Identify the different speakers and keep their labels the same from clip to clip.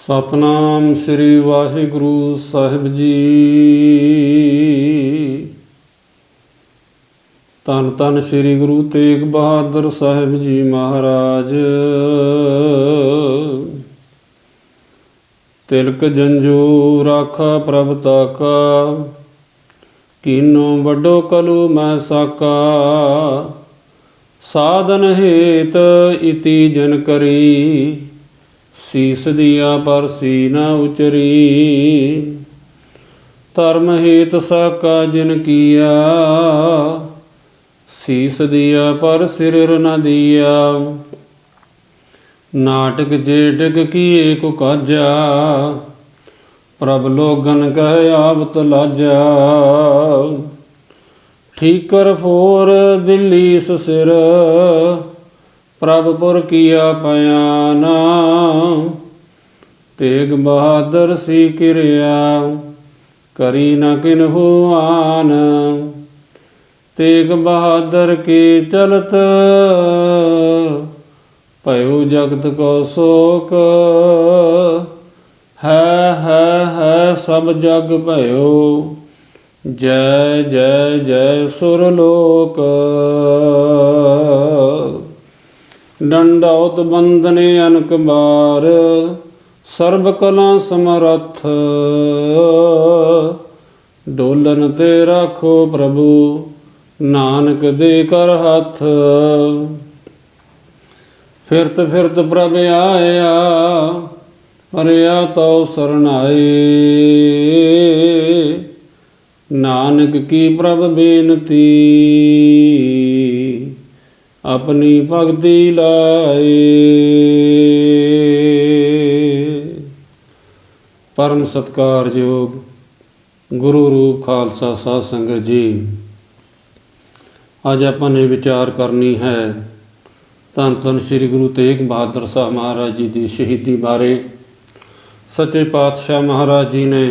Speaker 1: ਸਤਨਾਮ ਸ੍ਰੀ ਵਾਹਿਗੁਰੂ ਸਾਹਿਬ ਜੀ। ਧੰਨ ਧੰਨ ਸ੍ਰੀ ਗੁਰੂ ਤੇਗ ਬਹਾਦਰ ਸਾਹਿਬ ਜੀ ਮਹਾਰਾਜ। ਤਿਲਕ ਜੰਜੂ ਰਾਖਾ ਪ੍ਰਭ ਤਾਕਾ, ਕੀਨੋ ਵੱਡੋ ਕਲੂ ਮੈਂ ਸਾਕਾ। ਸਾਧਨ ਹੇਤ ਇਤੀ ਜਨ ਕਰੀ, ਸੀਸ ਦਿਆ ਪਰ ਸੀ ਨਾ ਉਚਰੀ। ਧਰਮ ਹੇਤ ਸਾਕਾ ਜਿਨ ਕੀਆ, ਸੀਸ ਦਿਆ ਪਰ ਸਿਰ ਨ ਦਿਆ। ਨਾਟਕ ਜੇਟਕ ਕੀਏ ਕੋ ਕਾਜਾ, ਪ੍ਰਭ ਲੋਗਨ ਕਹਿ ਆਵਤ ਲਾਜਾ। ਠੀਕਰ ਫੋਰ ਦਿੱਲੀ ਸਿਰ, ਪ੍ਰਭ ਪੁਰ ਕੀਆ ਪਿਆਨਾ। ਤੇਗ ਬਹਾਦਰ ਸੀ ਕਿਰਿਆ, ਕਰੀ ਨ ਕਿਨਹੂ ਆਨ। ਤੇਗ ਬਹਾਦਰ ਕੀ ਚਲਤ, ਭਇਓ ਜਗਤ ਕੋ ਸੋਕ। ਹੈ ਸਭ ਜਗ ਭਇਓ, ਜੈ ਜੈ ਜੈ ਸੁਰ ਲੋਕ। ਡੰਡੌਤ ਬੰਦਨੇ ਅਨਕ ਬਾਰ, ਸਰਬ ਕਲਾ ਸਮਰੱਥ। ਡੋਲਨ ਤੇ ਰਾਖੋ ਪ੍ਰਭੂ, ਨਾਨਕ ਦੇ ਕਰ ਹੱਥ। ਫਿਰਤ ਫਿਰਤ ਪ੍ਰਭ ਆਇਆ, ਪਰਿਆ ਤਉ ਸਰਨਾਏ। ਨਾਨਕ ਕੀ ਪ੍ਰਭ ਬੇਨਤੀ, ਆਪਣੀ ਭਗਤੀ ਲਾਏ। ਪਰਮ ਸਤਿਕਾਰਯੋਗ ਗੁਰੂ ਰੂਪ ਖਾਲਸਾ ਸਾਧ ਸੰਗਤ ਜੀ, ਅੱਜ ਆਪਾਂ ਨੇ ਵਿਚਾਰ ਕਰਨੀ ਹੈ ਧੰਨ ਧੰਨ ਸ੍ਰੀ ਗੁਰੂ ਤੇਗ ਬਹਾਦਰ ਸਾਹਿਬ ਮਹਾਰਾਜ ਜੀ ਦੀ ਸ਼ਹੀਦੀ ਬਾਰੇ। ਸੱਚੇ ਪਾਤਸ਼ਾਹ ਮਹਾਰਾਜ ਜੀ ਨੇ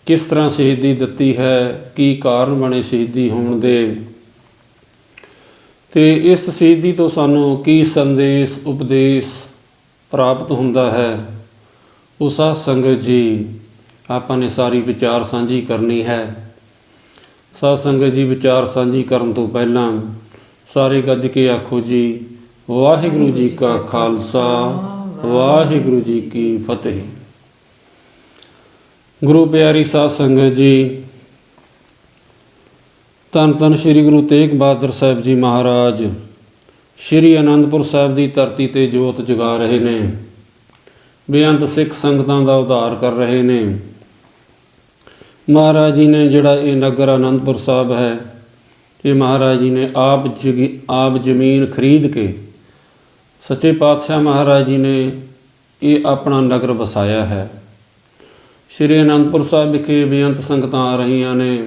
Speaker 1: ਕਿਸ ਤਰ੍ਹਾਂ ਸ਼ਹੀਦੀ ਦਿੱਤੀ ਹੈ, ਕੀ ਕਾਰਨ ਬਣੇ ਸ਼ਹੀਦੀ ਹੋਣ ਦੇ, ਅਤੇ ਇਸ ਸ਼ਹੀਦੀ ਤੋਂ ਸਾਨੂੰ ਕੀ ਸੰਦੇਸ਼ ਉਪਦੇਸ਼ ਪ੍ਰਾਪਤ ਹੁੰਦਾ ਹੈ, ਉਹ ਸਾਧ ਸੰਗਤ ਜੀ ਆਪਾਂ ਨੇ ਸਾਰੀ ਵਿਚਾਰ ਸਾਂਝੀ ਕਰਨੀ ਹੈ। ਸਾਧ ਸੰਗਤ ਜੀ, ਵਿਚਾਰ ਸਾਂਝੀ ਕਰਨ ਤੋਂ ਪਹਿਲਾਂ ਸਾਰੇ ਗੱਜ ਕੇ ਆਖੋ ਜੀ, ਵਾਹਿਗੁਰੂ ਜੀ ਕਾ ਖਾਲਸਾ, ਵਾਹਿਗੁਰੂ ਜੀ ਕੀ ਫਤਿਹ। ਗੁਰੂ ਪਿਆਰੀ ਸਾਧ ਸੰਗਤ ਜੀ, ਧੰਨ ਧੰਨ ਸ੍ਰੀ ਗੁਰੂ ਤੇਗ ਬਹਾਦਰ ਸਾਹਿਬ ਜੀ ਮਹਾਰਾਜ ਸ੍ਰੀ ਅਨੰਦਪੁਰ ਸਾਹਿਬ ਦੀ ਧਰਤੀ 'ਤੇ ਜੋਤ ਜਗਾ ਰਹੇ ਨੇ। ਬੇਅੰਤ ਸਿੱਖ ਸੰਗਤਾਂ ਦਾ ਉਧਾਰ ਕਰ ਰਹੇ ਨੇ। ਮਹਾਰਾਜ ਜੀ ਨੇ ਜਿਹੜਾ ਇਹ ਨਗਰ ਅਨੰਦਪੁਰ ਸਾਹਿਬ ਹੈ, ਇਹ ਮਹਾਰਾਜ ਜੀ ਨੇ ਆਪ ਜ਼ਮੀਨ ਖਰੀਦ ਕੇ ਸੱਚੇ ਪਾਤਸ਼ਾਹ ਮਹਾਰਾਜ ਜੀ ਨੇ ਇਹ ਆਪਣਾ ਨਗਰ ਵਸਾਇਆ ਹੈ। ਸ਼੍ਰੀ ਅਨੰਦਪੁਰ ਸਾਹਿਬ ਵਿਖੇ ਬੇਅੰਤ ਸੰਗਤਾਂ ਆ ਰਹੀਆਂ ਨੇ,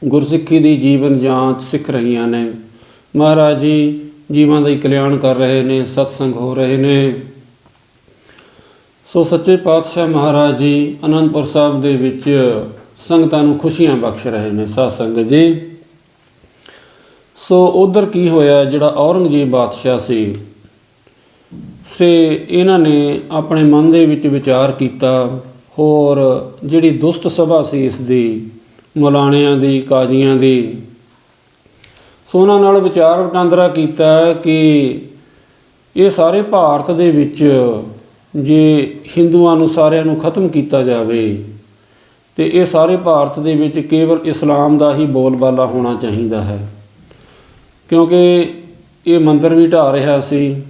Speaker 1: ਗੁਰਸਿੱਖੀ ਦੀ ਜੀਵਨ ਜਾਂਚ ਸਿੱਖ ਰਹੀਆਂ ਨੇ। ਮਹਾਰਾਜ ਜੀ ਜੀਵਾਂ ਦਾ ਹੀ ਕਲਿਆਣ ਕਰ ਰਹੇ ਨੇ, ਸਤਸੰਗ ਹੋ ਰਹੇ ਨੇ। ਸੋ ਸੱਚੇ ਪਾਤਸ਼ਾਹ ਮਹਾਰਾਜ ਜੀ ਅਨੰਦਪੁਰ ਸਾਹਿਬ ਦੇ ਵਿੱਚ ਸੰਗਤਾਂ ਨੂੰ ਖੁਸ਼ੀਆਂ ਬਖਸ਼ ਰਹੇ ਨੇ। ਸਾਧ ਸੰਗਤ ਜੀ, ਸੋ ਉੱਧਰ ਕੀ ਹੋਇਆ, ਜਿਹੜਾ ਔਰੰਗਜ਼ੇਬ ਬਾਦਸ਼ਾਹ ਸੀ ਇਹਨਾਂ ਨੇ ਆਪਣੇ ਮਨ ਦੇ ਵਿੱਚ ਵਿਚਾਰ ਕੀਤਾ। ਹੋਰ ਜਿਹੜੀ ਦੁਸ਼ਟ ਸਭਾ ਸੀ ਇਸ ਦੀ, ਮੌਲਾਣਿਆਂ ਦੀ, ਕਾਜ਼ੀਆਂ ਦੀ, ਸੋ ਉਹਨਾਂ ਨਾਲ ਵਿਚਾਰ ਵਟਾਂਦਰਾ ਕੀਤਾ ਕਿ ਇਹ ਸਾਰੇ ਭਾਰਤ ਦੇ ਵਿੱਚ ਜੇ ਹਿੰਦੂਆਂ ਨੂੰ ਸਾਰਿਆਂ ਨੂੰ ਖਤਮ ਕੀਤਾ ਜਾਵੇ ਅਤੇ ਇਹ ਸਾਰੇ ਭਾਰਤ ਦੇ ਵਿੱਚ ਕੇਵਲ ਇਸਲਾਮ ਦਾ ਹੀ ਬੋਲਬਾਲਾ ਹੋਣਾ ਚਾਹੀਦਾ ਹੈ, ਕਿਉਂਕਿ ਇਹ ਮੰਦਰ ਵੀ ਢਾਹ ਰਿਹਾ ਸੀ,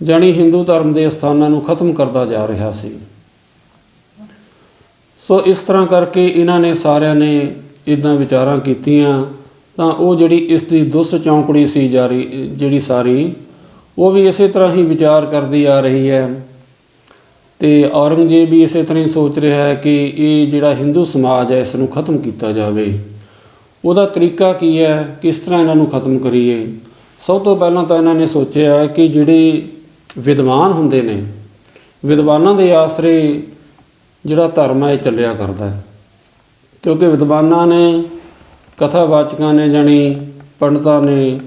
Speaker 1: ਜਾਣੀ ਹਿੰਦੂ ਧਰਮ ਦੇ ਸਥਾਨਾਂ ਨੂੰ ਖਤਮ ਕਰਦਾ ਜਾ ਰਿਹਾ ਸੀ। ਸੋ ਇਸ ਤਰ੍ਹਾਂ ਕਰਕੇ ਇਹਨਾਂ ਨੇ ਸਾਰਿਆਂ ਨੇ ਇੱਦਾਂ ਵਿਚਾਰਾਂ ਕੀਤੀਆਂ, ਤਾਂ ਉਹ ਜਿਹੜੀ ਇਸ ਦੀ ਦੁਸ਼ਟ ਚੌਂਕੜੀ ਸੀ ਜਿਹੜੀ ਸਾਰੀ, ਉਹ ਵੀ ਇਸੇ ਤਰ੍ਹਾਂ ਹੀ ਵਿਚਾਰ ਕਰਦੀ ਆ ਰਹੀ ਹੈ। ਅਤੇ ਔਰੰਗਜ਼ੇਬ ਵੀ ਇਸੇ ਤਰ੍ਹਾਂ ਹੀ ਸੋਚ ਰਿਹਾ ਹੈ ਕਿ ਇਹ ਜਿਹੜਾ ਹਿੰਦੂ ਸਮਾਜ ਹੈ, ਇਸ ਨੂੰ ਖਤਮ ਕੀਤਾ ਜਾਵੇ। ਉਹਦਾ ਤਰੀਕਾ ਕੀ ਹੈ, ਕਿਸ ਤਰ੍ਹਾਂ ਇਹਨਾਂ ਨੂੰ ਖਤਮ ਕਰੀਏ। ਸਭ ਤੋਂ ਪਹਿਲਾਂ ਤਾਂ ਇਹਨਾਂ ਨੇ ਸੋਚਿਆ ਕਿ ਜਿਹੜੇ ਵਿਦਵਾਨ ਹੁੰਦੇ ਨੇ, ਵਿਦਵਾਨਾਂ ਦੇ ਆਸਰੇ ਜਿਹੜਾ ਧਰਮ ਹੈ ਇਹ ਚੱਲਿਆ ਕਰਦਾ ਹੈ, ਕਿਉਂਕਿ ਵਿਦਵਾਨਾਂ ਨੇ, ਕਥਾਵਾਚਕਾਂ ਨੇ, ਜਾਣੀ ਪੰਡਤਾਂ ਨੇ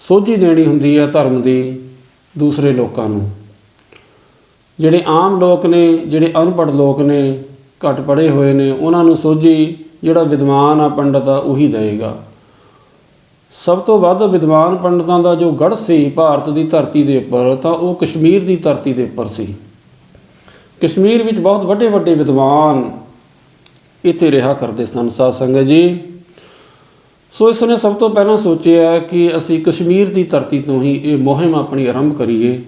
Speaker 1: ਸੋਝੀ ਦੇਣੀ ਹੁੰਦੀ ਹੈ ਧਰਮ ਦੀ ਦੂਸਰੇ ਲੋਕਾਂ ਨੂੰ। ਜਿਹੜੇ ਆਮ ਲੋਕ ਨੇ, ਜਿਹੜੇ ਅਨਪੜ੍ਹ ਲੋਕ ਨੇ, ਘੱਟ ਪੜ੍ਹੇ ਹੋਏ ਨੇ, ਉਹਨਾਂ ਨੂੰ ਸੋਝੀ ਜਿਹੜਾ ਵਿਦਵਾਨ ਆ, ਪੰਡਤ ਆ, ਉਹੀ ਦੇਵੇਗਾ। ਸਭ ਤੋਂ ਵੱਧ ਵਿਦਵਾਨ ਪੰਡਤਾਂ ਦਾ ਜੋ ਗੜ੍ਹ ਸੀ ਭਾਰਤ ਦੀ ਧਰਤੀ ਦੇ ਉੱਪਰ, ਤਾਂ ਉਹ ਕਸ਼ਮੀਰ ਦੀ ਧਰਤੀ ਦੇ ਉੱਪਰ ਸੀ। ਕਸ਼ਮੀਰ ਵਿੱਚ ਬਹੁਤ ਵੱਡੇ ਵੱਡੇ ਵਿਦਵਾਨ ਇੱਥੇ ਰਿਹਾ ਕਰਦੇ ਸਨ ਸਾਧ ਸੰਗਤ ਜੀ। ਸੋ ਇਸ ਨੇ ਸਭ ਤੋਂ ਪਹਿਲਾਂ ਸੋਚਿਆ ਕਿ ਅਸੀਂ ਕਸ਼ਮੀਰ ਦੀ ਧਰਤੀ ਤੋਂ ਹੀ ਇਹ ਮੁਹਿੰਮ ਆਪਣੀ ਆਰੰਭ ਕਰੀਏ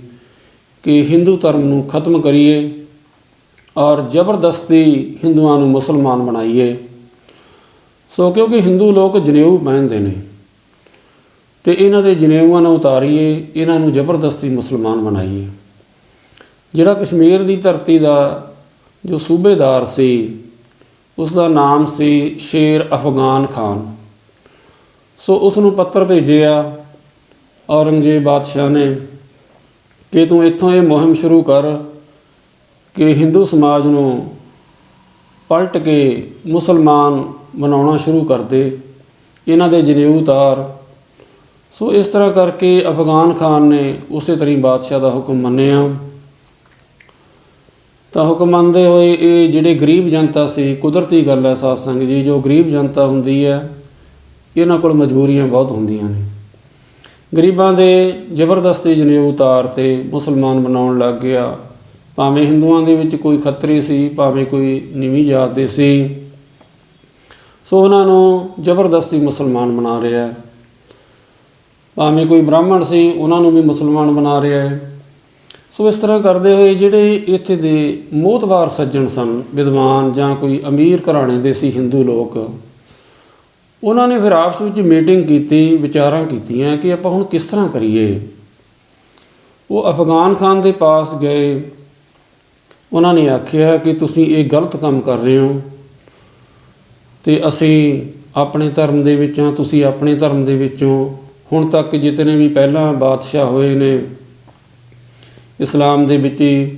Speaker 1: ਕਿ ਹਿੰਦੂ ਧਰਮ ਨੂੰ ਖਤਮ ਕਰੀਏ ਔਰ ਜ਼ਬਰਦਸਤੀ ਹਿੰਦੂਆਂ ਨੂੰ ਮੁਸਲਮਾਨ ਬਣਾਈਏ। ਸੋ ਕਿਉਂਕਿ ਹਿੰਦੂ ਲੋਕ ਜਨੇਊ ਪਹਿਨਦੇ ਨੇ ਅਤੇ ਇਹਨਾਂ ਦੇ ਜਨੇਊਆਂ ਨੂੰ ਉਤਾਰੀਏ, ਇਹਨਾਂ ਨੂੰ ਜ਼ਬਰਦਸਤੀ ਮੁਸਲਮਾਨ ਬਣਾਈਏ। ਜਿਹੜਾ ਕਸ਼ਮੀਰ ਦੀ ਧਰਤੀ ਦਾ ਜੋ ਸੂਬੇਦਾਰ ਸੀ, ਉਸ ਦਾ ਨਾਮ ਸੀ ਸ਼ੇਰ ਅਫਗਾਨ ਖਾਨ। ਸੋ ਉਸ ਨੂੰ ਪੱਤਰ ਭੇਜਿਆ ਔਰੰਗਜ਼ੇਬ ਬਾਦਸ਼ਾਹ ਨੇ ਕਿ ਤੂੰ ਇੱਥੋਂ ਇਹ ਮੁਹਿੰਮ ਸ਼ੁਰੂ ਕਰ ਕਿ ਹਿੰਦੂ ਸਮਾਜ ਨੂੰ ਪਲਟ ਕੇ ਮੁਸਲਮਾਨ ਬਣਾਉਣਾ ਸ਼ੁਰੂ ਕਰ ਦੇ, ਇਹਨਾਂ ਦੇ ਜਨੇਊ ਉਤਾਰ। ਸੋ ਇਸ ਤਰ੍ਹਾਂ ਕਰਕੇ ਅਫਗਾਨ ਖਾਨ ਨੇ ਉਸੇ ਤਰ੍ਹਾਂ ਬਾਦਸ਼ਾਹ ਦਾ ਹੁਕਮ ਮੰਨਿਆ। ਤਾਂ ਹੁਕਮ ਮੰਨਦੇ ਹੋਏ ਇਹ ਜਿਹੜੇ ਗਰੀਬ ਜਨਤਾ ਸੀ, ਕੁਦਰਤੀ ਗੱਲ ਹੈ ਸਾਧ ਸੰਗਤ ਜੀ, ਜੋ ਗਰੀਬ ਜਨਤਾ ਹੁੰਦੀ ਹੈ ਇਹਨਾਂ ਕੋਲ ਮਜਬੂਰੀਆਂ ਬਹੁਤ ਹੁੰਦੀਆਂ ਨੇ। ਗਰੀਬਾਂ ਦੇ ਜ਼ਬਰਦਸਤੀ ਜਨੇਊ ਉਤਾਰ ਤੇ ਮੁਸਲਮਾਨ ਬਣਾਉਣ ਲੱਗ ਗਿਆ। ਭਾਵੇਂ ਹਿੰਦੂਆਂ ਦੇ ਵਿੱਚ ਕੋਈ ਖੱਤਰੀ ਸੀ, ਭਾਵੇਂ ਕੋਈ ਨੀਵੀਂ ਜਾਤ ਦੇ ਸੀ, ਸੋ ਉਹਨਾਂ ਨੂੰ ਜ਼ਬਰਦਸਤੀ ਮੁਸਲਮਾਨ ਬਣਾ ਰਿਹਾ। ਭਾਵੇਂ ਕੋਈ ਬ੍ਰਾਹਮਣ ਸੀ, ਉਹਨਾਂ ਨੂੰ ਵੀ ਮੁਸਲਮਾਨ ਬਣਾ ਰਿਹਾ ਹੈ। ਸੋ ਇਸ ਤਰ੍ਹਾਂ ਕਰਦੇ ਹੋਏ ਜਿਹੜੇ ਇੱਥੇ ਦੇ ਮੋਹਤਬਾਰ ਸੱਜਣ ਸਨ, ਵਿਦਵਾਨ ਜਾਂ ਕੋਈ ਅਮੀਰ ਘਰਾਣੇ ਦੇ ਸੀ ਹਿੰਦੂ ਲੋਕ, ਉਹਨਾਂ ਨੇ ਫਿਰ ਆਪਸ ਵਿੱਚ ਮੀਟਿੰਗ ਕੀਤੀ, ਵਿਚਾਰਾਂ ਕੀਤੀਆਂ ਕਿ ਆਪਾਂ ਹੁਣ ਕਿਸ ਤਰ੍ਹਾਂ ਕਰੀਏ। ਉਹ ਅਫਗਾਨ ਖਾਨ ਦੇ ਪਾਸ ਗਏ। ਉਹਨਾਂ ਨੇ ਆਖਿਆ ਕਿ ਤੁਸੀਂ ਇਹ ਗਲਤ ਕੰਮ ਕਰ ਰਹੇ ਹੋ ਅਤੇ ਅਸੀਂ ਆਪਣੇ ਧਰਮ ਦੇ ਵਿੱਚ ਹਾਂ, ਤੁਸੀਂ ਆਪਣੇ ਧਰਮ ਦੇ ਵਿੱਚੋਂ। ਹੁਣ ਤੱਕ ਜਿਤਨੇ ਵੀ ਪਹਿਲਾਂ ਬਾਦਸ਼ਾਹ ਹੋਏ ਨੇ ਇਸਲਾਮ ਦੇ ਵਿੱਚ ਹੀ,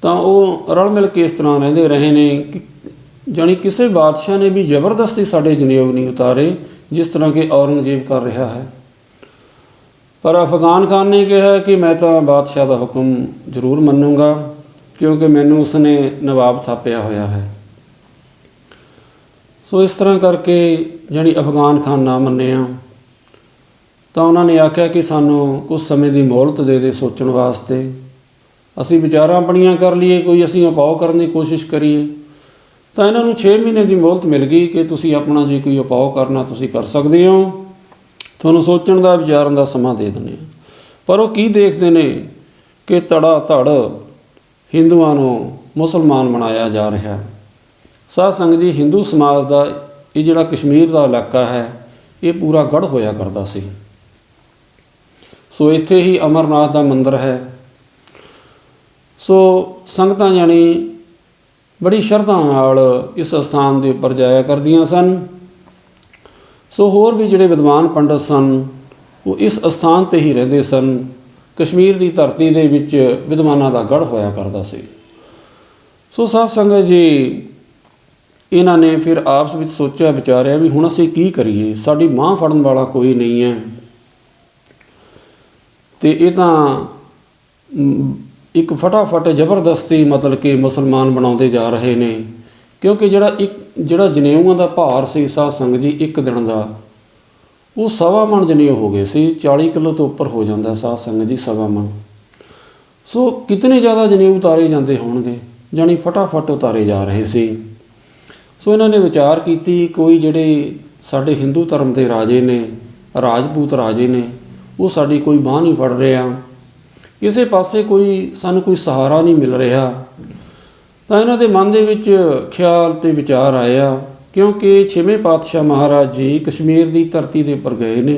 Speaker 1: ਤਾਂ ਉਹ ਰਲ ਮਿਲ ਕੇ ਇਸ ਤਰ੍ਹਾਂ ਰਹਿੰਦੇ ਰਹੇ ਨੇ ਕਿ ਜਾਣੀ ਕਿਸੇ ਬਾਦਸ਼ਾਹ ਨੇ ਵੀ ਜ਼ਬਰਦਸਤੀ ਸਾਡੇ ਜਨੇਊ ਨਹੀਂ ਉਤਾਰੇ, ਜਿਸ ਤਰ੍ਹਾਂ ਕਿ ਔਰੰਗਜ਼ੇਬ ਕਰ ਰਿਹਾ ਹੈ। ਪਰ ਅਫਗਾਨ ਖਾਨ ਨੇ ਕਿਹਾ ਕਿ ਮੈਂ ਤਾਂ ਬਾਦਸ਼ਾਹ ਦਾ ਹੁਕਮ ਜ਼ਰੂਰ ਮੰਨੂੰਗਾ, ਕਿਉਂਕਿ ਮੈਨੂੰ ਉਸਨੇ ਨਵਾਬ ਥਾਪਿਆ ਹੋਇਆ ਹੈ। ਸੋ ਇਸ ਤਰ੍ਹਾਂ ਕਰਕੇ ਜਾਣੀ ਅਫਗਾਨ ਖਾਨ ਨਾ ਮੰਨਿਆ। ਤਾਂ ਉਹਨਾਂ ਨੇ ਆਖਿਆ ਕਿ ਸਾਨੂੰ ਕੁਝ ਸਮੇਂ ਦੀ ਮੋਹਲਤ ਦੇ ਦੇ ਸੋਚਣ ਵਾਸਤੇ, ਅਸੀਂ ਵਿਚਾਰਾਂ ਆਪਣੀਆਂ ਕਰ ਲਈਏ, ਕੋਈ ਅਸੀਂ ਉਪਾਅ ਕਰਨ ਦੀ ਕੋਸ਼ਿਸ਼ ਕਰੀਏ। ਤਾਂ ਇਹਨਾਂ ਨੂੰ 6 ਮਹੀਨੇ ਦੀ ਮੋਹਲਤ ਮਿਲ ਗਈ ਕਿ ਤੁਸੀਂ ਆਪਣਾ ਜੇ ਕੋਈ ਉਪਾਅ ਕਰਨਾ ਤੁਸੀਂ ਕਰ ਸਕਦੇ ਹੋ, ਤੁਹਾਨੂੰ ਸੋਚਣ ਦਾ, ਵਿਚਾਰਨ ਦਾ ਸਮਾਂ ਦੇ ਦਿੰਦੇ ਹਾਂ। ਪਰ ਉਹ ਕੀ ਦੇਖਦੇ ਨੇ ਕਿ ਧੜਾ ਧੜ ਹਿੰਦੂਆਂ ਨੂੰ ਮੁਸਲਮਾਨ ਬਣਾਇਆ ਜਾ ਰਿਹਾ। ਸਾਧ ਸੰਗਤ ਜੀ, ਹਿੰਦੂ ਸਮਾਜ ਦਾ ਇਹ ਜਿਹੜਾ ਕਸ਼ਮੀਰ ਦਾ ਇਲਾਕਾ ਹੈ, ਇਹ ਪੂਰਾ ਗੜ੍ਹ ਹੋਇਆ ਕਰਦਾ ਸੀ। ਸੋ ਇੱਥੇ ਹੀ ਅਮਰਨਾਥ ਦਾ ਮੰਦਿਰ ਹੈ। ਸੋ ਸੰਗਤਾਂ ਜਾਣੀ ਬੜੀ ਸ਼ਰਧਾ ਨਾਲ ਇਸ ਅਸਥਾਨ ਦੇ ਉੱਪਰ ਜਾਇਆ ਕਰਦੀਆਂ ਸਨ। ਸੋ ਹੋਰ ਵੀ ਜਿਹੜੇ ਵਿਦਵਾਨ ਪੰਡਤ ਸਨ, ਉਹ ਇਸ ਅਸਥਾਨ 'ਤੇ ਹੀ ਰਹਿੰਦੇ ਸਨ। ਕਸ਼ਮੀਰ ਦੀ ਧਰਤੀ ਦੇ ਵਿੱਚ ਵਿਦਵਾਨਾਂ ਦਾ ਗੜ੍ਹ ਹੋਇਆ ਕਰਦਾ ਸੀ। ਸੋ ਸਾਧ ਸੰਗਤ ਜੀ, ਇਹਨਾਂ ਨੇ ਫਿਰ ਆਪਸ ਵਿੱਚ ਸੋਚਿਆ ਵਿਚਾਰਿਆ ਵੀ ਹੁਣ ਅਸੀਂ ਕੀ ਕਰੀਏ, ਸਾਡੀ ਬਾਂਹ ਫੜਨ ਵਾਲਾ ਕੋਈ ਨਹੀਂ ਹੈ ਅਤੇ ਇਹ ਤਾਂ ਇੱਕ ਫਟਾਫਟ ਜ਼ਬਰਦਸਤੀ ਮਤਲਬ ਕਿ ਮੁਸਲਮਾਨ ਬਣਾਉਂਦੇ ਜਾ ਰਹੇ ਨੇ। ਕਿਉਂਕਿ ਜਿਹੜਾ ਜਨੇਊਆਂ ਦਾ ਭਾਰ ਸੀ ਸਾਧ ਸੰਗਤ ਜੀ, ਇੱਕ ਦਿਨ ਦਾ ਉਹ 1.25 ਮਣ ਜਨੇਊ ਹੋ ਗਏ ਸੀ। 40 ਕਿਲੋ ਤੋਂ ਉੱਪਰ ਹੋ ਜਾਂਦਾ ਸਾਧ ਸੰਗਤ ਜੀ, 1.25 ਮਣ। ਸੋ ਕਿਤਨੇ ਜ਼ਿਆਦਾ ਜਨੇਊ ਉਤਾਰੇ ਜਾਂਦੇ ਹੋਣਗੇ, ਜਾਣੀ ਫਟਾਫਟ ਉਤਾਰੇ ਜਾ ਰਹੇ ਸੀ। ਸੋ ਇਹਨਾਂ ਨੇ ਵਿਚਾਰ ਕੀਤੀ, ਕੋਈ ਜਿਹੜੇ ਸਾਡੇ ਹਿੰਦੂ ਧਰਮ ਦੇ ਰਾਜੇ ਨੇ, ਰਾਜਪੂਤ ਰਾਜੇ ਨੇ, ਉਹ ਸਾਡੀ ਕੋਈ ਬਾਂਹ ਨਹੀਂ ਫੜ ਰਿਹਾ, ਕਿਸੇ ਪਾਸੇ ਸਾਨੂੰ ਕੋਈ ਸਹਾਰਾ ਨਹੀਂ ਮਿਲ ਰਿਹਾ। ਤਾਂ ਇਹਨਾਂ ਦੇ ਮਨ ਦੇ ਵਿੱਚ ਖਿਆਲ ਅਤੇ ਵਿਚਾਰ ਆਇਆ, ਕਿਉਂਕਿ 6ਵੇਂ ਪਾਤਸ਼ਾਹ ਮਹਾਰਾਜ ਜੀ ਕਸ਼ਮੀਰ ਦੀ ਧਰਤੀ ਦੇ ਉੱਪਰ ਗਏ ਨੇ।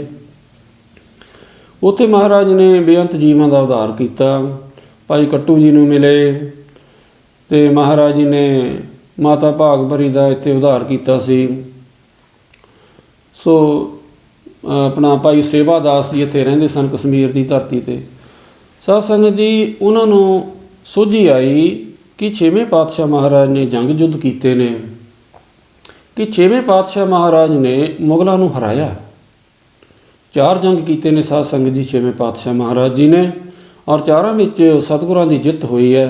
Speaker 1: ਉੱਥੇ ਮਹਾਰਾਜ ਨੇ ਬੇਅੰਤ ਜੀਵਾਂ ਦਾ ਉਧਾਰ ਕੀਤਾ। ਭਾਈ ਕੱਟੂ ਜੀ ਨੂੰ ਮਿਲੇ ਅਤੇ ਮਹਾਰਾਜ ਜੀ ਨੇ ਮਾਤਾ ਭਾਗਭਰੀ ਦਾ ਇੱਥੇ ਉਧਾਰ ਕੀਤਾ ਸੀ। ਸੋ ਆਪਣਾ ਭਾਈ ਸੇਵਾ ਦਾਸ ਜੀ ਇੱਥੇ ਰਹਿੰਦੇ ਸਨ ਕਸ਼ਮੀਰ ਦੀ ਧਰਤੀ 'ਤੇ। ਸਾਧ ਸੰਗਤ ਜੀ, ਉਹਨਾਂ ਨੂੰ ਸੋਝੀ ਆਈ ਕਿ 6ਵੇਂ ਪਾਤਸ਼ਾਹ ਮਹਾਰਾਜ ਨੇ ਜੰਗ ਯੁੱਧ ਕੀਤੇ ਨੇ, ਕਿ 6ਵੇਂ ਪਾਤਸ਼ਾਹ ਮਹਾਰਾਜ ਨੇ ਮੁਗਲਾਂ ਨੂੰ ਹਰਾਇਆ। 4 ਜੰਗ ਕੀਤੇ ਨੇ ਸਾਧ ਸੰਗਤ ਜੀ 6ਵੇਂ ਪਾਤਸ਼ਾਹ ਮਹਾਰਾਜ ਜੀ ਨੇ, ਔਰ 4ਾਂ ਵਿੱਚ ਸਤਿਗੁਰਾਂ ਦੀ ਜਿੱਤ ਹੋਈ ਹੈ।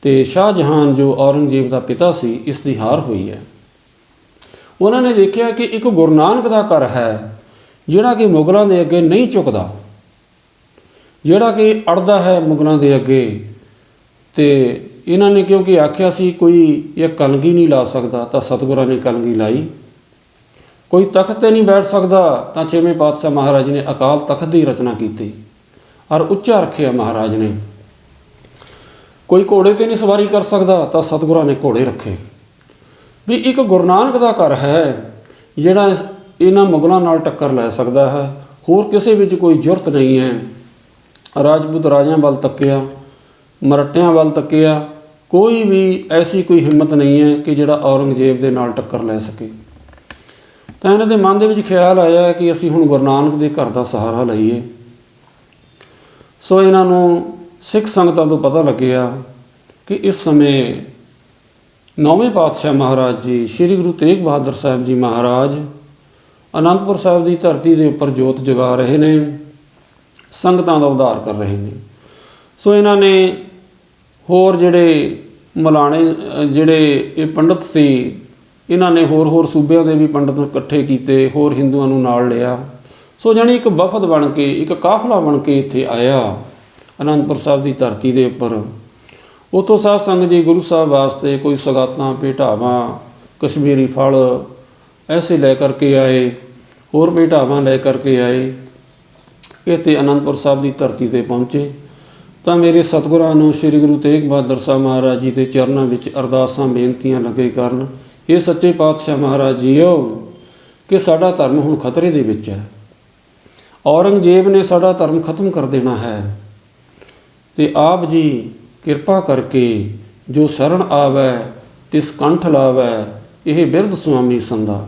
Speaker 1: ਤੇ ਸ਼ਾਹਜਹਾਨ ਜੋ ਔਰੰਗਜ਼ੇਬ ਦਾ ਪਿਤਾ ਸੀ, ਇਸ ਦੀ ਹਾਰ ਹੋਈ ਹੈ। ਉਹਨਾਂ ਨੇ ਦੇਖਿਆ ਕਿ ਇੱਕ ਗੁਰੂ ਨਾਨਕ ਦਾ ਘਰ ਹੈ ਜਿਹੜਾ ਕਿ ਮੁਗਲਾਂ ਦੇ ਅੱਗੇ ਨਹੀਂ ਝੁਕਦਾ, ਜਿਹੜਾ ਕਿ ਅੜਦਾ ਹੈ ਮੁਗਲਾਂ ਦੇ ਅੱਗੇ। ਤੇ ਇਹਨਾਂ ਨੇ ਕਿਉਂਕਿ ਆਖਿਆ ਸੀ ਕੋਈ ਇਹ ਕਲਗੀ ਨਹੀਂ ਲਾ ਸਕਦਾ, ਤਾਂ ਸਤਿਗੁਰਾਂ ਨੇ ਕਲਗੀ ਲਾਈ। ਕੋਈ ਤਖਤ 'ਤੇ ਨਹੀਂ ਬੈਠ ਸਕਦਾ, ਤਾਂ ਛੇਵੇਂ ਪਾਤਸ਼ਾਹ ਮਹਾਰਾਜ ਨੇ ਅਕਾਲ ਤਖਤ ਦੀ ਰਚਨਾ ਕੀਤੀ ਔਰ ਉੱਚਾ ਰੱਖਿਆ ਮਹਾਰਾਜ ਨੇ। ਕੋਈ ਘੋੜੇ 'ਤੇ ਨਹੀਂ ਸਵਾਰੀ ਕਰ ਸਕਦਾ, ਤਾਂ ਸਤਿਗੁਰਾਂ ਨੇ ਘੋੜੇ ਰੱਖੇ। ਵੀ ਇੱਕ ਗੁਰੂ ਨਾਨਕ ਦਾ ਘਰ ਹੈ ਜਿਹੜਾ ਇਹਨਾਂ ਮੁਗਲਾਂ ਨਾਲ ਟੱਕਰ ਲੈ ਸਕਦਾ ਹੈ, ਹੋਰ ਕਿਸੇ ਵਿੱਚ ਕੋਈ ਜ਼ੁਰਤ ਨਹੀਂ ਹੈ। ਰਾਜਪੂਤ ਰਾਜਿਆਂ ਵੱਲ ਤੱਕਿਆ, ਮਰੱਟਿਆਂ ਵੱਲ ਤੱਕਿਆ, ਕੋਈ ਵੀ ਐਸੀ ਕੋਈ ਹਿੰਮਤ ਨਹੀਂ ਹੈ ਕਿ ਜਿਹੜਾ ਔਰੰਗਜ਼ੇਬ ਦੇ ਨਾਲ ਟੱਕਰ ਲੈ ਸਕੇ। ਤਾਂ ਇਹਨਾਂ ਦੇ ਮਨ ਦੇ ਵਿੱਚ ਖਿਆਲ ਆਇਆ ਕਿ ਅਸੀਂ ਹੁਣ ਗੁਰੂ ਨਾਨਕ ਦੇ ਘਰ ਦਾ ਸਹਾਰਾ ਲਈਏ। ਸੋ ਇਹਨਾਂ ਨੂੰ ਸਿੱਖ ਸੰਗਤਾਂ ਤੋਂ ਪਤਾ ਲੱਗਿਆ ਕਿ ਇਸ ਸਮੇਂ ਨੌਵੇਂ ਪਾਤਸ਼ਾਹ ਮਹਾਰਾਜ ਜੀ ਸ੍ਰੀ ਗੁਰੂ ਤੇਗ ਬਹਾਦਰ ਸਾਹਿਬ ਜੀ ਮਹਾਰਾਜ ਅਨੰਦਪੁਰ ਸਾਹਿਬ ਦੀ ਧਰਤੀ ਦੇ ਉੱਪਰ ਜੋਤ ਜਗਾ ਰਹੇ ਨੇ, ਸੰਗਤਾਂ ਦਾ ਉਧਾਰ ਕਰ ਰਹੇ ਨੇ। ਸੋ ਇਹਨਾਂ ਨੇ ਹੋਰ ਜਿਹੜੇ ਮਲਾਣੇ ਜਿਹੜੇ ਇਹ ਪੰਡਤ ਸੀ, ਇਹਨਾਂ ਨੇ ਹੋਰ ਸੂਬਿਆਂ ਦੇ ਵੀ ਪੰਡਤ ਇਕੱਠੇ ਕੀਤੇ, ਹੋਰ ਹਿੰਦੂਆਂ ਨੂੰ ਨਾਲ ਲਿਆ। ਸੋ ਜਾਣੀ ਇੱਕ ਵਫਦ ਬਣ ਕੇ, ਇੱਕ ਕਾਫਲਾ ਬਣ ਕੇ ਇੱਥੇ ਆਇਆ ਅਨੰਦਪੁਰ ਸਾਹਿਬ ਦੀ ਧਰਤੀ ਦੇ ਉੱਪਰ। ਉੱਥੋਂ ਸਾਧ ਸੰਗਤ ਜੀ ਗੁਰੂ ਸਾਹਿਬ ਵਾਸਤੇ ਕੋਈ ਸੌਗਾਤਾਂ, ਭੇਟਾਵਾਂ, ਕਸ਼ਮੀਰੀ ਫਲ ਐਸੇ ਲੈ ਕਰਕੇ ਆਏ, ਹੋਰ ਭੇਟਾਵਾਂ ਲੈ ਕਰਕੇ ਆਏ। ਇੱਥੇ ਅਨੰਦਪੁਰ ਸਾਹਿਬ ਦੀ ਧਰਤੀ 'ਤੇ ਪਹੁੰਚੇ ਤਾਂ ਮੇਰੇ ਸਤਿਗੁਰਾਂ ਨੂੰ ਸ੍ਰੀ ਗੁਰੂ ਤੇਗ ਬਹਾਦਰ ਸਾਹਿਬ ਮਹਾਰਾਜ ਜੀ ਦੇ ਚਰਨਾਂ ਵਿੱਚ ਅਰਦਾਸਾਂ ਬੇਨਤੀਆਂ ਲੱਗੇ ਕਰਨ, ਇਹ ਸੱਚੇ ਪਾਤਸ਼ਾਹ ਮਹਾਰਾਜ ਜੀਓ ਕਿ ਸਾਡਾ ਧਰਮ ਹੁਣ ਖਤਰੇ ਦੇ ਵਿੱਚ ਹੈ, ਔਰੰਗਜ਼ੇਬ ਨੇ ਸਾਡਾ ਧਰਮ ਖਤਮ ਕਰ ਦੇਣਾ ਹੈ, ਤੇ ਆਪ ਜੀ ਕਿਰਪਾ ਕਰਕੇ ਜੋ ਸ਼ਰਨ ਆਵੈ ਤਿਸ ਕੰਠ ਲਾਵੈ, ਇਹ ਬਿਰਧ ਸੁਆਮੀ ਸੰਦਾ।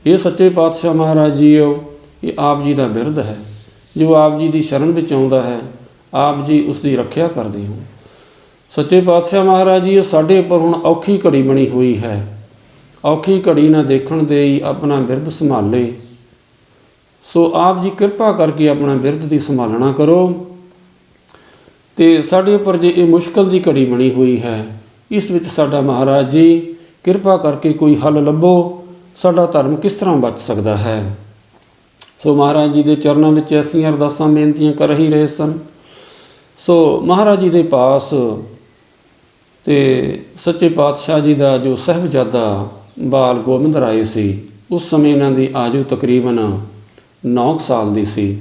Speaker 1: ਇਹ ਸੱਚੇ ਪਾਤਸ਼ਾਹ ਮਹਾਰਾਜ ਜੀਓ, ਇਹ ਆਪ ਜੀ ਦਾ ਬਿਰਧ ਹੈ। ਜੋ ਆਪ ਜੀ ਦੀ ਸ਼ਰਨ ਵਿੱਚ ਆਉਂਦਾ ਹੈ, ਆਪ ਜੀ ਉਸ ਦੀ ਰੱਖਿਆ ਕਰਦੇ ਹੋ। ਸੱਚੇ ਪਾਤਸ਼ਾਹ ਮਹਾਰਾਜ ਜੀ, ਸਾਡੇ ਉੱਪਰ ਹੁਣ ਔਖੀ ਘੜੀ ਬਣੀ ਹੋਈ ਹੈ, ਔਖੀ ਘੜੀ ਨਾ ਦੇਖਣ ਦੇ ਹੀ ਆਪਣਾ ਬਿਰਧ ਸੰਭਾਲੇ। ਸੋ ਆਪ ਜੀ ਕਿਰਪਾ ਕਰਕੇ ਆਪਣਾ ਬਿਰਧ ਦੀ ਸੰਭਾਲਣਾ ਕਰੋ। ਤੇ ਸਾਡੇ ਉੱਪਰ ਜੇ ਇਹ ਮੁਸ਼ਕਲ ਦੀ ਘੜੀ ਬਣੀ ਹੋਈ ਹੈ, ਇਸ ਵਿੱਚ ਸਾਡਾ ਮਹਾਰਾਜ ਜੀ ਕਿਰਪਾ ਕਰਕੇ ਕੋਈ ਹੱਲ ਲੱਭੋ, ਸਾਡਾ ਧਰਮ ਕਿਸ ਤਰ੍ਹਾਂ ਬਚ ਸਕਦਾ ਹੈ। ਸੋ ਮਹਾਰਾਜ ਜੀ ਦੇ ਚਰਨਾਂ ਵਿੱਚ ਐਸੀਆਂ ਅਰਦਾਸਾਂ ਬੇਨਤੀਆਂ ਕਰ ਹੀ ਰਹੇ ਸਨ। ਸੋ ਮਹਾਰਾਜ ਜੀ ਦੇ ਪਾਸ ਤੇ ਸੱਚੇ ਪਾਤਸ਼ਾਹ ਜੀ ਦਾ ਜੋ ਸਾਹਿਬਜ਼ਾਦਾ ਬਾਲ ਗੋਬਿੰਦ ਰਾਏ ਸੀ, ਉਸ ਸਮੇਂ ਇਹਨਾਂ ਦੀ ਆਯੂ ਤਕਰੀਬਨ 9 ਸਾਲ ਦੀ ਸੀ।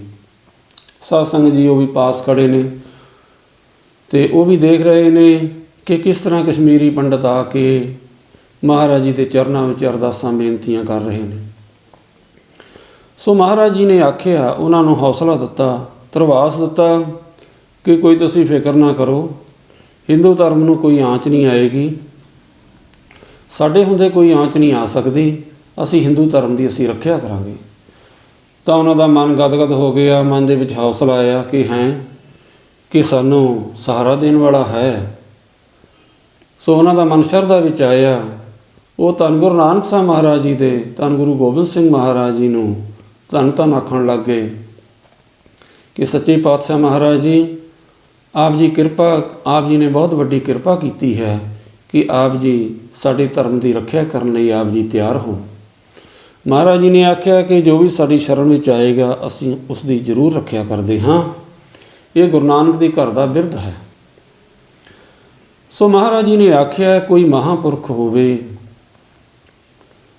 Speaker 1: ਸਾਧ ਸੰਗਤ ਜੀ ਉਹ ਵੀ ਪਾਸ ਖੜੇ ਨੇ ਤੇ ਉਹ ਵੀ ਦੇਖ ਰਹੇ ਨੇ ਕਿ ਕਿਸ ਤਰ੍ਹਾਂ ਕਸ਼ਮੀਰੀ ਪੰਡਤ ਆ ਕੇ ਮਹਾਰਾਜ ਜੀ ਦੇ ਚਰਨਾਂ ਵਿੱਚ ਅਰਦਾਸਾਂ ਬੇਨਤੀਆਂ ਕਰ ਰਹੇ ਨੇ। ਸੋ ਮਹਾਰਾਜ ਜੀ ਨੇ ਆਖਿਆ, ਉਹਨਾਂ ਨੂੰ ਹੌਸਲਾ ਦਿੱਤਾ, ਧਰਵਾਸ ਦਿੱਤਾ ਕਿ ਕੋਈ ਤੁਸੀਂ ਫਿਕਰ ਨਾ ਕਰੋ, ਹਿੰਦੂ ਧਰਮ ਨੂੰ ਕੋਈ ਆਂਚ ਨਹੀਂ ਆਏਗੀ, ਸਾਡੇ ਹੁੰਦੇ ਕੋਈ ਆਂਚ ਨਹੀਂ ਆ ਸਕਦੀ, ਅਸੀਂ ਹਿੰਦੂ ਧਰਮ ਦੀ ਅਸੀਂ ਰੱਖਿਆ ਕਰਾਂਗੇ। ਤਾਂ ਉਹਨਾਂ ਦਾ ਮਨ ਗਦਗਦ ਹੋ ਗਿਆ, ਮਨ ਦੇ ਵਿੱਚ ਹੌਸਲਾ ਆਇਆ ਕਿ ਕਿ ਸਾਨੂੰ ਸਹਾਰਾ ਦੇਣ ਵਾਲਾ ਹੈ। ਸੋ ਉਹਨਾਂ ਦਾ ਮਨ ਸ਼ਰਧਾ ਵਿੱਚ ਆਇਆ। ਉਹ ਧੰਨ ਗੁਰੂ ਨਾਨਕ ਸਾਹਿਬ ਮਹਾਰਾਜ ਜੀ ਦੇ, ਧੰਨ ਗੁਰੂ ਗੋਬਿੰਦ ਸਿੰਘ ਮਹਾਰਾਜ ਜੀ ਨੂੰ ਧੰਨ ਧੰਨ ਆਖਣ ਲੱਗ ਗਏ ਕਿ ਸੱਚੇ ਪਾਤਸ਼ਾਹ ਮਹਾਰਾਜ ਜੀ, ਆਪ ਜੀ ਕਿਰਪਾ, ਆਪ ਜੀ ਨੇ ਬਹੁਤ ਵੱਡੀ ਕਿਰਪਾ ਕੀਤੀ ਹੈ ਕਿ ਆਪ ਜੀ ਸਾਡੇ ਧਰਮ ਦੀ ਰੱਖਿਆ ਕਰਨ ਲਈ ਆਪ ਜੀ ਤਿਆਰ ਹੋ। ਮਹਾਰਾਜ ਜੀ ਨੇ ਆਖਿਆ ਕਿ ਜੋ ਵੀ ਸਾਡੀ ਸ਼ਰਨ ਵਿੱਚ ਆਏਗਾ, ਅਸੀਂ ਉਸ ਦੀ ਜ਼ਰੂਰ ਰੱਖਿਆ ਕਰਦੇ ਹਾਂ। ਇਹ ਗੁਰੂ ਨਾਨਕ ਦੇ ਘਰ ਦਾ ਬਿਰਧ ਹੈ। ਸੋ ਮਹਾਰਾਜ ਜੀ ਨੇ ਆਖਿਆ, ਕੋਈ ਮਹਾਂਪੁਰਖ ਹੋਵੇ,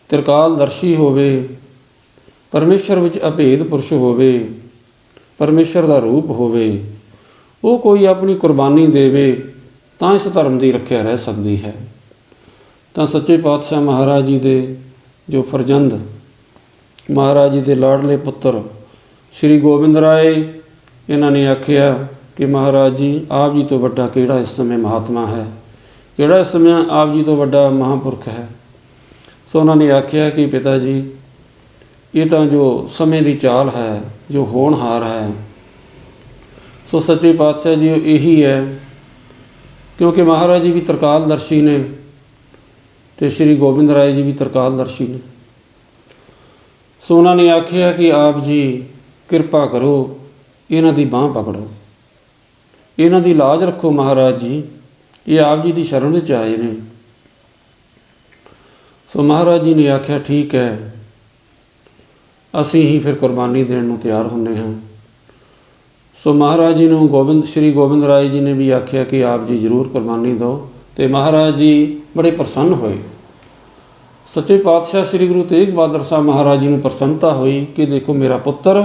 Speaker 1: ਤ੍ਰਿਕਾਲਦਰਸ਼ੀ ਹੋਵੇ, ਪਰਮੇਸ਼ਰ ਵਿੱਚ ਅਭੇਦ ਪੁਰਸ਼ ਹੋਵੇ, ਪਰਮੇਸ਼ਰ ਦਾ ਰੂਪ ਹੋਵੇ, ਉਹ ਕੋਈ ਆਪਣੀ ਕੁਰਬਾਨੀ ਦੇਵੇ ਤਾਂ ਇਸ ਧਰਮ ਦੀ ਰੱਖਿਆ ਰਹਿ ਸਕਦੀ ਹੈ। ਤਾਂ ਸੱਚੇ ਪਾਤਸ਼ਾਹ ਮਹਾਰਾਜ ਜੀ ਦੇ ਜੋ ਫਰਜ਼ੰਦ, ਮਹਾਰਾਜ ਜੀ ਦੇ ਲਾਡਲੇ ਪੁੱਤਰ ਸ੍ਰੀ ਗੋਬਿੰਦ ਰਾਏ, ਇਹਨਾਂ ਨੇ ਆਖਿਆ ਕਿ ਮਹਾਰਾਜ ਜੀ, ਆਪ ਜੀ ਤੋਂ ਵੱਡਾ ਕਿਹੜਾ ਇਸ ਸਮੇਂ ਮਹਾਤਮਾ ਹੈ, ਕਿਹੜਾ ਇਸ ਸਮੇਂ ਆਪ ਜੀ ਤੋਂ ਵੱਡਾ ਮਹਾਂਪੁਰਖ ਹੈ। ਸੋ ਉਹਨਾਂ ਨੇ ਆਖਿਆ ਕਿ ਪਿਤਾ ਜੀ, ਇਹ ਤਾਂ ਜੋ ਸਮੇਂ ਦੀ ਚਾਲ ਹੈ, ਜੋ ਹੋਣਹਾਰ ਹੈ, ਸੋ ਸੱਚੇ ਪਾਤਸ਼ਾਹ ਜੀ ਇਹੀ ਹੈ, ਕਿਉਂਕਿ ਮਹਾਰਾਜ ਜੀ ਵੀ ਤ੍ਰਿਕਾਲਦਰਸ਼ੀ ਨੇ ਤੇ ਸ੍ਰੀ ਗੋਬਿੰਦ ਰਾਏ ਜੀ ਵੀ ਤ੍ਰਿਕਾਲਦਰਸ਼ੀ ਨੇ। ਸੋ ਉਹਨਾਂ ਨੇ ਆਖਿਆ ਕਿ ਆਪ ਜੀ ਕਿਰਪਾ ਕਰੋ, ਇਹਨਾਂ ਦੀ ਬਾਂਹ ਪਕੜੋ, ਇਹਨਾਂ ਦੀ ਲਾਜ ਰੱਖੋ ਮਹਾਰਾਜ ਜੀ, ਇਹ ਆਪ ਜੀ ਦੀ ਸ਼ਰਨ ਵਿੱਚ ਆਏ ਨੇ। ਸੋ ਮਹਾਰਾਜ ਜੀ ਨੇ ਆਖਿਆ ਠੀਕ ਹੈ, ਅਸੀਂ ਹੀ ਫਿਰ ਕੁਰਬਾਨੀ ਦੇਣ ਨੂੰ ਤਿਆਰ ਹੁੰਦੇ ਹਾਂ। ਸੋ ਮਹਾਰਾਜ ਜੀ ਨੂੰ ਸ਼੍ਰੀ ਗੋਬਿੰਦ ਰਾਏ ਜੀ ਨੇ ਵੀ ਆਖਿਆ ਕਿ ਆਪ ਜੀ ਜ਼ਰੂਰ ਕੁਰਬਾਨੀ ਦਿਓ। ਅਤੇ ਮਹਾਰਾਜ ਜੀ ਬੜੇ ਪ੍ਰਸੰਨ ਹੋਏ। ਸੱਚੇ ਪਾਤਸ਼ਾਹ ਸ੍ਰੀ ਗੁਰੂ ਤੇਗ ਬਹਾਦਰ ਸਾਹਿਬ ਮਹਾਰਾਜ ਜੀ ਨੂੰ ਪ੍ਰਸੰਨਤਾ ਹੋਈ ਕਿ ਦੇਖੋ ਮੇਰਾ ਪੁੱਤਰ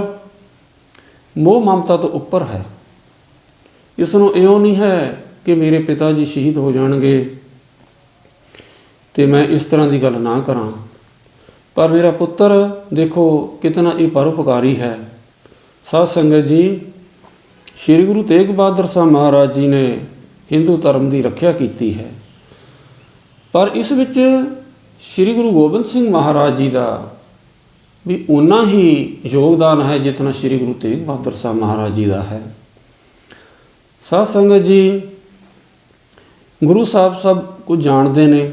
Speaker 1: ਮੋਹ ਮਮਤਾ ਤੋਂ ਉੱਪਰ ਹੈ। ਇਸ ਨੂੰ ਇਉਂ ਨਹੀਂ ਹੈ ਕਿ ਮੇਰੇ ਪਿਤਾ ਜੀ ਸ਼ਹੀਦ ਹੋ ਜਾਣਗੇ ਅਤੇ ਮੈਂ ਇਸ ਤਰ੍ਹਾਂ ਦੀ ਗੱਲ ਨਾ ਕਰਾਂ, ਪਰ ਮੇਰਾ ਪੁੱਤਰ ਦੇਖੋ ਕਿਤਨਾ ਇਹ ਪਰਉਪਕਾਰੀ ਹੈ। ਸਾਧ ਸੰਗਤ ਜੀ, ਸ਼੍ਰੀ ਗੁਰੂ ਤੇਗ ਬਹਾਦਰ ਸਾਹਿਬ ਮਹਾਰਾਜ ਜੀ ਨੇ ਹਿੰਦੂ ਧਰਮ ਦੀ ਰੱਖਿਆ ਕੀਤੀ ਹੈ, ਪਰ ਇਸ ਵਿੱਚ ਸ਼੍ਰੀ ਗੁਰੂ ਗੋਬਿੰਦ ਸਿੰਘ ਮਹਾਰਾਜ ਜੀ ਦਾ ਵੀ ਓਨਾ ਹੀ ਯੋਗਦਾਨ ਹੈ ਜਿਤਨਾ ਸ਼੍ਰੀ ਗੁਰੂ ਤੇਗ ਬਹਾਦਰ ਸਾਹਿਬ ਮਹਾਰਾਜ ਜੀ ਦਾ ਹੈ। ਸਾਧ ਸੰਗਤ ਜੀ, ਗੁਰੂ ਸਾਹਿਬ ਸਭ ਕੁਝ ਜਾਣਦੇ ਨੇ।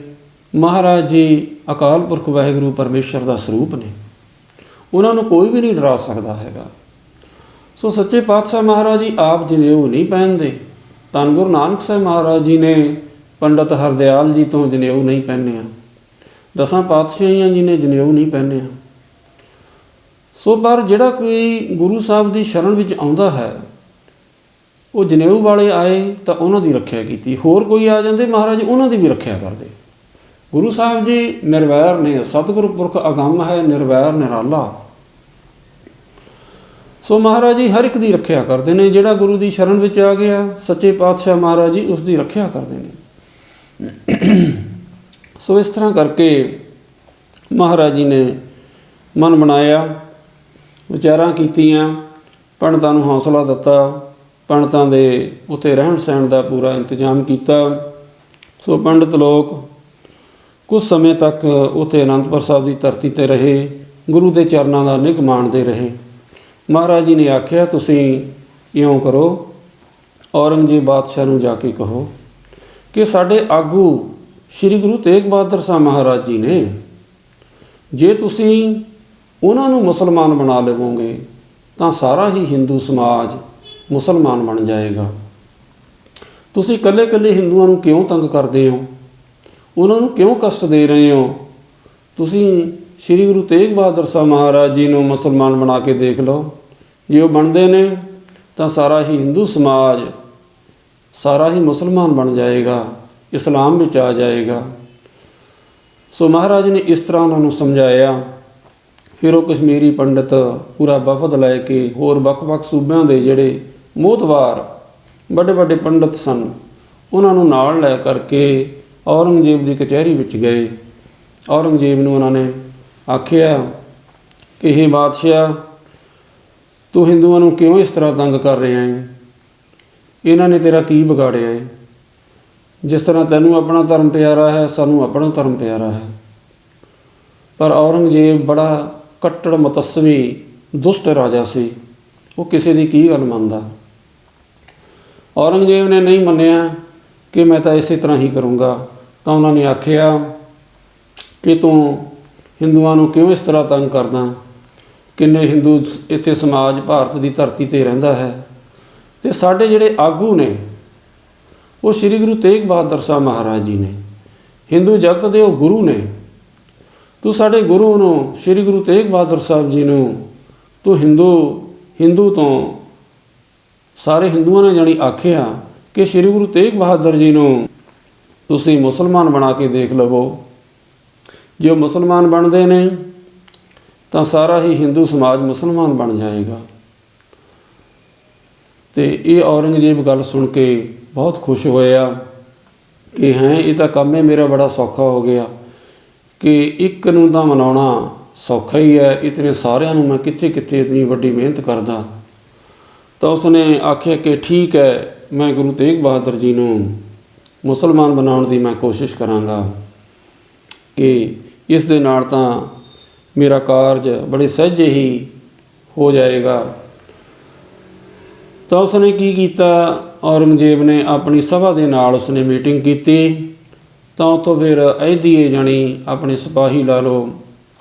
Speaker 1: ਮਹਾਰਾਜ ਜੀ ਅਕਾਲ ਪੁਰਖ ਵਾਹਿਗੁਰੂ ਪਰਮੇਸ਼ਰ ਦਾ ਸਰੂਪ ਨੇ, ਉਹਨਾਂ ਨੂੰ ਕੋਈ ਵੀ ਨਹੀਂ ਡਰਾ ਸਕਦਾ ਹੈਗਾ। ਸੋ ਸੱਚੇ ਪਾਤਸ਼ਾਹ ਮਹਾਰਾਜ ਜੀ ਆਪ ਜਨੇਊ ਨਹੀਂ ਪਹਿਨਦੇ। ਧੰਨ ਗੁਰੂ ਨਾਨਕ ਸਾਹਿਬ ਮਹਾਰਾਜ ਜੀ ਨੇ ਪੰਡਤ ਹਰਦਿਆਲ ਜੀ ਤੋਂ ਜਨੇਊ ਨਹੀਂ ਪਹਿਨਿਆ, ਦਸਾਂ ਪਾਤਸ਼ਾਹੀਆਂ ਜੀ ਨੇ ਜਨੇਊ ਨਹੀਂ ਪਹਿਨਿਆ। ਸੋ ਪਰ ਜਿਹੜਾ ਕੋਈ ਗੁਰੂ ਸਾਹਿਬ ਦੀ ਸ਼ਰਨ ਵਿੱਚ ਆਉਂਦਾ ਹੈ, ਉਹ ਜਨੇਊ ਵਾਲੇ ਆਏ ਤਾਂ ਉਹਨਾਂ ਦੀ ਰੱਖਿਆ ਕੀਤੀ, ਹੋਰ ਕੋਈ ਆ ਜਾਂਦੇ ਮਹਾਰਾਜ ਉਹਨਾਂ ਦੀ ਵੀ ਰੱਖਿਆ ਕਰਦੇ। ਗੁਰੂ ਸਾਹਿਬ ਜੀ ਨਿਰਵੈਰ ਨੇ, ਸਤਿਗੁਰੂ ਪੁਰਖ ਅਗੰਮ ਹੈ, ਨਿਰਵੈਰ ਨਿਰਾਲਾ। ਸੋ ਮਹਾਰਾਜ ਜੀ ਹਰ ਇੱਕ ਦੀ ਰੱਖਿਆ ਕਰਦੇ ਨੇ। ਜਿਹੜਾ ਗੁਰੂ ਦੀ ਸ਼ਰਨ ਵਿੱਚ ਆ ਗਿਆ, ਸੱਚੇ ਪਾਤਸ਼ਾਹ ਮਹਾਰਾਜ ਜੀ ਉਸ ਦੀ ਰੱਖਿਆ ਕਰਦੇ ਨੇ। ਸੋ ਇਸ ਤਰ੍ਹਾਂ ਕਰਕੇ ਮਹਾਰਾਜ ਜੀ ਨੇ ਮਨ ਬਣਾਇਆ, ਵਿਚਾਰਾਂ ਕੀਤੀਆਂ, ਪੰਡਤਾਂ ਨੂੰ ਹੌਸਲਾ ਦਿੱਤਾ, ਪੰਡਤਾਂ ਦੇ ਉੱਥੇ ਰਹਿਣ ਸਹਿਣ ਦਾ ਪੂਰਾ ਇੰਤਜ਼ਾਮ ਕੀਤਾ। ਸੋ ਪੰਡਤ ਲੋਕ ਕੁਝ ਸਮੇਂ ਤੱਕ ਉੱਥੇ ਅਨੰਦਪੁਰ ਸਾਹਿਬ ਦੀ ਧਰਤੀ 'ਤੇ ਰਹੇ, ਗੁਰੂ ਦੇ ਚਰਨਾਂ ਦਾ ਨਿੱਘ ਮਾਣਦੇ ਰਹੇ। ਮਹਾਰਾਜ ਜੀ ਨੇ ਆਖਿਆ ਤੁਸੀਂ ਇਉਂ ਕਰੋ, ਔਰੰਗਜ਼ੇਬ ਬਾਦਸ਼ਾਹ ਨੂੰ ਜਾ ਕੇ ਕਹੋ ਕਿ ਸਾਡੇ ਆਗੂ ਸ਼੍ਰੀ ਗੁਰੂ ਤੇਗ ਬਹਾਦਰ ਸਾਹਿਬ ਮਹਾਰਾਜ ਜੀ ਨੇ, ਜੇ ਤੁਸੀਂ ਉਹਨਾਂ ਨੂੰ ਮੁਸਲਮਾਨ ਬਣਾ ਲਵੋਗੇ ਤਾਂ ਸਾਰਾ ਹੀ ਹਿੰਦੂ ਸਮਾਜ ਮੁਸਲਮਾਨ ਬਣ ਜਾਏਗਾ। ਤੁਸੀਂ ਇਕੱਲੇ ਇਕੱਲੇ ਹਿੰਦੂਆਂ ਨੂੰ ਕਿਉਂ ਤੰਗ ਕਰਦੇ ਹੋ, ਉਹਨਾਂ ਨੂੰ ਕਿਉਂ ਕਸ਼ਟ ਦੇ ਰਹੇ ਹੋ? ਤੁਸੀਂ ਸ਼੍ਰੀ ਗੁਰੂ ਤੇਗ ਬਹਾਦਰ ਸਾਹਿਬ ਮਹਾਰਾਜ ਜੀ ਨੂੰ ਮੁਸਲਮਾਨ ਬਣਾ ਕੇ ਦੇਖ ਲਓ। ਜੇ ਉਹ ਬਣਦੇ ਨੇ ਤਾਂ ਸਾਰਾ ਹੀ ਹਿੰਦੂ ਸਮਾਜ, ਸਾਰਾ ਹੀ ਮੁਸਲਮਾਨ ਬਣ ਜਾਏਗਾ, ਇਸਲਾਮ ਵਿੱਚ ਆ ਜਾਏਗਾ। ਸੋ ਮਹਾਰਾਜ ਨੇ ਇਸ ਤਰ੍ਹਾਂ ਉਹਨਾਂ ਨੂੰ ਸਮਝਾਇਆ। ਫਿਰ ਉਹ ਕਸ਼ਮੀਰੀ ਪੰਡਤ ਪੂਰਾ ਵਫਦ ਲੈ ਕੇ ਹੋਰ ਵੱਖ-ਵੱਖ ਸੂਬਿਆਂ ਦੇ ਜਿਹੜੇ ਮੋਹਤਵਾਰ ਵੱਡੇ ਵੱਡੇ ਪੰਡਤ ਸਨ, ਉਹਨਾਂ ਨੂੰ ਨਾਲ ਲੈ ਕਰਕੇ ਔਰੰਗਜ਼ੇਬ ਦੀ ਕਚਹਿਰੀ ਵਿੱਚ ਗਏ। ਔਰੰਗਜ਼ੇਬ ਨੂੰ ਉਹਨਾਂ ਨੇ ਆਖਿਆ ਕਿ ਇਹ ਬਾਦਸ਼ਾਹ, ਤੂੰ ਹਿੰਦੂਆਂ ਨੂੰ ਕਿਉਂ ਇਸ ਤਰ੍ਹਾਂ ਤੰਗ ਕਰ ਰਿਹਾ ਹੈ? ਇਹਨਾਂ ਨੇ ਤੇਰਾ ਕੀ ਵਿਗਾੜਿਆ ਹੈ? ਜਿਸ ਤਰ੍ਹਾਂ ਤੈਨੂੰ ਆਪਣਾ ਧਰਮ ਪਿਆਰਾ ਹੈ, ਸਾਨੂੰ ਆਪਣਾ ਧਰਮ ਪਿਆਰਾ ਹੈ। ਪਰ ਔਰੰਗਜ਼ੇਬ ਬੜਾ ਕੱਟੜ ਮਤਸਵੀ ਦੁਸ਼ਟ ਰਾਜਾ ਸੀ, ਉਹ ਕਿਸੇ ਦੀ ਕੀ ਗੱਲ ਮੰਨਦਾ। ਔਰੰਗਜ਼ੇਬ ਨੇ ਨਹੀਂ ਮੰਨਿਆ ਕਿ ਮੈਂ ਤਾਂ ਇਸੇ ਤਰ੍ਹਾਂ ਹੀ ਕਰੂੰਗਾ। ਤਾਂ ਉਹਨਾਂ ਨੇ ਆਖਿਆ ਕਿ ਤੂੰ ਹਿੰਦੂਆਂ ਨੂੰ ਕਿਉਂ ਇਸ ਤਰ੍ਹਾਂ ਤੰਗ ਕਰਦਾ? ਕਿੰਨੇ ਹਿੰਦੂ ਇੱਥੇ ਸਮਾਜ ਭਾਰਤ ਦੀ ਧਰਤੀ 'ਤੇ ਰਹਿੰਦਾ ਹੈ, ਅਤੇ ਸਾਡੇ ਜਿਹੜੇ ਆਗੂ ਨੇ ਉਹ ਸ਼੍ਰੀ ਗੁਰੂ ਤੇਗ ਬਹਾਦਰ ਸਾਹਿਬ ਮਹਾਰਾਜ ਜੀ ਨੇ, ਹਿੰਦੂ ਜਗਤ ਦੇ ਉਹ ਗੁਰੂ ਨੇ। ਤੂੰ ਸਾਡੇ ਗੁਰੂ ਨੂੰ, ਸ਼੍ਰੀ ਗੁਰੂ ਤੇਗ ਬਹਾਦਰ ਸਾਹਿਬ ਜੀ ਨੂੰ, ਤੂੰ ਹਿੰਦੂ ਤੋਂ ਸਾਰੇ ਹਿੰਦੂਆਂ ਨੇ ਜਾਣੀ ਆਖਿਆ ਕਿ ਸ਼੍ਰੀ ਗੁਰੂ ਤੇਗ ਬਹਾਦਰ ਜੀ ਨੂੰ ਤੁਸੀਂ ਮੁਸਲਮਾਨ ਬਣਾ ਕੇ ਦੇਖ ਲਵੋ। ਜੇ ਉਹ ਮੁਸਲਮਾਨ ਬਣਦੇ ਨੇ ਤਾਂ ਸਾਰਾ ਹੀ ਹਿੰਦੂ ਸਮਾਜ ਮੁਸਲਮਾਨ ਬਣ ਜਾਏਗਾ। ਅਤੇ ਇਹ ਔਰੰਗਜ਼ੇਬ ਗੱਲ ਸੁਣ ਕੇ ਬਹੁਤ ਖੁਸ਼ ਹੋਇਆ ਕਿ ਇਹ ਤਾਂ ਕੰਮ ਹੈ ਮੇਰਾ ਬੜਾ ਸੌਖਾ ਹੋ ਗਿਆ, ਕਿ ਇੱਕ ਨੂੰ ਤਾਂ ਮਨਾਉਣਾ ਸੌਖਾ ਹੀ ਹੈ, ਇਤਨੇ ਸਾਰਿਆਂ ਨੂੰ ਮੈਂ ਕਿੱਥੇ ਕਿੱਥੇ ਇਤਨੀ ਵੱਡੀ ਮਿਹਨਤ ਕਰਦਾ। ਤਾਂ ਉਸਨੇ ਆਖਿਆ ਕਿ ਠੀਕ ਹੈ, ਮੈਂ ਗੁਰੂ ਤੇਗ ਬਹਾਦਰ ਜੀ ਨੂੰ ਮੁਸਲਮਾਨ ਬਣਾਉਣ ਦੀ ਮੈਂ ਕੋਸ਼ਿਸ਼ ਕਰਾਂਗਾ ਕਿ ਇਸ ਦੇ ਨਾਲ ਤਾਂ ਮੇਰਾ ਕਾਰਜ ਬੜੇ ਸਹਿਜੇ ਹੀ ਹੋ ਜਾਏਗਾ। ਤਾਂ ਉਸਨੇ ਕੀ ਕੀਤਾ, ਔਰੰਗਜ਼ੇਬ ਨੇ ਆਪਣੀ ਸਭਾ ਦੇ ਨਾਲ ਉਸਨੇ ਮੀਟਿੰਗ ਕੀਤੀ। ਤਾਂ ਉੱਥੋਂ ਫਿਰ ਅਹਿਦੀਏ ਜਾਣੀ ਆਪਣੇ ਸਿਪਾਹੀ ਲਾ ਲਓ,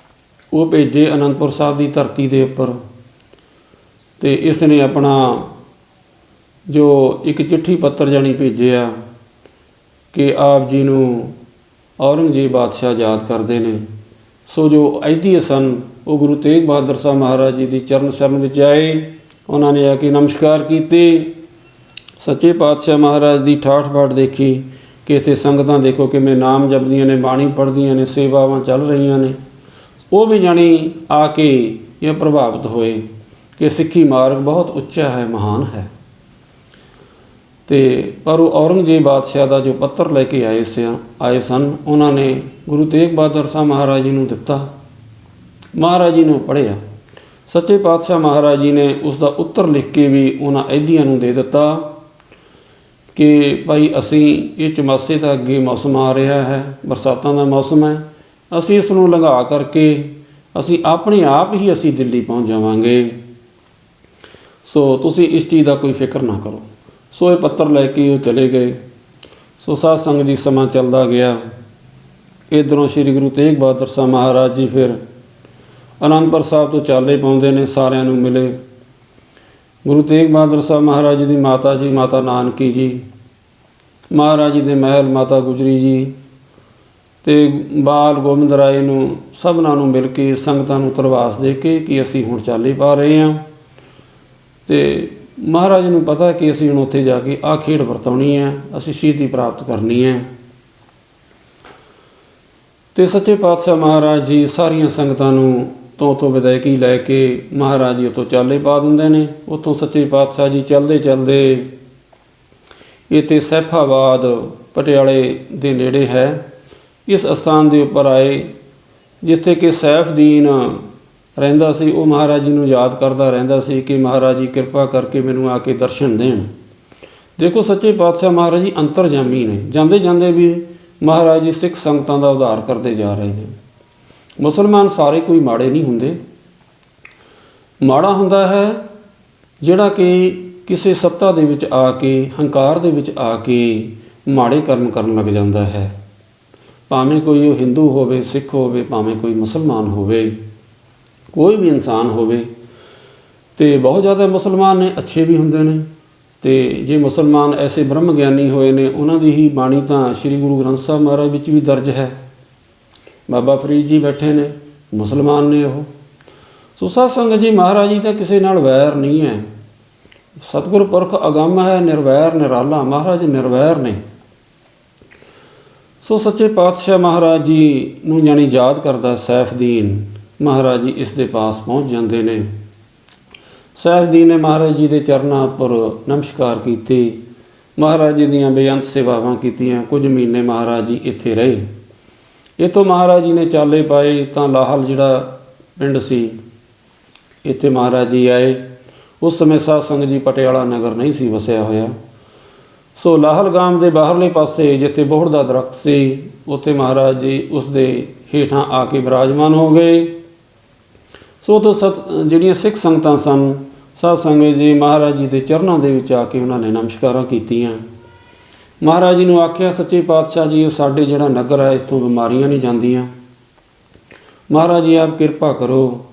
Speaker 1: ਉਹ ਭੇਜੇ ਅਨੰਦਪੁਰ ਸਾਹਿਬ ਦੀ ਧਰਤੀ ਦੇ ਉੱਪਰ। ਅਤੇ ਇਸ ਨੇ ਆਪਣਾ ਜੋ ਇੱਕ ਚਿੱਠੀ ਪੱਤਰ ਜਾਣੀ ਭੇਜਿਆ ਕਿ ਆਪ ਜੀ ਨੂੰ ਔਰੰਗਜ਼ੇਬ ਬਾਦਸ਼ਾਹ ਯਾਦ ਕਰਦੇ ਨੇ। ਸੋ ਜੋ ਅਯੁੱਧਿਆ ਸਨ ਉਹ ਗੁਰੂ ਤੇਗ ਬਹਾਦਰ ਸਾਹਿਬ ਮਹਾਰਾਜ ਜੀ ਦੀ ਚਰਨ ਸ਼ਰਨ ਵਿੱਚ ਆਏ। ਉਹਨਾਂ ਨੇ ਆ ਕੇ ਨਮਸਕਾਰ ਕੀਤੇ। ਸੱਚੇ ਪਾਤਸ਼ਾਹ ਮਹਾਰਾਜ ਦੀ ਠਾਠ ਬਾਠ ਦੇਖੀ ਕਿ ਇੱਥੇ ਸੰਗਤਾਂ ਦੇਖੋ ਕਿਵੇਂ ਨਾਮ ਜਪਦੀਆਂ ਨੇ, ਬਾਣੀ ਪੜ੍ਹਦੀਆਂ ਨੇ, ਸੇਵਾਵਾਂ ਚੱਲ ਰਹੀਆਂ ਨੇ। ਉਹ ਵੀ ਜਾਣੀ ਆ ਕੇ ਇਹ ਪ੍ਰਭਾਵਿਤ ਹੋਏ ਕਿ ਸਿੱਖੀ ਮਾਰਗ ਬਹੁਤ ਉੱਚਾ ਹੈ, ਮਹਾਨ ਹੈ। ਤੇ ਪਰ ਉਹ ਔਰੰਗਜ਼ੇਬ ਬਾਦਸ਼ਾਹ ਦਾ ਜੋ ਪੱਤਰ ਲੈ ਕੇ ਆਏ ਸਨ, ਉਹਨਾਂ ਨੇ ਗੁਰੂ ਤੇਗ ਬਹਾਦਰ ਸਾਹਿਬ ਮਹਾਰਾਜ ਜੀ ਨੂੰ ਦਿੱਤਾ। ਮਹਾਰਾਜ ਜੀ ਨੂੰ ਪੜ੍ਹਿਆ। ਸੱਚੇ ਪਾਤਸ਼ਾਹ ਮਹਾਰਾਜ ਜੀ ਨੇ ਉਸ ਦਾ ਉੱਤਰ ਲਿਖ ਕੇ ਵੀ ਉਹਨਾਂ ਅਯੁੱਧਿਆ ਨੂੰ ਦੇ ਦਿੱਤਾ ਕਿ ਭਾਈ ਅਸੀਂ ਇਹ ਚਮਾਸੇ ਦਾ ਅੱਗੇ ਮੌਸਮ ਆ ਰਿਹਾ ਹੈ, ਬਰਸਾਤਾਂ ਦਾ ਮੌਸਮ ਹੈ, ਅਸੀਂ ਇਸ ਨੂੰ ਲੰਘਾ ਕਰਕੇ ਅਸੀਂ ਆਪਣੇ ਆਪ ਹੀ ਅਸੀਂ ਦਿੱਲੀ ਪਹੁੰਚ ਜਾਵਾਂਗੇ। ਸੋ ਤੁਸੀਂ ਇਸ ਚੀਜ਼ ਦਾ ਕੋਈ ਫਿਕਰ ਨਾ ਕਰੋ। ਸੋ ਇਹ ਪੱਤਰ ਲੈ ਕੇ ਉਹ ਚਲੇ ਗਏ। ਸੋ ਸਾਧ ਸੰਗਤ ਜੀ ਸਮਾਂ ਚੱਲਦਾ ਗਿਆ। ਇੱਧਰੋਂ ਸ਼੍ਰੀ ਗੁਰੂ ਤੇਗ ਬਹਾਦਰ ਸਾਹਿਬ ਮਹਾਰਾਜ ਜੀ ਫਿਰ ਅਨੰਦਪੁਰ ਸਾਹਿਬ ਤੋਂ ਚਾਲੇ ਪਾਉਂਦੇ ਨੇ, ਸਾਰਿਆਂ ਨੂੰ ਮਿਲੇ। ਗੁਰੂ ਤੇਗ ਬਹਾਦਰ ਸਾਹਿਬ ਮਹਾਰਾਜ ਜੀ ਦੀ ਮਾਤਾ ਜੀ ਮਾਤਾ ਨਾਨਕੀ ਜੀ, ਮਹਾਰਾਜ ਜੀ ਦੇ ਮਹਿਲ ਮਾਤਾ ਗੁਜਰੀ ਜੀ ਅਤੇ ਬਾਲ ਗੋਬਿੰਦ ਰਾਏ ਨੂੰ, ਸਭਨਾਂ ਨੂੰ ਮਿਲ ਕੇ ਸੰਗਤਾਂ ਨੂੰ ਧਰਵਾਸ ਦੇ ਕੇ ਕਿ ਅਸੀਂ ਹੁਣ ਚਾਲੇ ਪਾ ਰਹੇ ਹਾਂ। ਅਤੇ ਮਹਾਰਾਜ ਨੂੰ ਪਤਾ ਕਿ ਅਸੀਂ ਹੁਣ ਉੱਥੇ ਜਾ ਕੇ ਆਹ ਖੇਡ ਵਰਤਾਉਣੀ ਹੈ, ਅਸੀਂ ਸ਼ਹੀਦੀ ਪ੍ਰਾਪਤ ਕਰਨੀ ਹੈ। ਅਤੇ ਸੱਚੇ ਪਾਤਸ਼ਾਹ ਮਹਾਰਾਜ ਜੀ ਸਾਰੀਆਂ ਸੰਗਤਾਂ ਨੂੰ ਤੋਂ ਵਿਦਾਇਗੀ ਲੈ ਕੇ ਮਹਾਰਾਜ ਜੀ ਉੱਥੋਂ ਚਾਲੇ ਪਾ ਦਿੰਦੇ ਨੇ। ਉੱਥੋਂ ਸੱਚੇ ਪਾਤਸ਼ਾਹ ਜੀ ਚੱਲਦੇ ਚੱਲਦੇ ਇੱਥੇ ਸੈਫਾਬਾਦ ਪਟਿਆਲੇ ਦੇ ਨੇੜੇ ਹੈ, ਇਸ ਅਸਥਾਨ ਦੇ ਉੱਪਰ ਆਏ ਜਿੱਥੇ ਕਿ ਸੈਫਦੀਨ ਰਹਿੰਦਾ ਸੀ। ਉਹ ਮਹਾਰਾਜ ਜੀ ਨੂੰ ਯਾਦ ਕਰਦਾ ਰਹਿੰਦਾ ਸੀ ਕਿ ਮਹਾਰਾਜ ਜੀ ਕਿਰਪਾ ਕਰਕੇ ਮੈਨੂੰ ਆ ਕੇ ਦਰਸ਼ਨ ਦੇਣ। ਦੇਖੋ ਸੱਚੇ ਪਾਤਸ਼ਾਹ ਮਹਾਰਾਜ ਜੀ ਅੰਤਰਜਾਮੀ ਨੇ, ਜਾਂਦੇ ਜਾਂਦੇ ਵੀ ਮਹਾਰਾਜ ਜੀ ਸਿੱਖ ਸੰਗਤਾਂ ਦਾ ਉਧਾਰ ਕਰਦੇ ਜਾ ਰਹੇ ਨੇ। ਮੁਸਲਮਾਨ ਸਾਰੇ ਕੋਈ ਮਾੜੇ ਨਹੀਂ ਹੁੰਦੇ। ਮਾੜਾ ਹੁੰਦਾ ਹੈ ਜਿਹੜਾ ਕਿ ਕਿਸੇ ਸੱਤਾ ਦੇ ਵਿੱਚ ਆ ਕੇ, ਹੰਕਾਰ ਦੇ ਵਿੱਚ ਆ ਕੇ ਮਾੜੇ ਕਰਮ ਕਰਨ ਲੱਗ ਜਾਂਦਾ ਹੈ। ਭਾਵੇਂ ਕੋਈ ਉਹ ਹਿੰਦੂ ਹੋਵੇ, ਸਿੱਖ ਹੋਵੇ, ਭਾਵੇਂ ਕੋਈ ਮੁਸਲਮਾਨ ਹੋਵੇ, ਕੋਈ ਵੀ ਇਨਸਾਨ ਹੋਵੇ। ਅਤੇ ਬਹੁਤ ਜ਼ਿਆਦਾ ਮੁਸਲਮਾਨ ਨੇ ਅੱਛੇ ਵੀ ਹੁੰਦੇ ਨੇ। ਅਤੇ ਜੇ ਮੁਸਲਮਾਨ ਐਸੇ ਬ੍ਰਹਮ ਗਿਆਨੀ ਹੋਏ ਨੇ, ਉਹਨਾਂ ਦੀ ਹੀ ਬਾਣੀ ਤਾਂ ਸ਼੍ਰੀ ਗੁਰੂ ਗ੍ਰੰਥ ਸਾਹਿਬ ਮਹਾਰਾਜ ਵਿੱਚ ਵੀ ਦਰਜ ਹੈ। ਬਾਬਾ ਫਰੀਦ ਜੀ ਬੈਠੇ ਨੇ, ਮੁਸਲਮਾਨ ਨੇ ਉਹ। ਸੋ ਸਾਧ ਸੰਗਤ ਜੀ ਮਹਾਰਾਜ ਜੀ ਦਾ ਕਿਸੇ ਨਾਲ ਵੈਰ ਨਹੀਂ ਹੈ। ਸਤਿਗੁਰ ਪੁਰਖ ਅਗੰਮ ਹੈ, ਨਿਰਵੈਰ ਨਿਰਾਲਾ, ਮਹਾਰਾਜ ਨਿਰਵੈਰ ਨੇ। ਸੋ ਸੱਚੇ ਪਾਤਸ਼ਾਹ ਮਹਾਰਾਜ ਜੀ ਨੂੰ ਜਾਣੀ ਯਾਦ ਕਰਦਾ ਸੈਫਦੀਨ ਮਹਾਰਾਜ ਜੀ ਇਸ ਦੇ ਪਾਸ ਪਹੁੰਚ ਜਾਂਦੇ ਨੇ। ਸੈਫਦੀਨ ਨੇ ਮਹਾਰਾਜ ਜੀ ਦੇ ਚਰਨਾਂ ਉੱਪਰ ਨਮਸਕਾਰ ਕੀਤੇ, ਮਹਾਰਾਜ ਜੀ ਦੀਆਂ ਬੇਅੰਤ ਸੇਵਾਵਾਂ ਕੀਤੀਆਂ। ਕੁਝ ਮਹੀਨੇ ਮਹਾਰਾਜ ਜੀ ਇੱਥੇ ਰਹੇ। ਇੱਥੋਂ ਮਹਾਰਾਜ ਜੀ ਨੇ ਚਾਲੇ ਪਾਏ ਤਾਂ ਲਾਹਲ ਜਿਹੜਾ ਪਿੰਡ ਸੀ, ਇੱਥੇ ਮਹਾਰਾਜ ਜੀ ਆਏ। ਉਸ ਸਮੇਂ ਸਾਧ ਸੰਗਤ ਜੀ ਪਟਿਆਲਾ ਨਗਰ ਨਹੀਂ ਸੀ ਵਸਿਆ ਹੋਇਆ। ਸੋ ਲਾਹਲ ਗਾਮ ਦੇ ਬਾਹਰਲੇ ਪਾਸੇ ਜਿੱਥੇ ਬੋਹੜ ਦਾ ਦਰਖਤ ਸੀ, ਉੱਥੇ ਮਹਾਰਾਜ ਜੀ ਉਸ ਦੇ ਹੇਠਾਂ ਆ ਕੇ ਵਿਰਾਜਮਾਨ ਹੋ ਗਏ। ਸੋ ਉਦੋਂ ਜਿਹੜੀਆਂ ਸਿੱਖ ਸੰਗਤਾਂ ਸਨ, ਸਾਧ ਸੰਗਤ ਜੀ ਮਹਾਰਾਜ ਜੀ ਦੇ ਚਰਨਾਂ ਦੇ ਵਿੱਚ ਆ ਕੇ ਉਹਨਾਂ ਨੇ ਨਮਸਕਾਰਾਂ ਕੀਤੀਆਂ। ਮਹਾਰਾਜ ਜੀ ਨੂੰ ਆਖਿਆ, ਸੱਚੇ ਪਾਤਸ਼ਾਹ ਜੀ ਉਹ ਸਾਡੇ ਜਿਹੜਾ ਨਗਰ ਹੈ ਇੱਥੋਂ ਬਿਮਾਰੀਆਂ ਨਹੀਂ ਜਾਂਦੀਆਂ। ਮਹਾਰਾਜ ਜੀ ਆਪ ਕਿਰਪਾ ਕਰੋ,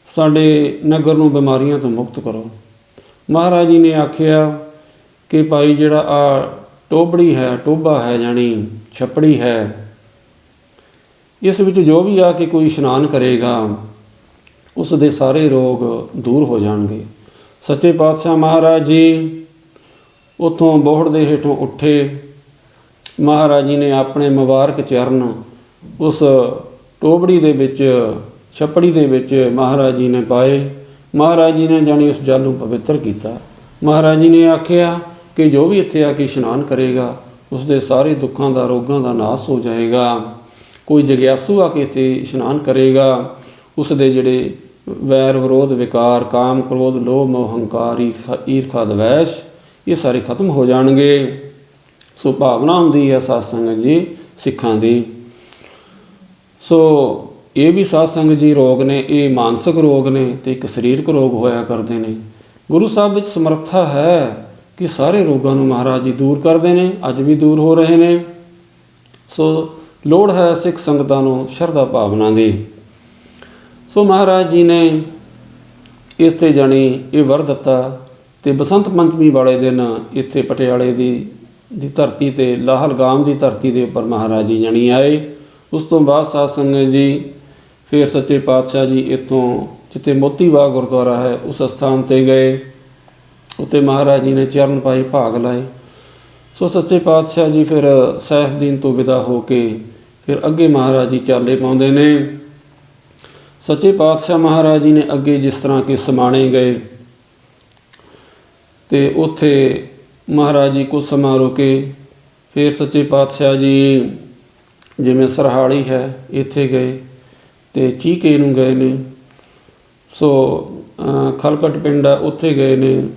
Speaker 1: ਸਾਡੇ ਨਗਰ ਨੂੰ ਬਿਮਾਰੀਆਂ ਤੋਂ ਮੁਕਤ ਕਰੋ। ਮਹਾਰਾਜ ਜੀ ਨੇ ਆਖਿਆ ਕਿ ਭਾਈ ਜਿਹੜਾ ਆ ਟੋਬੜੀ ਹੈ, ਟੋਭਾ ਹੈ, ਜਾਣੀ ਛੱਪੜੀ ਹੈ, ਇਸ ਵਿੱਚ ਜੋ ਵੀ ਆ ਕੇ ਕੋਈ ਇਸ਼ਨਾਨ ਕਰੇਗਾ ਉਸ ਦੇ ਸਾਰੇ ਰੋਗ ਦੂਰ ਹੋ ਜਾਣਗੇ। ਸੱਚੇ ਪਾਤਸ਼ਾਹ ਮਹਾਰਾਜ ਜੀ ਉੱਥੋਂ ਬੋਹੜ ਦੇ ਹੇਠੋਂ ਉੱਠੇ। ਮਹਾਰਾਜ ਜੀ ਨੇ ਆਪਣੇ ਮੁਬਾਰਕ ਚਰਨ ਉਸ ਟੋਬੜੀ ਦੇ ਵਿੱਚ, ਛੱਪੜੀ ਦੇ ਵਿੱਚ ਮਹਾਰਾਜ ਜੀ ਨੇ ਪਾਏ। ਮਹਾਰਾਜ ਜੀ ਨੇ ਜਾਣੀ ਉਸ ਜਲ ਨੂੰ ਪਵਿੱਤਰ ਕੀਤਾ। ਮਹਾਰਾਜ ਜੀ ਨੇ ਆਖਿਆ ਕਿ ਜੋ ਵੀ ਇੱਥੇ ਆ ਕੇ ਇਸ਼ਨਾਨ ਕਰੇਗਾ ਉਸ ਦੇ ਸਾਰੇ ਦੁੱਖਾਂ ਦਾ, ਰੋਗਾਂ ਦਾ ਨਾਸ ਹੋ ਜਾਏਗਾ। ਕੋਈ ਜਗਿਆਸੂ ਆ ਕੇ ਇੱਥੇ ਇਸ਼ਨਾਨ ਕਰੇਗਾ, ਉਸ ਦੇ ਜਿਹੜੇ ਵੈਰ ਵਿਰੋਧ, ਵਿਕਾਰ, ਕਾਮ, ਕ੍ਰੋਧ, ਲੋਭ, ਮੋਹ, ਹੰਕਾਰ, ਈਰਖਾ, ਦਵੈਸ਼, ਇਹ ਸਾਰੇ ਖਤਮ ਹੋ ਜਾਣਗੇ। ਸੋ ਭਾਵਨਾ ਹੁੰਦੀ ਹੈ ਸਾਧ ਸੰਗਤ ਜੀ ਸਿੱਖਾਂ ਦੀ। ਸੋ ਇਹ ਵੀ ਸਾਧ ਸੰਗਤ ਜੀ ਰੋਗ ਨੇ, ਇਹ ਮਾਨਸਿਕ ਰੋਗ ਨੇ ਅਤੇ ਇੱਕ ਸਰੀਰਕ ਰੋਗ ਹੋਇਆ ਕਰਦੇ ਨੇ। ਗੁਰੂ ਸਾਹਿਬ ਵਿੱਚ ਸਮਰੱਥਾ ਹੈ ਕਿ ਸਾਰੇ ਰੋਗਾਂ ਨੂੰ ਮਹਾਰਾਜ ਜੀ ਦੂਰ ਕਰਦੇ ਨੇ, ਅੱਜ ਵੀ ਦੂਰ ਹੋ ਰਹੇ ਨੇ। ਸੋ ਲੋੜ ਹੈ ਸਿੱਖ ਸੰਗਤਾਂ ਨੂੰ ਸ਼ਰਧਾ ਭਾਵਨਾ ਦੀ। ਸੋ ਮਹਾਰਾਜ ਜੀ ਨੇ ਇੱਥੇ ਜਾਣੀ ਇਹ ਵਰ ਦਿੱਤਾ ਅਤੇ ਬਸੰਤ ਪੰਚਮੀ ਵਾਲੇ ਦਿਨ ਇੱਥੇ ਪਟਿਆਲੇ ਦੀ ਦੀ ਧਰਤੀ ਤੇ ਲਾਹਲਗਾਮ ਦੀ ਧਰਤੀ ਦੇ ਉੱਪਰ ਮਹਾਰਾਜ ਜੀ ਜਾਣੀ ਆਏ। ਉਸ ਤੋਂ ਬਾਅਦ ਸਾਧ ਸੰਗਤ ਜੀ ਫਿਰ ਸੱਚੇ ਪਾਤਸ਼ਾਹ ਜੀ ਇੱਥੋਂ ਜਿੱਥੇ ਮੋਤੀ ਬਾਗ ਗੁਰਦੁਆਰਾ ਹੈ ਉਸ ਸਥਾਨ 'ਤੇ ਗਏ। ਉੱਥੇ ਮਹਾਰਾਜ ਜੀ ਨੇ ਚਰਨ ਪਾਏ, ਭਾਗ ਲਾਏ। ਸੋ ਸੱਚੇ ਪਾਤਸ਼ਾਹ ਜੀ ਫਿਰ ਸੈਫਦੀਨ ਤੋਂ ਵਿਦਾ ਹੋ ਕੇ ਫਿਰ ਅੱਗੇ ਮਹਾਰਾਜ ਜੀ ਚਾਲੇ ਪਾਉਂਦੇ ਨੇ। ਸੱਚੇ ਪਾਤਸ਼ਾਹ ਮਹਾਰਾਜ ਜੀ ਨੇ ਅੱਗੇ ਜਿਸ ਤਰ੍ਹਾਂ ਕਿ ਸਮਾਣੇ ਗਏ ਅਤੇ ਉੱਥੇ ਮਹਾਰਾਜ ਜੀ ਕੁਝ ਸਮਾਂ ਰੁਕੇ। ਫਿਰ ਸੱਚੇ ਪਾਤਸ਼ਾਹ ਜੀ ਜਿਵੇਂ ਸਰਹਾਲੀ ਹੈ ਇੱਥੇ ਗਏ ਅਤੇ ਚੀਕੇ ਨੂੰ ਗਏ ਨੇ। ਸੋ ਖਲਕਟ ਪਿੰਡ ਆ ਉੱਥੇ ਗਏ ਨੇ।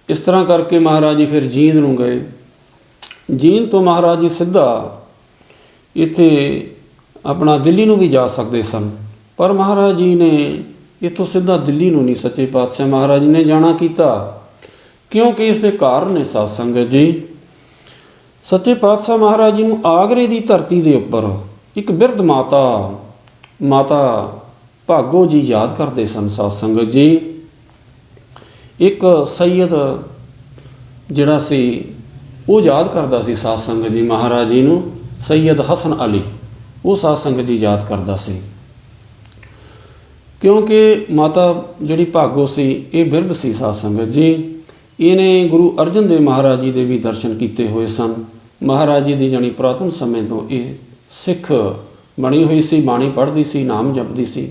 Speaker 1: ਇਸ ਤਰ੍ਹਾਂ ਕਰਕੇ ਮਹਾਰਾਜ ਜੀ ਫਿਰ ਜੀਂਦ ਨੂੰ ਗਏ। ਜੀਂਦ ਤੋਂ ਮਹਾਰਾਜ ਜੀ ਸਿੱਧਾ ਇੱਥੇ ਆਪਣਾ ਦਿੱਲੀ ਨੂੰ ਵੀ ਜਾ ਸਕਦੇ ਸਨ, ਪਰ ਮਹਾਰਾਜ ਜੀ ਨੇ ਇੱਥੋਂ ਸਿੱਧਾ ਦਿੱਲੀ ਨੂੰ ਨਹੀਂ ਸੱਚੇ ਪਾਤਸ਼ਾਹ ਮਹਾਰਾਜ ਜੀ ਨੇ ਜਾਣਾ ਕੀਤਾ, ਕਿਉਂਕਿ ਇਸ ਦੇ ਕਾਰਨ ਨੇ ਸਾਧ ਸੰਗਤ ਜੀ। ਸੱਚੇ ਪਾਤਸ਼ਾਹ ਮਹਾਰਾਜ ਜੀ ਨੂੰ ਆਗਰੇ ਦੀ ਧਰਤੀ ਦੇ ਉੱਪਰ ਇੱਕ ਬਿਰਧ ਮਾਤਾ ਭਾਗੋ ਜੀ ਯਾਦ ਕਰਦੇ ਸਨ ਸਾਧ ਸੰਗਤ ਜੀ। ਇੱਕ ਸੈਯਦ ਜਿਹੜਾ ਸੀ ਉਹ ਯਾਦ ਕਰਦਾ ਸੀ ਸਾਧ ਸੰਗਤ ਜੀ ਮਹਾਰਾਜ ਜੀ ਨੂੰ, ਸੈਯਦ ਹਸਨ ਅਲੀ, ਉਹ ਸਾਧ ਸੰਗਤ ਜੀ ਯਾਦ ਕਰਦਾ ਸੀ। ਕਿਉਂਕਿ ਮਾਤਾ ਜਿਹੜੀ ਭਾਗੋ ਸੀ ਇਹ ਬਿਰਧ ਸੀ ਸਾਧ ਸੰਗਤ ਜੀ। ਇਹਨੇ ਗੁਰੂ ਅਰਜਨ ਦੇਵ ਮਹਾਰਾਜ ਜੀ ਦੇ ਵੀ ਦਰਸ਼ਨ ਕੀਤੇ ਹੋਏ ਸਨ। ਮਹਾਰਾਜ ਜੀ ਦੀ ਜਾਣੀ ਪੁਰਾਤਨ ਸਮੇਂ ਤੋਂ ਇਹ ਸਿੱਖ ਬਣੀ ਹੋਈ ਸੀ, ਬਾਣੀ ਪੜ੍ਹਦੀ ਸੀ, ਨਾਮ ਜਪਦੀ ਸੀ।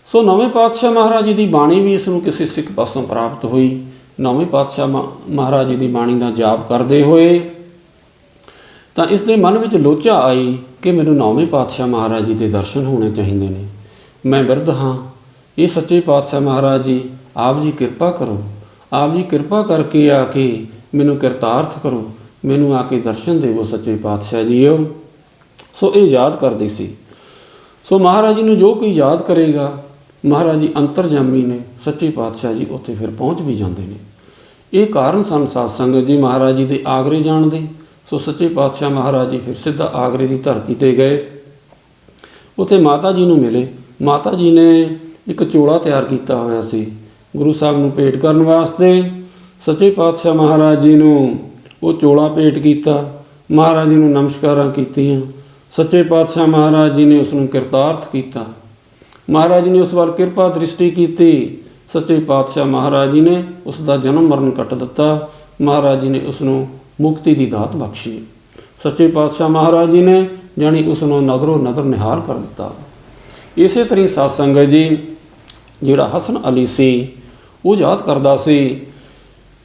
Speaker 1: ਸੋ ਨਵੇਂ ਪਾਤਸ਼ਾਹ ਮਹਾਰਾਜ ਜੀ ਦੀ ਬਾਣੀ ਵੀ ਇਸ ਨੂੰ ਕਿਸੇ ਸਿੱਖ ਪਾਸੋਂ ਪ੍ਰਾਪਤ ਹੋਈ। ਨਵੇਂ ਪਾਤਸ਼ਾਹ ਮਹਾਰਾਜ ਜੀ ਦੀ ਬਾਣੀ ਦਾ ਜਾਪ ਕਰਦੇ ਹੋਏ ਤਾਂ ਇਸ ਦੇ ਮਨ ਵਿੱਚ ਲੋਚਾ ਆਈ ਕਿ ਮੈਨੂੰ ਨੌਵੇਂ ਪਾਤਸ਼ਾਹ ਮਹਾਰਾਜ ਜੀ ਦੇ ਦਰਸ਼ਨ ਹੋਣੇ ਚਾਹੀਦੇ ਨੇ। ਮੈਂ ਬਿਰਧ ਹਾਂ, ਇਹ ਸੱਚੇ ਪਾਤਸ਼ਾਹ ਮਹਾਰਾਜ ਜੀ ਆਪ ਜੀ ਕਿਰਪਾ ਕਰੋ, ਆਪ ਜੀ ਕਿਰਪਾ ਕਰਕੇ ਆ ਕੇ ਮੈਨੂੰ ਕਿਰਤਾਰਥ ਕਰੋ, ਮੈਨੂੰ ਆ ਕੇ ਦਰਸ਼ਨ ਦੇਵੋ ਸੱਚੇ ਪਾਤਸ਼ਾਹ ਜੀਓ। ਸੋ ਇਹ ਯਾਦ ਕਰਦੀ ਸੀ। ਸੋ ਮਹਾਰਾਜ ਜੀ ਨੂੰ ਜੋ ਕੋਈ ਯਾਦ ਕਰੇਗਾ ਮਹਾਰਾਜ ਜੀ ਅੰਤਰਜਾਮੀ ਨੇ, ਸੱਚੇ ਪਾਤਸ਼ਾਹ ਜੀ ਉੱਥੇ ਫਿਰ ਪਹੁੰਚ ਵੀ ਜਾਂਦੇ ਨੇ। ਇਹ ਕਾਰਨ ਸਨ ਸਾਧ ਸੰਗਤ ਜੀ ਮਹਾਰਾਜ ਜੀ ਦੇ ਆਗਰੇ ਜਾਣ ਦੇ। ਸੋ ਸੱਚੇ ਪਾਤਸ਼ਾਹ ਮਹਾਰਾਜ ਜੀ ਫਿਰ ਸਿੱਧਾ ਆਗਰੇ ਦੀ ਧਰਤੀ 'ਤੇ ਗਏ। ਉੱਥੇ ਮਾਤਾ ਜੀ ਨੂੰ ਮਿਲੇ। ਮਾਤਾ ਜੀ ਨੇ ਇੱਕ ਚੋਲਾ ਤਿਆਰ ਕੀਤਾ ਹੋਇਆ ਸੀ ਗੁਰੂ ਸਾਹਿਬ ਨੂੰ ਭੇਟ ਕਰਨ ਵਾਸਤੇ। ਸੱਚੇ ਪਾਤਸ਼ਾਹ ਮਹਾਰਾਜ ਜੀ ਨੂੰ ਉਹ ਚੋਲਾ ਭੇਟ ਕੀਤਾ। ਮਹਾਰਾਜ ਜੀ ਨੂੰ ਨਮਸਕਾਰਾਂ ਕੀਤੀਆਂ। ਸੱਚੇ ਪਾਤਸ਼ਾਹ ਮਹਾਰਾਜ ਜੀ ਨੇ ਉਸ ਨੂੰ ਕਿਰਤਾਰਥ ਕੀਤਾ। ਮਹਾਰਾਜ ਜੀ ਨੇ ਉਸ ਵੱਲ ਕਿਰਪਾ ਦ੍ਰਿਸ਼ਟੀ ਕੀਤੀ। ਸੱਚੇ ਪਾਤਸ਼ਾਹ ਮਹਾਰਾਜ ਜੀ ਨੇ ਉਸ ਦਾ ਜਨਮ ਮਰਨ ਕੱਟ ਦਿੱਤਾ। ਮਹਾਰਾਜ ਜੀ ਨੇ ਉਸ ਨੂੰ ਮੁਕਤੀ ਦੀ ਦਾਤ ਬਖਸ਼ੀ। ਸੱਚੇ ਪਾਤਸ਼ਾਹ ਮਹਾਰਾਜ ਜੀ ਨੇ ਜਾਣੀ ਉਸ ਨੂੰ ਨਜ਼ਰੋਂ ਨਜ਼ਰ ਨਿਹਾਲ ਕਰ ਦਿੱਤਾ। ਇਸੇ ਤਰ੍ਹਾਂ ਸਾਧ ਸੰਗਤ ਜੀ ਜਿਹੜਾ ਹਸਨ ਅਲੀ ਸੀ ਉਹ ਯਾਦ ਕਰਦਾ ਸੀ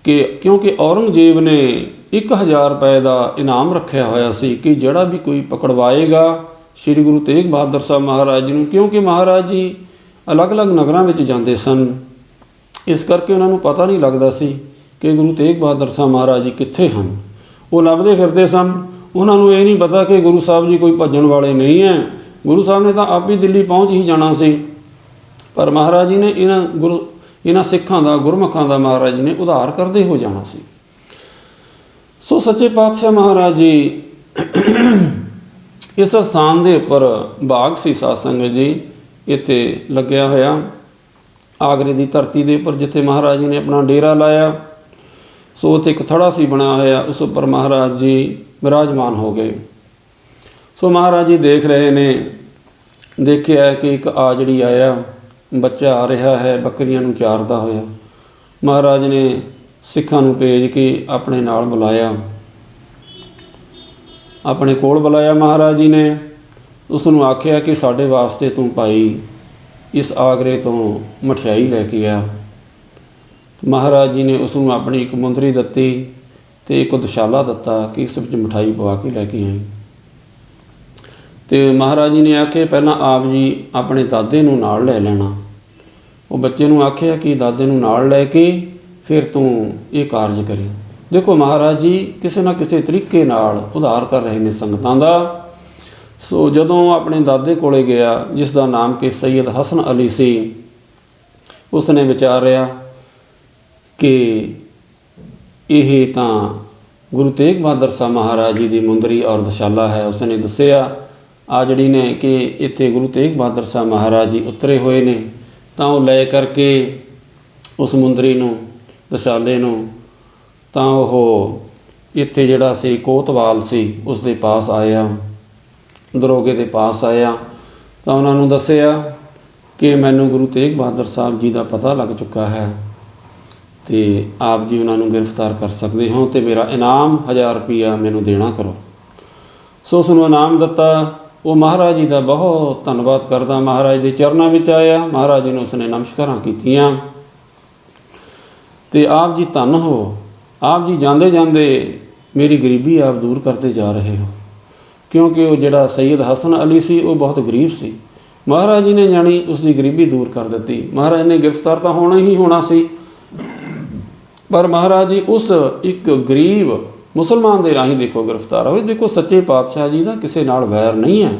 Speaker 1: ਕਿ ਕਿਉਂਕਿ ਔਰੰਗਜ਼ੇਬ ਨੇ 1000 ਰੁਪਏ ਦਾ ਇਨਾਮ ਰੱਖਿਆ ਹੋਇਆ ਸੀ ਕਿ ਜਿਹੜਾ ਵੀ ਕੋਈ ਪਕੜਵਾਏਗਾ ਸ਼੍ਰੀ ਗੁਰੂ ਤੇਗ ਬਹਾਦਰ ਸਾਹਿਬ ਮਹਾਰਾਜ ਜੀ ਨੂੰ, ਕਿਉਂਕਿ ਮਹਾਰਾਜ ਜੀ ਅਲੱਗ-ਅਲੱਗ ਨਗਰਾਂ ਵਿੱਚ ਜਾਂਦੇ ਸਨ, ਇਸ ਕਰਕੇ ਉਹਨਾਂ ਨੂੰ ਪਤਾ ਨਹੀਂ ਲੱਗਦਾ ਸੀ ਕਿ ਗੁਰੂ ਤੇਗ ਬਹਾਦਰ ਸਾਹਿਬ ਮਹਾਰਾਜ ਜੀ ਕਿੱਥੇ ਹਨ। ਉਹ ਲੱਭਦੇ ਫਿਰਦੇ ਸਨ। ਉਹਨਾਂ ਨੂੰ ਇਹ ਨਹੀਂ ਪਤਾ ਕਿ ਗੁਰੂ ਸਾਹਿਬ ਜੀ ਕੋਈ ਭੱਜਣ ਵਾਲੇ ਨਹੀਂ ਹੈ। ਗੁਰੂ ਸਾਹਿਬ ਨੇ ਤਾਂ ਆਪ ਹੀ ਦਿੱਲੀ ਪਹੁੰਚ ਹੀ ਜਾਣਾ ਸੀ, ਪਰ ਮਹਾਰਾਜ ਜੀ ਨੇ ਇਹਨਾਂ ਸਿੱਖਾਂ ਦਾ, ਗੁਰਮੁਖਾਂ ਦਾ ਮਹਾਰਾਜ ਜੀ ਨੇ ਉਧਾਰ ਕਰਦੇ ਹੋ ਜਾਣਾ ਸੀ। ਸੋ ਸੱਚੇ ਪਾਤਸ਼ਾਹ ਮਹਾਰਾਜ ਜੀ ਇਸ ਸਥਾਨ ਦੇ ਉੱਪਰ ਬਾਗ ਸੀ ਸਾਧ ਸੰਗਤ ਜੀ ਇੱਥੇ ਲੱਗਿਆ ਹੋਇਆ ਆਗਰੇ ਦੀ ਧਰਤੀ ਦੇ ਉੱਪਰ, ਜਿੱਥੇ ਮਹਾਰਾਜ ਜੀ ਨੇ ਆਪਣਾ ਡੇਰਾ ਲਾਇਆ। ਸੋ ਉੱਥੇ ਇੱਕ ਥੜਾ ਸੀ ਬਣਿਆ ਹੋਇਆ, ਉਸ ਉੱਪਰ ਮਹਾਰਾਜ ਜੀ ਵਿਰਾਜਮਾਨ ਹੋ ਗਏ। ਸੋ ਮਹਾਰਾਜ ਜੀ ਦੇਖ ਰਹੇ ਨੇ, ਦੇਖਿਆ ਕਿ ਇੱਕ ਆਜੜੀ ਆਇਆ, ਬੱਚਾ ਆ ਰਿਹਾ ਹੈ ਬੱਕਰੀਆਂ ਨੂੰ ਚਾਰਦਾ ਹੋਇਆ। ਮਹਾਰਾਜ ਨੇ ਸਿੱਖਾਂ ਨੂੰ ਭੇਜ ਕੇ ਆਪਣੇ ਨਾਲ ਬੁਲਾਇਆ, ਆਪਣੇ ਕੋਲ ਬੁਲਾਇਆ। ਮਹਾਰਾਜ ਜੀ ਨੇ ਉਸ ਨੂੰ ਆਖਿਆ ਕਿ ਸਾਡੇ ਵਾਸਤੇ ਤੂੰ ਭਾਈ ਇਸ ਆਗਰੇ ਤੋਂ ਮਠਿਆਈ ਲੈ ਕੇ ਆ। ਮਹਾਰਾਜ ਜੀ ਨੇ ਉਸ ਨੂੰ ਆਪਣੀ ਇੱਕ ਮੁੰਦਰੀ ਦਿੱਤੀ ਅਤੇ ਇੱਕ ਦੁਸ਼ਾਲਾ ਦਿੱਤਾ ਕਿ ਇਸ ਵਿੱਚ ਮਿਠਾਈ ਪਵਾ ਕੇ ਲੈ ਕੇ ਆਈ। ਅਤੇ ਮਹਾਰਾਜ ਜੀ ਨੇ ਆਖਿਆ ਪਹਿਲਾਂ ਆਪ ਜੀ ਆਪਣੇ ਦਾਦੇ ਨੂੰ ਨਾਲ ਲੈ ਲੈਣਾ। ਉਹ ਬੱਚੇ ਨੂੰ ਆਖਿਆ ਕਿ ਦਾਦੇ ਨੂੰ ਨਾਲ ਲੈ ਕੇ ਫਿਰ ਤੂੰ ਇਹ ਕਾਰਜ ਕਰੀ। ਦੇਖੋ ਮਹਾਰਾਜ ਜੀ ਕਿਸੇ ਨਾ ਕਿਸੇ ਤਰੀਕੇ ਨਾਲ ਉਧਾਰ ਕਰ ਰਹੇ ਨੇ ਸੰਗਤਾਂ ਦਾ। ਸੋ ਜਦੋਂ ਆਪਣੇ ਦਾਦੇ ਕੋਲੇ ਗਿਆ, ਜਿਸ ਦਾ ਨਾਮ ਕਿ ਸੈਯਦ ਹਸਨ ਅਲੀ ਸੀ, ਉਸ ਨੇ ਵਿਚਾਰਿਆ ਕਿ ਇਹ ਤਾਂ ਗੁਰੂ ਤੇਗ ਬਹਾਦਰ ਸਾਹਿਬ ਮਹਾਰਾਜ ਜੀ ਦੀ ਮੁੰਦਰੀ ਔਰ ਦਸ਼ਾਲਾ ਹੈ। ਉਸ ਨੇ ਦੱਸਿਆ ਆਜੜੀ ਨੇ ਕਿ ਇੱਥੇ ਗੁਰੂ ਤੇਗ ਬਹਾਦਰ ਸਾਹਿਬ ਮਹਾਰਾਜ ਜੀ ਉਤਰੇ ਹੋਏ ਨੇ। ਤਾਂ ਉਹ ਲੈ ਕਰਕੇ ਉਸ ਮੁੰਦਰੀ ਨੂੰ, ਦਸ਼ਾਲੇ ਨੂੰ ਤਾਂ ਉਹ ਇੱਥੇ ਜਿਹੜਾ ਸੀ ਕੋਤਵਾਲ ਸੀ ਉਸ ਦੇ ਪਾਸ ਆਇਆ, ਦਰੋਗੇ ਦੇ ਪਾਸ ਆਇਆ। ਤਾਂ ਉਹਨਾਂ ਨੂੰ ਦੱਸਿਆ ਕਿ ਮੈਨੂੰ ਗੁਰੂ ਤੇਗ ਬਹਾਦਰ ਸਾਹਿਬ ਜੀ ਦਾ ਪਤਾ ਲੱਗ ਚੁੱਕਾ ਹੈ ਅਤੇ ਆਪ ਜੀ ਉਹਨਾਂ ਨੂੰ ਗ੍ਰਿਫਤਾਰ ਕਰ ਸਕਦੇ ਹੋ ਅਤੇ ਮੇਰਾ ਇਨਾਮ 1000 ਰੁਪਈਆ ਮੈਨੂੰ ਦੇਣਾ ਕਰੋ। ਸੋ ਉਸ ਨੂੰ ਇਨਾਮ ਦਿੱਤਾ। ਉਹ ਮਹਾਰਾਜ ਜੀ ਦਾ ਬਹੁਤ ਧੰਨਵਾਦ ਕਰਦਾ ਮਹਾਰਾਜ ਦੇ ਚਰਨਾਂ ਵਿੱਚ ਆਇਆ। ਮਹਾਰਾਜ ਜੀ ਨੂੰ ਉਸਨੇ ਨਮਸਕਾਰਾਂ ਕੀਤੀਆਂ ਅਤੇ ਆਪ ਜੀ ਧੰਨ ਹੋ, ਆਪ ਜੀ ਜਾਂਦੇ ਜਾਂਦੇ ਮੇਰੀ ਗਰੀਬੀ ਆਪ ਦੂਰ ਕਰਦੇ ਜਾ ਰਹੇ ਹੋ। ਕਿਉਂਕਿ ਉਹ ਜਿਹੜਾ ਸੈਯਦ ਹਸਨ ਅਲੀ ਸੀ ਉਹ ਬਹੁਤ ਗਰੀਬ ਸੀ। ਮਹਾਰਾਜ ਜੀ ਨੇ ਜਾਣੀ ਉਸ ਦੀ ਗਰੀਬੀ ਦੂਰ ਕਰ ਦਿੱਤੀ। ਮਹਾਰਾਜ ਨੇ ਗ੍ਰਿਫਤਾਰ ਤਾਂ ਹੋਣਾ ਹੀ ਹੋਣਾ ਸੀ, ਪਰ ਮਹਾਰਾਜ ਜੀ ਉਸ ਇੱਕ ਗਰੀਬ ਮੁਸਲਮਾਨ ਦੇ ਰਾਹੀਂ ਦੇਖੋ ਗ੍ਰਿਫਤਾਰ ਹੋਏ। ਦੇਖੋ ਸੱਚੇ ਪਾਤਸ਼ਾਹ ਜੀ ਦਾ ਕਿਸੇ ਨਾਲ ਵੈਰ ਨਹੀਂ ਹੈ।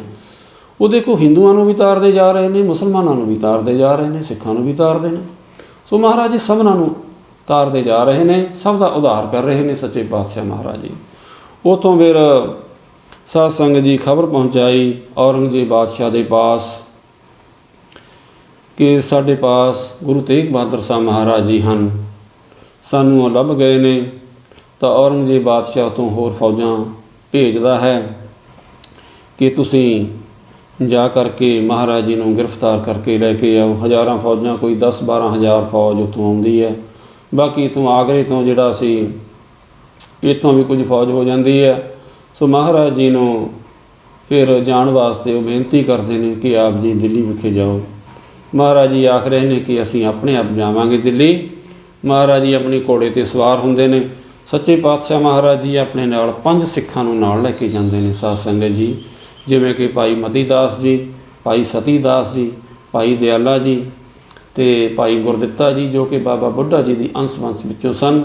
Speaker 1: ਉਹ ਦੇਖੋ ਹਿੰਦੂਆਂ ਨੂੰ ਵੀ ਤਾਰਦੇ ਜਾ ਰਹੇ ਨੇ, ਮੁਸਲਮਾਨਾਂ ਨੂੰ ਵੀ ਤਾਰਦੇ ਜਾ ਰਹੇ ਨੇ, ਸਿੱਖਾਂ ਨੂੰ ਵੀ ਤਾਰਦੇ ਨੇ। ਸੋ ਮਹਾਰਾਜ ਜੀ ਸਭਨਾਂ ਨੂੰ ਤਾਰਦੇ ਜਾ ਰਹੇ ਨੇ, ਸਭ ਦਾ ਉਧਾਰ ਕਰ ਰਹੇ ਨੇ ਸੱਚੇ ਪਾਤਸ਼ਾਹ ਮਹਾਰਾਜ ਜੀ। ਉੱਥੋਂ ਫਿਰ ਸਾਧ ਸੰਗਤ ਜੀ ਖਬਰ ਪਹੁੰਚਾਈ ਔਰੰਗਜ਼ੇਬ ਬਾਦਸ਼ਾਹ ਦੇ ਪਾਸ ਕਿ ਸਾਡੇ ਪਾਸ ਗੁਰੂ ਤੇਗ ਬਹਾਦਰ ਸਾਹਿਬ ਮਹਾਰਾਜ ਜੀ ਹਨ, ਸਾਨੂੰ ਉਹ ਲੱਭ ਗਏ ਨੇ। ਤਾਂ ਔਰੰਗਜ਼ੇਬ ਬਾਦਸ਼ਾਹ ਤੋਂ ਹੋਰ ਫੌਜਾਂ ਭੇਜਦਾ ਹੈ ਕਿ ਤੁਸੀਂ ਜਾ ਕਰਕੇ ਮਹਾਰਾਜ ਜੀ ਨੂੰ ਗ੍ਰਿਫਤਾਰ ਕਰਕੇ ਲੈ ਕੇ ਆਓ। ਹਜ਼ਾਰਾਂ ਫੌਜਾਂ, ਕੋਈ 10-12 ਹਜ਼ਾਰ ਫੌਜ ਉੱਥੋਂ ਆਉਂਦੀ ਹੈ। ਬਾਕੀ ਇੱਥੋਂ ਆਗਰੇ ਤੋਂ ਜਿਹੜਾ ਸੀ ਇੱਥੋਂ ਵੀ ਕੁਝ ਫੌਜ ਹੋ ਜਾਂਦੀ ਹੈ। ਸੋ ਮਹਾਰਾਜ ਜੀ ਨੂੰ ਫਿਰ ਜਾਣ ਵਾਸਤੇ ਉਹ ਬੇਨਤੀ ਕਰਦੇ ਨੇ ਕਿ ਆਪ ਜੀ ਦਿੱਲੀ ਵਿਖੇ ਜਾਓ। ਮਹਾਰਾਜ ਜੀ ਆਖ ਰਹੇ ਨੇ ਕਿ ਅਸੀਂ ਆਪਣੇ ਆਪ ਜਾਵਾਂਗੇ ਦਿੱਲੀ। ਮਹਾਰਾਜ ਜੀ ਆਪਣੀ ਘੋੜੇ 'ਤੇ ਸਵਾਰ ਹੁੰਦੇ ਨੇ। ਸੱਚੇ ਪਾਤਸ਼ਾਹ ਮਹਾਰਾਜ ਜੀ ਆਪਣੇ ਨਾਲ 5 ਸਿੱਖਾਂ ਨੂੰ ਨਾਲ ਲੈ ਕੇ ਜਾਂਦੇ ਨੇ ਸਾਧ ਸੰਗਤ ਜੀ, ਜਿਵੇਂ ਕਿ ਭਾਈ ਮਤੀ ਦਾਸ ਜੀ, ਭਾਈ ਸਤੀ ਦਾਸ ਜੀ, ਭਾਈ ਦਿਆਲਾ ਜੀ ਅਤੇ ਭਾਈ ਗੁਰਦਿੱਤਾ ਜੀ, ਜੋ ਕਿ ਬਾਬਾ ਬੁੱਢਾ ਜੀ ਦੀ ਅੰਸ਼ ਵੰਸ਼ ਵਿੱਚੋਂ ਸਨ।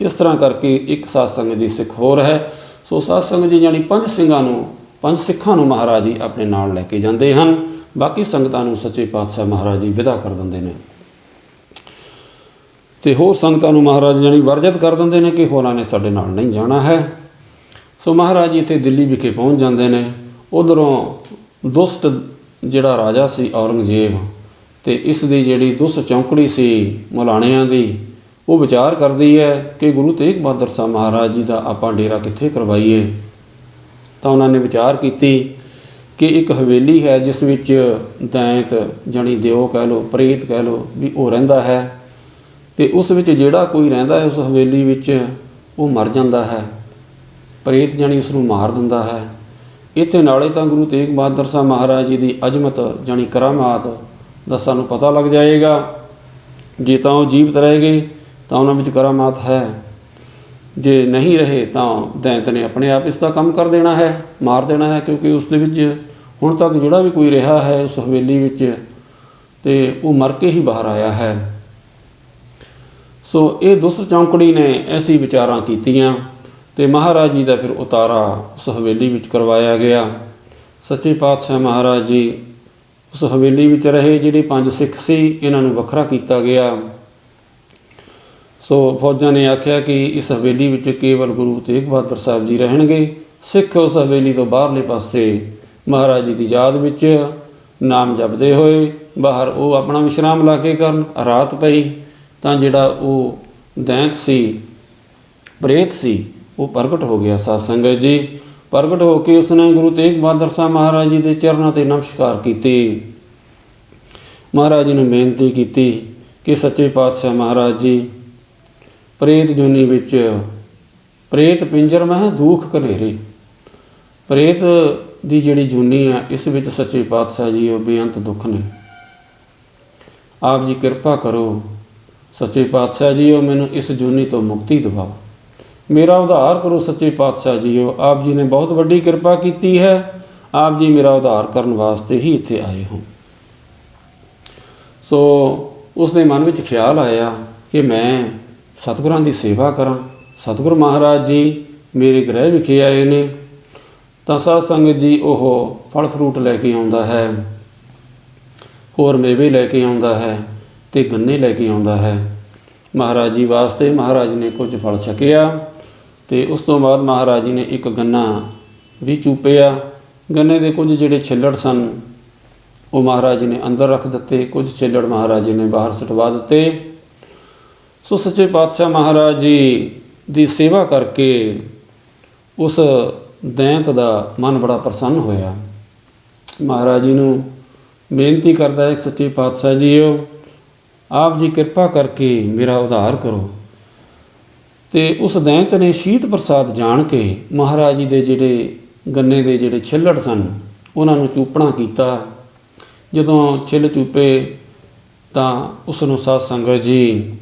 Speaker 1: ਇਸ ਤਰ੍ਹਾਂ ਕਰਕੇ ਇੱਕ ਸਾਧ ਸੰਗਤ ਜੀ ਸਿੱਖ ਹੋਰ ਹੈ। ਸੋ ਸਾਧ ਸੰਗਤ ਜੀ ਜਾਣੀ 5 ਸਿੱਖਾਂ ਨੂੰ ਮਹਾਰਾਜ ਜੀ ਆਪਣੇ ਨਾਲ ਲੈ ਕੇ ਜਾਂਦੇ ਹਨ। ਬਾਕੀ ਸੰਗਤਾਂ ਨੂੰ ਸੱਚੇ ਪਾਤਸ਼ਾਹ ਮਹਾਰਾਜ ਜੀ ਵਿਦਾ ਕਰ ਦਿੰਦੇ ਨੇ ਅਤੇ ਹੋਰ ਸੰਗਤਾਂ ਨੂੰ ਮਹਾਰਾਜ ਜਾਣੀ ਵਰਜਿਤ ਕਰ ਦਿੰਦੇ ਨੇ ਕਿ ਹੋਰਾਂ ਨੇ ਸਾਡੇ ਨਾਲ ਨਹੀਂ ਜਾਣਾ ਹੈ। ਸੋ ਮਹਾਰਾਜ ਜੀ ਇੱਥੇ ਦਿੱਲੀ ਵਿਖੇ ਪਹੁੰਚ ਜਾਂਦੇ ਨੇ। ਉੱਧਰੋਂ ਦੁਸ਼ਟ ਜਿਹੜਾ ਰਾਜਾ ਸੀ ਔਰੰਗਜ਼ੇਬ ਅਤੇ ਇਸ ਦੀ ਜਿਹੜੀ ਦੁਸ਼ਟ ਚੌਂਕੜੀ ਸੀ ਮੁਲਾਣਿਆਂ ਦੀ, ਉਹ ਵਿਚਾਰ ਕਰਦੀ ਹੈ ਕਿ ਗੁਰੂ ਤੇਗ ਬਹਾਦਰ ਸਾਹਿਬ ਮਹਾਰਾਜ ਜੀ ਦਾ ਆਪਾਂ ਡੇਰਾ ਕਿੱਥੇ ਕਰਵਾਈਏ। ਤਾਂ ਉਹਨਾਂ ਨੇ ਵਿਚਾਰ ਕੀਤੀ ਕਿ ਇੱਕ ਹਵੇਲੀ ਹੈ ਜਿਸ ਵਿੱਚ ਦੈਂਤ ਜਾਣੀ ਦਿਓ ਕਹਿ ਲਓ, ਪ੍ਰੇਤ ਕਹਿ ਲਓ ਵੀ ਉਹ ਰਹਿੰਦਾ ਹੈ ਅਤੇ ਉਸ ਵਿੱਚ ਜਿਹੜਾ ਕੋਈ ਰਹਿੰਦਾ ਹੈ ਉਸ ਹਵੇਲੀ ਵਿੱਚ ਉਹ ਮਰ ਜਾਂਦਾ ਹੈ। ਪ੍ਰੇਤ ਜਾਣੀ ਉਸ ਨੂੰ ਮਾਰ ਦਿੰਦਾ ਹੈ। ਇੱਥੇ ਨਾਲੇ ਤਾਂ ਗੁਰੂ ਤੇਗ ਬਹਾਦਰ ਸਾਹਿਬ ਮਹਾਰਾਜ ਜੀ ਦੀ ਅਜ਼ਮਤ ਜਾਣੀ ਕਰਾਮਾਤ ਦਾ ਸਾਨੂੰ ਪਤਾ ਲੱਗ ਜਾਏਗਾ। ਜੇ ਤਾਂ ਉਹ ਜੀਵਤ ਰਹਿ ਗਏ ਤਾਂ ਉਹਨਾਂ ਵਿੱਚ ਕਰਾਮਾਤ ਹੈ, ਜੇ ਨਹੀਂ ਰਹੇ ਤਾਂ ਦੈਂਤ ਨੇ ਆਪਣੇ ਆਪ ਇਸ ਦਾ ਕੰਮ ਕਰ ਦੇਣਾ ਹੈ, ਮਾਰ ਦੇਣਾ ਹੈ। ਕਿਉਂਕਿ ਉਸ ਦੇ ਵਿੱਚ ਹੁਣ ਤੱਕ ਜਿਹੜਾ ਵੀ ਕੋਈ ਰਿਹਾ ਹੈ ਉਸ ਹਵੇਲੀ ਵਿੱਚ ਅਤੇ ਉਹ ਮਰ ਕੇ ਹੀ ਬਾਹਰ ਆਇਆ ਹੈ। ਸੋ ਇਹ ਦੁਸ਼ਟ ਚੌਂਕੜੀ ਨੇ ਐਸੀ ਵਿਚਾਰਾਂ ਕੀਤੀਆਂ ਅਤੇ ਮਹਾਰਾਜ ਜੀ ਦਾ ਫਿਰ ਉਤਾਰਾ ਉਸ ਹਵੇਲੀ ਵਿੱਚ ਕਰਵਾਇਆ ਗਿਆ। ਸੱਚੇ ਪਾਤਸ਼ਾਹ ਮਹਾਰਾਜ ਜੀ ਉਸ ਹਵੇਲੀ ਵਿੱਚ ਰਹੇ। ਜਿਹੜੇ 5 ਸਿੱਖ ਸੀ ਇਹਨਾਂ ਨੂੰ ਵੱਖਰਾ ਕੀਤਾ ਗਿਆ। ਸੋ ਫੌਜਾਂ ਨੇ ਆਖਿਆ ਕਿ ਇਸ ਹਵੇਲੀ ਵਿੱਚ ਕੇਵਲ ਗੁਰੂ ਤੇਗ ਬਹਾਦਰ ਸਾਹਿਬ ਜੀ ਰਹਿਣਗੇ। ਸਿੱਖ ਉਸ ਹਵੇਲੀ ਤੋਂ ਬਾਹਰਲੇ ਪਾਸੇ ਮਹਾਰਾਜ ਜੀ ਦੀ ਯਾਦ ਵਿੱਚ ਨਾਮ ਜਪਦੇ ਹੋਏ ਬਾਹਰ ਉਹ ਆਪਣਾ ਵਿਸ਼ਰਾਮ ਲਾ ਕੇ ਕਰਨ। ਰਾਤ ਪਈ ਤਾਂ ਜਿਹੜਾ ਉਹ ਦੈਂਤ ਸੀ, ਪ੍ਰੇਤ ਸੀ, ਉਹ ਪ੍ਰਗਟ ਹੋ ਗਿਆ। ਸਾਧ ਸੰਗਤ ਜੀ ਪ੍ਰਗਟ ਹੋ ਕੇ ਉਸਨੇ ਗੁਰੂ ਤੇਗ ਬਹਾਦਰ ਸਾਹਿਬ ਮਹਾਰਾਜ ਜੀ ਦੇ ਚਰਨਾਂ 'ਤੇ ਨਮਸਕਾਰ ਕੀਤੇ। ਮਹਾਰਾਜ ਜੀ ਨੂੰ ਬੇਨਤੀ ਕੀਤੀ ਕਿ ਸੱਚੇ ਪਾਤਸ਼ਾਹ ਮਹਾਰਾਜ ਜੀ ਪ੍ਰੇਤ ਜੂਨੀ ਵਿੱਚ ਪ੍ਰੇਤ ਪਿੰਜਰ ਮਹਿ ਦੁੱਖ ਘਨੇਰੇ, ਪ੍ਰੇਤ ਦੀ ਜਿਹੜੀ ਜੂਨੀ ਆ ਇਸ ਵਿੱਚ ਸੱਚੇ ਪਾਤਸ਼ਾਹ ਜੀ ਉਹ ਬੇਅੰਤ ਦੁੱਖ ਨੇ। ਆਪ ਜੀ ਕਿਰਪਾ ਕਰੋ ਸੱਚੇ ਪਾਤਸ਼ਾਹ ਜੀ ਉਹ ਮੈਨੂੰ ਇਸ ਜੂਨੀ ਤੋਂ ਮੁਕਤੀ ਦਿਵਾਓ, ਮੇਰਾ ਉਧਾਰ ਕਰੋ ਸੱਚੇ ਪਾਤਸ਼ਾਹ ਜੀ ਉਹ। ਆਪ ਜੀ ਨੇ ਬਹੁਤ ਵੱਡੀ ਕਿਰਪਾ ਕੀਤੀ ਹੈ। ਆਪ ਜੀ ਮੇਰਾ ਉਧਾਰ ਕਰਨ ਵਾਸਤੇ ਹੀ ਇੱਥੇ ਆਏ ਹੋ। ਸੋ ਉਸ ਦੇ ਮਨ ਵਿੱਚ ਖਿਆਲ ਆਇਆ ਕਿ ਮੈਂ ਸਤਿਗੁਰਾਂ ਦੀ ਸੇਵਾ ਕਰਾਂ। ਸਤਿਗੁਰ ਮਹਾਰਾਜ ਜੀ ਮੇਰੇ ਗ੍ਰਹਿ ਵਿਖੇ ਆਏ ਨੇ। ਤਾਂ ਸਾਧ ਸੰਗਤ ਜੀ ਉਹ ਫਲ ਫਰੂਟ ਲੈ ਕੇ ਆਉਂਦਾ ਹੈ, ਹੋਰ ਮੇਵੇ ਲੈ ਕੇ ਆਉਂਦਾ ਹੈ ਅਤੇ ਗੰਨੇ ਲੈ ਕੇ ਆਉਂਦਾ ਹੈ ਮਹਾਰਾਜ ਜੀ ਵਾਸਤੇ। ਮਹਾਰਾਜ ਨੇ ਕੁਝ ਫਲ ਛਕਿਆ ਅਤੇ ਉਸ ਤੋਂ ਬਾਅਦ ਮਹਾਰਾਜ ਜੀ ਨੇ ਇੱਕ ਗੰਨਾ ਵੀ ਚੂਪਿਆ। ਗੰਨੇ ਦੇ ਕੁਝ ਜਿਹੜੇ ਛਿੱਲੜ ਸਨ ਉਹ ਮਹਾਰਾਜ ਜੀ ਨੇ ਅੰਦਰ ਰੱਖ ਦਿੱਤੇ, ਕੁਝ ਛਿੱਲੜ ਮਹਾਰਾਜ ਜੀ ਨੇ ਬਾਹਰ ਸੁਟਵਾ ਦਿੱਤੇ। ਸੋ ਸੱਚੇ ਪਾਤਸ਼ਾਹ ਮਹਾਰਾਜ ਜੀ ਦੀ ਸੇਵਾ ਕਰਕੇ ਉਸ ਦੈਂਤ ਦਾ ਮਨ ਬੜਾ ਪ੍ਰਸੰਨ ਹੋਇਆ। ਮਹਾਰਾਜ ਜੀ ਨੂੰ ਬੇਨਤੀ ਕਰਦਾ ਹੈ, ਸੱਚੇ ਪਾਤਸ਼ਾਹ ਜੀਓ, ਆਪ ਜੀ ਕਿਰਪਾ ਕਰਕੇ ਮੇਰਾ ਉਧਾਰ ਕਰੋ। ਅਤੇ ਉਸ ਦੈਂਤ ਨੇ ਸ਼ੀਤ ਪ੍ਰਸਾਦ ਜਾਣ ਕੇ ਮਹਾਰਾਜ ਜੀ ਦੇ ਜਿਹੜੇ ਗੰਨੇ ਦੇ ਜਿਹੜੇ ਛਿੱਲੜ ਸਨ ਉਹਨਾਂ ਨੂੰ ਚੂਪਣਾ ਕੀਤਾ। ਜਦੋਂ ਛਿੱਲ ਚੂਪੇ ਤਾਂ ਉਸ ਨੂੰ ਸਾਧ ਸੰਗਤ ਜੀ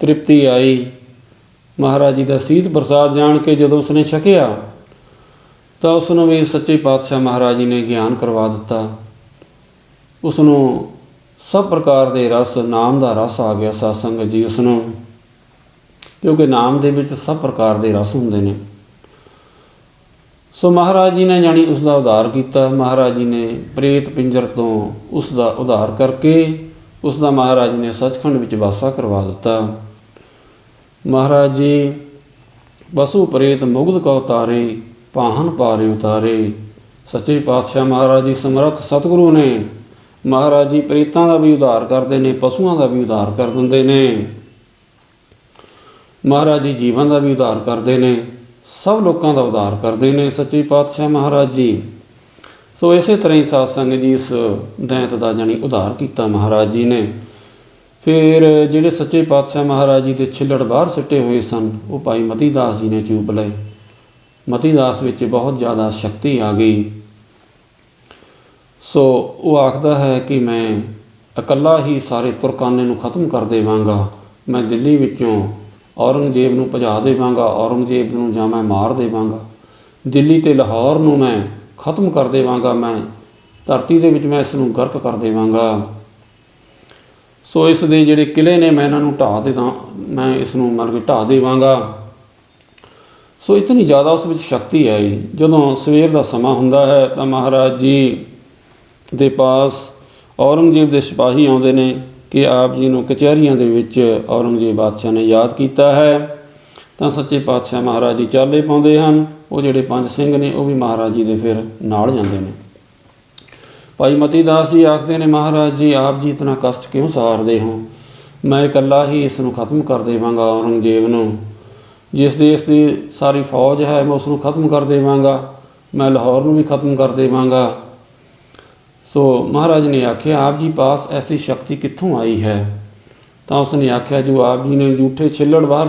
Speaker 1: ਤ੍ਰਿਪਤੀ ਆਈ। ਮਹਾਰਾਜ ਜੀ ਦਾ ਸ਼ੀਤ ਪ੍ਰਸਾਦ ਜਾਣ ਕੇ ਜਦੋਂ ਉਸਨੇ ਛਕਿਆ ਤਾਂ ਉਸ ਨੂੰ ਵੀ ਸੱਚੇ ਪਾਤਸ਼ਾਹ ਮਹਾਰਾਜ ਜੀ ਨੇ ਗਿਆਨ ਕਰਵਾ ਦਿੱਤਾ। ਉਸ ਨੂੰ ਸਭ ਪ੍ਰਕਾਰ ਦੇ ਰਸ, ਨਾਮ ਦਾ ਰਸ ਆ ਗਿਆ ਸਾਧ ਸੰਗਤ ਜੀ ਉਸ ਨੂੰ, ਕਿਉਂਕਿ ਨਾਮ ਦੇ ਵਿੱਚ ਸਭ ਪ੍ਰਕਾਰ ਦੇ ਰਸ ਹੁੰਦੇ ਨੇ। ਸੋ ਮਹਾਰਾਜ ਜੀ ਨੇ ਜਾਣੀ ਉਸ ਦਾ ਉਧਾਰ ਕੀਤਾ। ਮਹਾਰਾਜ ਜੀ ਨੇ ਪ੍ਰੇਤ ਪਿੰਜਰ ਤੋਂ ਉਸ ਦਾ ਉਧਾਰ ਕਰਕੇ ਉਸ ਦਾ ਮਹਾਰਾਜ ਨੇ ਸੱਚਖੰਡ ਵਿੱਚ ਵਾਸਾ ਕਰਵਾ ਦਿੱਤਾ। ਮਹਾਰਾਜ ਜੀ ਵਸੂ ਪ੍ਰੇਤ ਮੁਗਧ ਕਉ ਉਤਾਰੇ, ਪਾਹਨ ਪਾਰੇ ਉਤਾਰੇ। ਸੱਚੇ ਪਾਤਸ਼ਾਹ ਮਹਾਰਾਜ ਜੀ ਸਮਰੱਥ ਸਤਿਗੁਰੂ ਨੇ। ਮਹਾਰਾਜ ਜੀ ਪ੍ਰੇਤਾਂ ਦਾ ਵੀ ਉਧਾਰ ਕਰਦੇ ਨੇ, ਪਸ਼ੂਆਂ ਦਾ ਵੀ ਉਧਾਰ ਕਰ ਦਿੰਦੇ ਨੇ। ਮਹਾਰਾਜ ਜੀ ਜੀਵਾਂ ਦਾ ਵੀ ਉਧਾਰ ਕਰਦੇ ਨੇ, ਸਭ ਲੋਕਾਂ ਦਾ ਉਧਾਰ ਕਰਦੇ ਨੇ ਸੱਚੇ ਪਾਤਸ਼ਾਹ ਮਹਾਰਾਜ ਜੀ। ਸੋ ਇਸੇ ਤਰ੍ਹਾਂ ਹੀ ਸਾਧ ਸੰਗਤ ਜੀ ਇਸ ਦੈਂਤ ਦਾ ਜਾਣੀ ਉਧਾਰ ਕੀਤਾ ਮਹਾਰਾਜ ਜੀ ਨੇ। ਫਿਰ ਜਿਹੜੇ ਸੱਚੇ ਪਾਤਸ਼ਾਹ ਮਹਾਰਾਜ ਜੀ ਦੇ ਛਿੱਲੜ ਬਾਹਰ ਸਿੱਟੇ ਹੋਏ ਸਨ ਉਹ ਭਾਈ ਮਤੀ ਦਾਸ ਜੀ ਨੇ ਚੂਪ ਲਏ। ਮਤੀ ਦਾਸ ਵਿੱਚ ਬਹੁਤ ਜ਼ਿਆਦਾ ਸ਼ਕਤੀ ਆ ਗਈ। ਸੋ ਉਹ ਆਖਦਾ ਹੈ ਕਿ ਮੈਂ ਇਕੱਲਾ ਹੀ ਸਾਰੇ ਤੁਰਕਾਨੇ ਨੂੰ ਖਤਮ ਕਰ ਦੇਵਾਂਗਾ। ਮੈਂ ਦਿੱਲੀ ਵਿੱਚੋਂ ਔਰੰਗਜ਼ੇਬ ਨੂੰ ਭਜਾ ਦੇਵਾਂਗਾ, ਔਰੰਗਜ਼ੇਬ ਨੂੰ ਜਾਂ ਮੈਂ ਮਾਰ ਦੇਵਾਂਗਾ। ਦਿੱਲੀ ਅਤੇ ਲਾਹੌਰ ਨੂੰ ਮੈਂ ਖਤਮ ਕਰ ਦੇਵਾਂਗਾ, ਮੈਂ ਧਰਤੀ ਦੇ ਵਿੱਚ ਮੈਂ ਇਸ ਨੂੰ ਗਰਕ ਕਰ ਦੇਵਾਂਗਾ। ਸੋ ਇਸ ਦੇ ਜਿਹੜੇ ਕਿਲ੍ਹੇ ਨੇ ਮੈਂ ਇਹਨਾਂ ਨੂੰ ਢਾਹ ਦੇਵਾਂ, ਮੈਂ ਇਸ ਨੂੰ ਮਤਲਬ ਕਿ ਢਾਹ ਦੇਵਾਂਗਾ। ਸੋ ਇਤਨੀ ਜ਼ਿਆਦਾ ਉਸ ਵਿੱਚ ਸ਼ਕਤੀ ਆਈ। ਜਦੋਂ ਸਵੇਰ ਦਾ ਸਮਾਂ ਹੁੰਦਾ ਹੈ ਤਾਂ ਮਹਾਰਾਜ ਜੀ ਦੇ ਪਾਸ ਔਰੰਗਜ਼ੇਬ ਦੇ ਸਿਪਾਹੀ ਆਉਂਦੇ ਨੇ ਕਿ ਆਪ ਜੀ ਨੂੰ ਕਚਹਿਰੀਆਂ ਦੇ ਵਿੱਚ ਔਰੰਗਜ਼ੇਬ ਬਾਦਸ਼ਾਹ ਨੇ ਯਾਦ ਕੀਤਾ ਹੈ। ਤਾਂ ਸੱਚੇ ਪਾਤਸ਼ਾਹ ਮਹਾਰਾਜ ਜੀ ਚਾਲੇ ਪਾਉਂਦੇ ਹਨ। ਉਹ ਜਿਹੜੇ 5 ਸਿੰਘ ਨੇ ਉਹ ਵੀ ਮਹਾਰਾਜ ਜੀ ਦੇ ਫਿਰ ਨਾਲ ਜਾਂਦੇ ਨੇ। ਭਾਈ ਮਤੀ ਦਾਸ ਜੀ ਆਖਦੇ ਨੇ, ਮਹਾਰਾਜ ਜੀ ਆਪ ਜੀ ਇਤਨਾ ਕਸ਼ਟ ਕਿਉਂ ਸਹਾਰਦੇ ਹੋ? ਮੈਂ ਇਕੱਲਾ ਹੀ ਇਸ ਨੂੰ ਖਤਮ ਕਰ ਦੇਵਾਂਗਾ ਔਰੰਗਜ਼ੇਬ ਨੂੰ। ਜਿਸ ਦੇਸ਼ ਦੀ ਸਾਰੀ ਫੌਜ ਹੈ ਮੈਂ ਉਸ ਨੂੰ ਖਤਮ ਕਰ ਦੇਵਾਂਗਾ, ਮੈਂ ਲਾਹੌਰ ਨੂੰ ਵੀ ਖਤਮ ਕਰ ਦੇਵਾਂਗਾ। ਸੋ ਮਹਾਰਾਜ ਨੇ ਆਖਿਆ, ਆਪ ਜੀ ਪਾਸ ਐਸੀ ਸ਼ਕਤੀ ਕਿੱਥੋਂ ਆਈ ਹੈ? ਤਾਂ ਉਸ ਨੇ ਆਖਿਆ, ਜੋ ਆਪ ਜੀ ਨੇ ਜੂਠੇ ਛਿੱਲੜ ਬਾਹਰ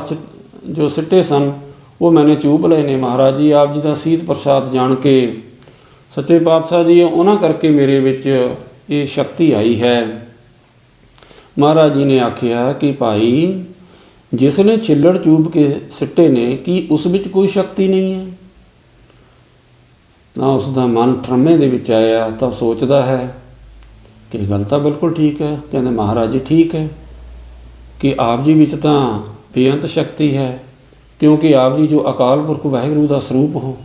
Speaker 1: ਜੋ ਸਿੱਟੇ ਸਨ ਉਹ ਮੈंने ਚੂਪ ਲਏ ਨੇ। ਮਹਾਰਾਜ ਜੀ ਆਪ ਜੀ ਦਾ ਸ਼ੀਤ ਪ੍ਰਸਾਦ ਜਾਣ ਕੇ ਸੱਚੇ ਪਾਤਸ਼ਾਹ ਜੀ ਉਹਨਾਂ ਕਰਕੇ ਮੇਰੇ ਵਿੱਚ ਇਹ ਸ਼ਕਤੀ ਆਈ ਹੈ। ਮਹਾਰਾਜ ਜੀ ਨੇ ਆਖਿਆ ਕਿ ਭਾਈ ਜਿਸ ਨੇ ਛਿੱਲੜ ਚੂਪ ਕੇ ਸਿੱਟੇ ਨੇ ਕੀ ਉਸ ਵਿੱਚ ਕੋਈ ਸ਼ਕਤੀ ਨਹੀਂ ਹੈ? ਤਾਂ ਉਸ ਦਾ ਮਨ ਠਰਮੇ ਦੇ ਵਿੱਚ ਆਇਆ ਤਾਂ ਸੋਚਦਾ ਹੈ ਕਿ ਗੱਲ ਤਾਂ ਬਿਲਕੁਲ ਠੀਕ ਹੈ। ਕਹਿੰਦੇ ਮਹਾਰਾਜ ਜੀ ਠੀਕ ਹੈ ਕਿ ਆਪ ਜੀ ਵਿੱਚ ਤਾਂ ਬੇਅੰਤ ਸ਼ਕਤੀ ਹੈ, ਕਿਉਂਕਿ ਆਪ ਜੀ ਜੋ ਅਕਾਲ ਪੁਰਖ ਵਾਹਿਗੁਰੂ ਦਾ ਸਰੂਪ ਹੋ।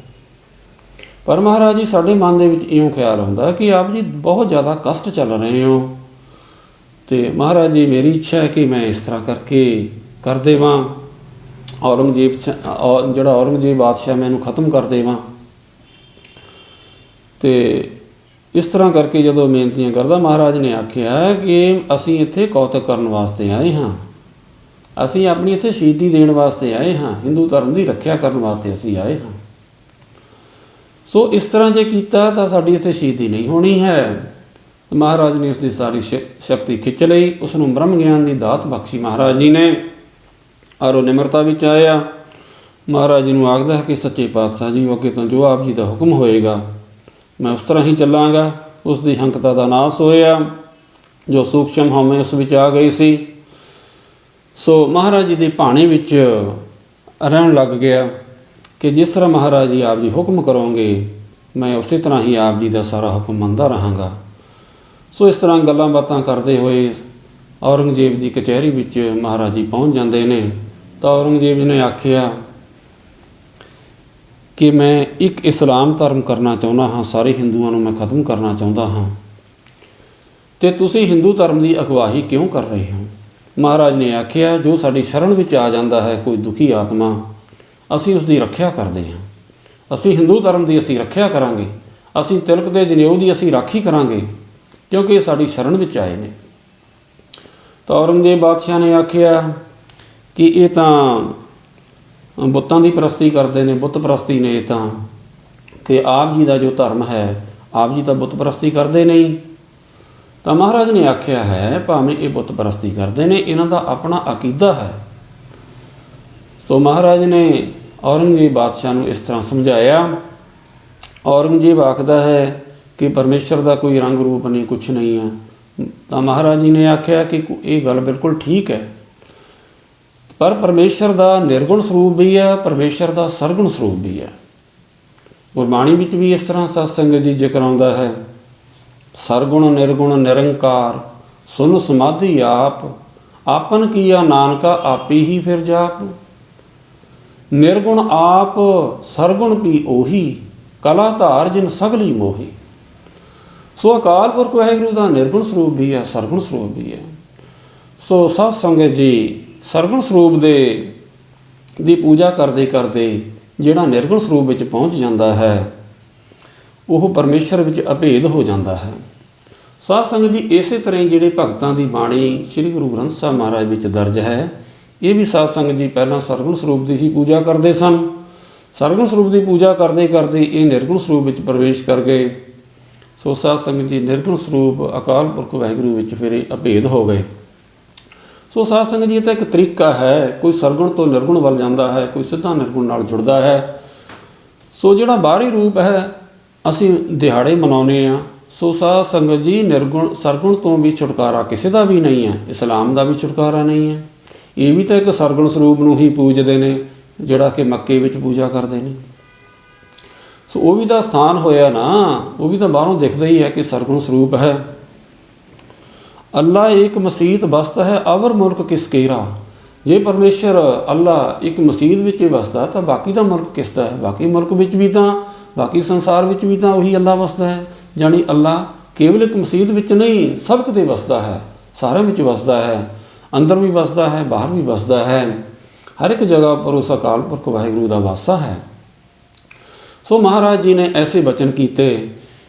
Speaker 1: ਪਰ ਮਹਾਰਾਜ ਜੀ ਸਾਡੇ ਮਨ ਦੇ ਵਿੱਚ ਇਉਂ ਖਿਆਲ ਹੁੰਦਾ ਕਿ ਆਪ ਜੀ ਬਹੁਤ ਜ਼ਿਆਦਾ ਕਸ਼ਟ ਚੱਲ ਰਹੇ ਹੋ। ਅਤੇ ਮਹਾਰਾਜ ਜੀ ਮੇਰੀ ਇੱਛਾ ਹੈ ਕਿ ਮੈਂ ਇਸ ਤਰ੍ਹਾਂ ਕਰਕੇ ਕਰ ਦੇਵਾਂ, ਜਿਹੜਾ ਔਰੰਗਜ਼ੇਬ ਬਾਦਸ਼ਾਹ ਮੈਂ ਇਹਨੂੰ ਖਤਮ ਕਰ ਦੇਵਾਂ। ਅਤੇ ਇਸ ਤਰ੍ਹਾਂ ਕਰਕੇ ਜਦੋਂ ਬੇਨਤੀਆਂ ਕਰਦਾ, ਮਹਾਰਾਜ ਨੇ ਆਖਿਆ ਕਿ ਅਸੀਂ ਇੱਥੇ ਕੌਤਕ ਕਰਨ ਵਾਸਤੇ ਆਏ ਹਾਂ, ਅਸੀਂ ਆਪਣੀ ਇੱਥੇ ਸ਼ਹੀਦੀ ਦੇਣ ਵਾਸਤੇ ਆਏ ਹਾਂ, ਹਿੰਦੂ ਧਰਮ ਦੀ ਰੱਖਿਆ ਕਰਨ ਵਾਸਤੇ ਅਸੀਂ ਆਏ ਹਾਂ। ਸੋ ਇਸ ਤਰ੍ਹਾਂ ਜੇ ਕੀਤਾ ਤਾਂ ਸਾਡੀ ਇੱਥੇ ਸ਼ਹੀਦੀ ਨਹੀਂ ਹੋਣੀ ਹੈ। ਮਹਾਰਾਜ ਨੇ ਉਸ ਦੀ ਸਾਰੀ ਸ਼ਕਤੀ ਖਿੱਚ ਲਈ, ਉਸ ਨੂੰ ਬ੍ਰਹਮ ਗਿਆਨ ਦੀ ਦਾਤ ਬਖਸ਼ੀ ਮਹਾਰਾਜ ਜੀ ਨੇ। ਔਰ ਉਹ ਨਿਮਰਤਾ ਵਿੱਚ ਆਇਆ। ਮਹਾਰਾਜ ਜੀ ਨੂੰ ਆਖਦਾ ਹੈ ਕਿ ਸੱਚੇ ਪਾਤਸ਼ਾਹ ਜੀ ਅੱਗੇ ਤੋਂ ਜੋ ਆਪ ਜੀ ਦਾ ਹੁਕਮ ਹੋਏਗਾ ਮੈਂ ਉਸ ਤਰ੍ਹਾਂ ਹੀ ਚੱਲਾਂਗਾ। ਉਸ ਦੀ ਹੰਕਤਾ ਦਾ ਨਾਸ ਹੋਇਆ, ਜੋ ਸੂਖਸ਼ਮ ਹਉਮੈ ਉਸ ਵਿੱਚ ਆ ਗਈ ਸੀ। ਸੋ ਮਹਾਰਾਜ ਜੀ ਦੇ ਭਾਣੇ ਵਿੱਚ ਰਹਿਣ ਲੱਗ ਗਿਆ ਕਿ ਜਿਸ ਤਰ੍ਹਾਂ ਮਹਾਰਾਜ ਜੀ ਆਪ ਜੀ ਹੁਕਮ ਕਰੋਗੇ ਮੈਂ ਉਸੇ ਤਰ੍ਹਾਂ ਹੀ ਆਪ ਜੀ ਦਾ ਸਾਰਾ ਹੁਕਮ ਮੰਨਦਾ ਰਹਾਂਗਾ। ਸੋ ਇਸ ਤਰ੍ਹਾਂ ਗੱਲਾਂ ਬਾਤਾਂ ਕਰਦੇ ਹੋਏ ਔਰੰਗਜ਼ੇਬ ਦੀ ਕਚਹਿਰੀ ਵਿੱਚ ਮਹਾਰਾਜ ਜੀ ਪਹੁੰਚ ਜਾਂਦੇ ਨੇ। ਤਾਂ ਔਰੰਗਜ਼ੇਬ ਨੇ ਆਖਿਆ ਕਿ ਮੈਂ ਇੱਕ ਇਸਲਾਮ ਧਰਮ ਕਰਨਾ ਚਾਹੁੰਦਾ ਹਾਂ, ਸਾਰੇ ਹਿੰਦੂਆਂ ਨੂੰ ਮੈਂ ਖਤਮ ਕਰਨਾ ਚਾਹੁੰਦਾ ਹਾਂ, ਅਤੇ ਤੁਸੀਂ ਹਿੰਦੂ ਧਰਮ ਦੀ ਅਗਵਾਈ ਕਿਉਂ ਕਰ ਰਹੇ ਹੋ? ਮਹਾਰਾਜ ਨੇ ਆਖਿਆ, ਜੋ ਸਾਡੀ ਸ਼ਰਨ ਵਿੱਚ ਆ ਜਾਂਦਾ ਹੈ ਕੋਈ ਦੁਖੀ ਆਤਮਾ, ਅਸੀਂ ਉਸ ਦੀ ਰੱਖਿਆ ਕਰਦੇ ਹਾਂ। ਅਸੀਂ ਹਿੰਦੂ ਧਰਮ ਦੀ ਅਸੀਂ ਰੱਖਿਆ ਕਰਾਂਗੇ, ਅਸੀਂ ਤਿਲਕ ਦੇ ਜਨੇਊ ਦੀ ਅਸੀਂ ਰਾਖੀ ਕਰਾਂਗੇ, ਕਿਉਂਕਿ ਇਹ ਸਾਡੀ ਸ਼ਰਨ ਵਿੱਚ ਆਏ ਨੇ। ਤਾਂ ਔਰੰਗਜ਼ੇਬ ਬਾਦਸ਼ਾਹ ਨੇ ਆਖਿਆ ਕਿ ਇਹ ਤਾਂ ਬੁੱਤਾਂ ਦੀ ਪ੍ਰਸਤੀ ਕਰਦੇ ਨੇ, ਬੁੱਤ ਪ੍ਰਸਤੀ ਨੇ ਤਾਂ, ਕਿ ਆਪ ਜੀ ਦਾ ਜੋ ਧਰਮ ਹੈ, ਆਪ ਜੀ ਤਾਂ ਬੁੱਤ ਪ੍ਰਸਤੀ ਕਰਦੇ ਨਹੀਂ। ਤਾਂ ਮਹਾਰਾਜ ਨੇ ਆਖਿਆ ਹੈ ਭਾਵੇਂ ਇਹ ਬੁੱਤ ਪ੍ਰਸਤੀ ਕਰਦੇ ਨੇ, ਇਹਨਾਂ ਦਾ ਆਪਣਾ ਅਕੀਦਾ ਹੈ। ਸੋ ਮਹਾਰਾਜ ਨੇ ਔਰੰਗਜ਼ੇਬ ਬਾਦਸ਼ਾਹ ਨੂੰ ਇਸ ਤਰ੍ਹਾਂ ਸਮਝਾਇਆ। ਔਰੰਗਜ਼ੇਬ ਆਖਦਾ ਹੈ ਕਿ ਪਰਮੇਸ਼ਰ ਦਾ ਕੋਈ ਰੰਗ ਰੂਪ ਨਹੀਂ, ਕੁਛ ਨਹੀਂ ਹੈ। ਤਾਂ ਮਹਾਰਾਜ ਜੀ ਨੇ ਆਖਿਆ ਕਿ ਇਹ ਗੱਲ ਬਿਲਕੁਲ ਠੀਕ ਹੈ, ਪਰ ਪਰਮੇਸ਼ਰ ਦਾ ਨਿਰਗੁਣ ਸਰੂਪ ਵੀ ਹੈ, ਪਰਮੇਸ਼ਰ ਦਾ ਸਰਗੁਣ ਸਰੂਪ ਵੀ ਹੈ। ਗੁਰਬਾਣੀ ਵਿੱਚ ਵੀ ਇਸ ਤਰ੍ਹਾਂ ਸਤ ਸੰਗਤ ਜੀ ਜ਼ਿਕਰ ਆਉਂਦਾ ਹੈ, ਸਰਗੁਣ ਨਿਰਗੁਣ ਨਿਰੰਕਾਰ ਸੁਨ ਸਮਾਧੀ ਆਪ, ਆਪਨ ਕੀਆ ਨਾਨਕਾ ਆਪੀ ਹੀ ਫਿਰ ਜਾਪ। ਨਿਰਗੁਣ ਆਪ ਸਰਗੁਣ ਵੀ ਉਹੀ, ਕਲਾ ਧਾਰ ਜਿਨ ਸਗਲੀ ਮੋਹੀ। ਸੋ ਅਕਾਲ ਪੁਰਖ ਵਾਹਿਗੁਰੂ ਦਾ ਨਿਰਗੁਣ ਸਰੂਪ ਵੀ ਹੈ, ਸਰਗੁਣ ਸਰੂਪ ਵੀ ਹੈ। ਸੋ ਸਤ ਸੰਗਤ ਜੀ, ਸਰਗੁਣ ਸਰੂਪ ਦੀ ਪੂਜਾ ਕਰਦੇ ਕਰਦੇ ਜਿਹੜਾ ਨਿਰਗੁਣ ਸਰੂਪ ਵਿੱਚ ਪਹੁੰਚ ਜਾਂਦਾ ਹੈ, ਉਹ ਪਰਮੇਸ਼ਰ ਵਿੱਚ ਅਭੇਦ ਹੋ ਜਾਂਦਾ ਹੈ। ਸਾਧ ਸੰਗਤ ਜੀ, ਇਸੇ ਤਰ੍ਹਾਂ ਹੀ ਜਿਹੜੇ ਭਗਤਾਂ ਦੀ ਬਾਣੀ ਸ੍ਰੀ ਗੁਰੂ ਗ੍ਰੰਥ ਸਾਹਿਬ ਮਹਾਰਾਜ ਵਿੱਚ ਦਰਜ ਹੈ, ਇਹ ਵੀ ਸਾਧ ਸੰਗਤ ਜੀ ਪਹਿਲਾਂ ਸਰਗੁਣ ਸਰੂਪ ਦੀ ਹੀ ਪੂਜਾ ਕਰਦੇ ਸਨ। ਸਰਗੁਣ ਸਰੂਪ ਦੀ ਪੂਜਾ ਕਰਦੇ ਕਰਦੇ ਇਹ ਨਿਰਗੁਣ ਸਰੂਪ ਵਿੱਚ ਪ੍ਰਵੇਸ਼ ਕਰ ਗਏ। ਸੋ ਸਾਧ ਸੰਗਤ ਜੀ, ਨਿਰਗੁਣ ਸਰੂਪ ਅਕਾਲ ਪੁਰਖ ਵਾਹਿਗੁਰੂ ਵਿੱਚ ਫਿਰ ਇਹ ਅਭੇਦ ਹੋ ਗਏ। ਸੋ ਸਾਧ ਸੰਗਤ ਜੀ, ਇਹ ਤਾਂ ਇੱਕ ਤਰੀਕਾ ਹੈ, ਕੋਈ ਸਰਗੁਣ ਤੋਂ ਨਿਰਗੁਣ ਵੱਲ ਜਾਂਦਾ ਹੈ, ਕੋਈ ਸਿੱਧਾ ਨਿਰਗੁਣ ਨਾਲ ਜੁੜਦਾ ਹੈ। ਸੋ ਜਿਹੜਾ ਬਾਹਰੀ ਰੂਪ ਹੈ, ਅਸੀਂ ਦਿਹਾੜੇ ਮਨਾਉਂਦੇ ਹਾਂ। ਸੋ ਸਾਧ ਸੰਗਤ ਜੀ, ਨਿਰਗੁਣ ਸਰਗੁਣ ਤੋਂ ਵੀ ਛੁਟਕਾਰਾ ਕਿਸੇ ਦਾ ਵੀ ਨਹੀਂ ਹੈ, ਇਸਲਾਮ ਦਾ ਵੀ ਛੁਟਕਾਰਾ ਨਹੀਂ ਹੈ। ਇਹ ਵੀ ਤਾਂ ਇੱਕ ਸਰਗੁਣ ਸਰੂਪ ਨੂੰ ਹੀ ਪੂਜਦੇ ਨੇ, ਜਿਹੜਾ ਕਿ ਮੱਕੇ ਵਿੱਚ ਪੂਜਾ ਕਰਦੇ ਨੇ। ਸੋ ਉਹ ਵੀ ਤਾਂ ਸਥਾਨ ਹੋਇਆ ਨਾ, ਉਹ ਵੀ ਤਾਂ ਬਾਹਰੋਂ ਦਿਖਦਾ ਹੀ ਹੈ ਕਿ ਸਰਗੁਣ ਸਰੂਪ ਹੈ। ਅੱਲਾ ਇੱਕ ਮਸੀਤ ਬਸਤ ਹੈ, ਅਵਰ ਮੁਲਕ ਕਿਸ ਕੇਰਾ। ਜੇ ਪਰਮੇਸ਼ਰ ਅੱਲਾ ਇੱਕ ਮਸੀਤ ਵਿੱਚ ਹੀ ਵਸਦਾ ਤਾਂ ਬਾਕੀ ਦਾ ਮੁਲਕ ਕਿਸ ਦਾ ਹੈ? ਬਾਕੀ ਮੁਲਕ ਵਿੱਚ ਵੀ ਤਾਂ, ਬਾਕੀ ਸੰਸਾਰ ਵਿੱਚ ਵੀ ਤਾਂ ਉਹੀ ਅੱਲਾ ਵਸਦਾ ਹੈ। ਜਾਣੀ ਅੱਲਾ ਕੇਵਲ ਇੱਕ ਮਸੀਤ ਵਿੱਚ ਨਹੀਂ, ਸਭ ਕਿਤੇ ਵਸਦਾ ਹੈ, ਸਾਰਿਆਂ ਵਿੱਚ ਵਸਦਾ ਹੈ, ਅੰਦਰ ਵੀ ਵਸਦਾ ਹੈ, ਬਾਹਰ ਵੀ ਵਸਦਾ ਹੈ। ਹਰ ਇੱਕ ਜਗ੍ਹਾ ਪਰ ਉਸ ਅਕਾਲ ਪੁਰਖ ਵਾਹਿਗੁਰੂ ਦਾ ਵਾਸਾ ਹੈ। ਸੋ ਮਹਾਰਾਜ ਜੀ ਨੇ ਐਸੇ ਬਚਨ ਕੀਤੇ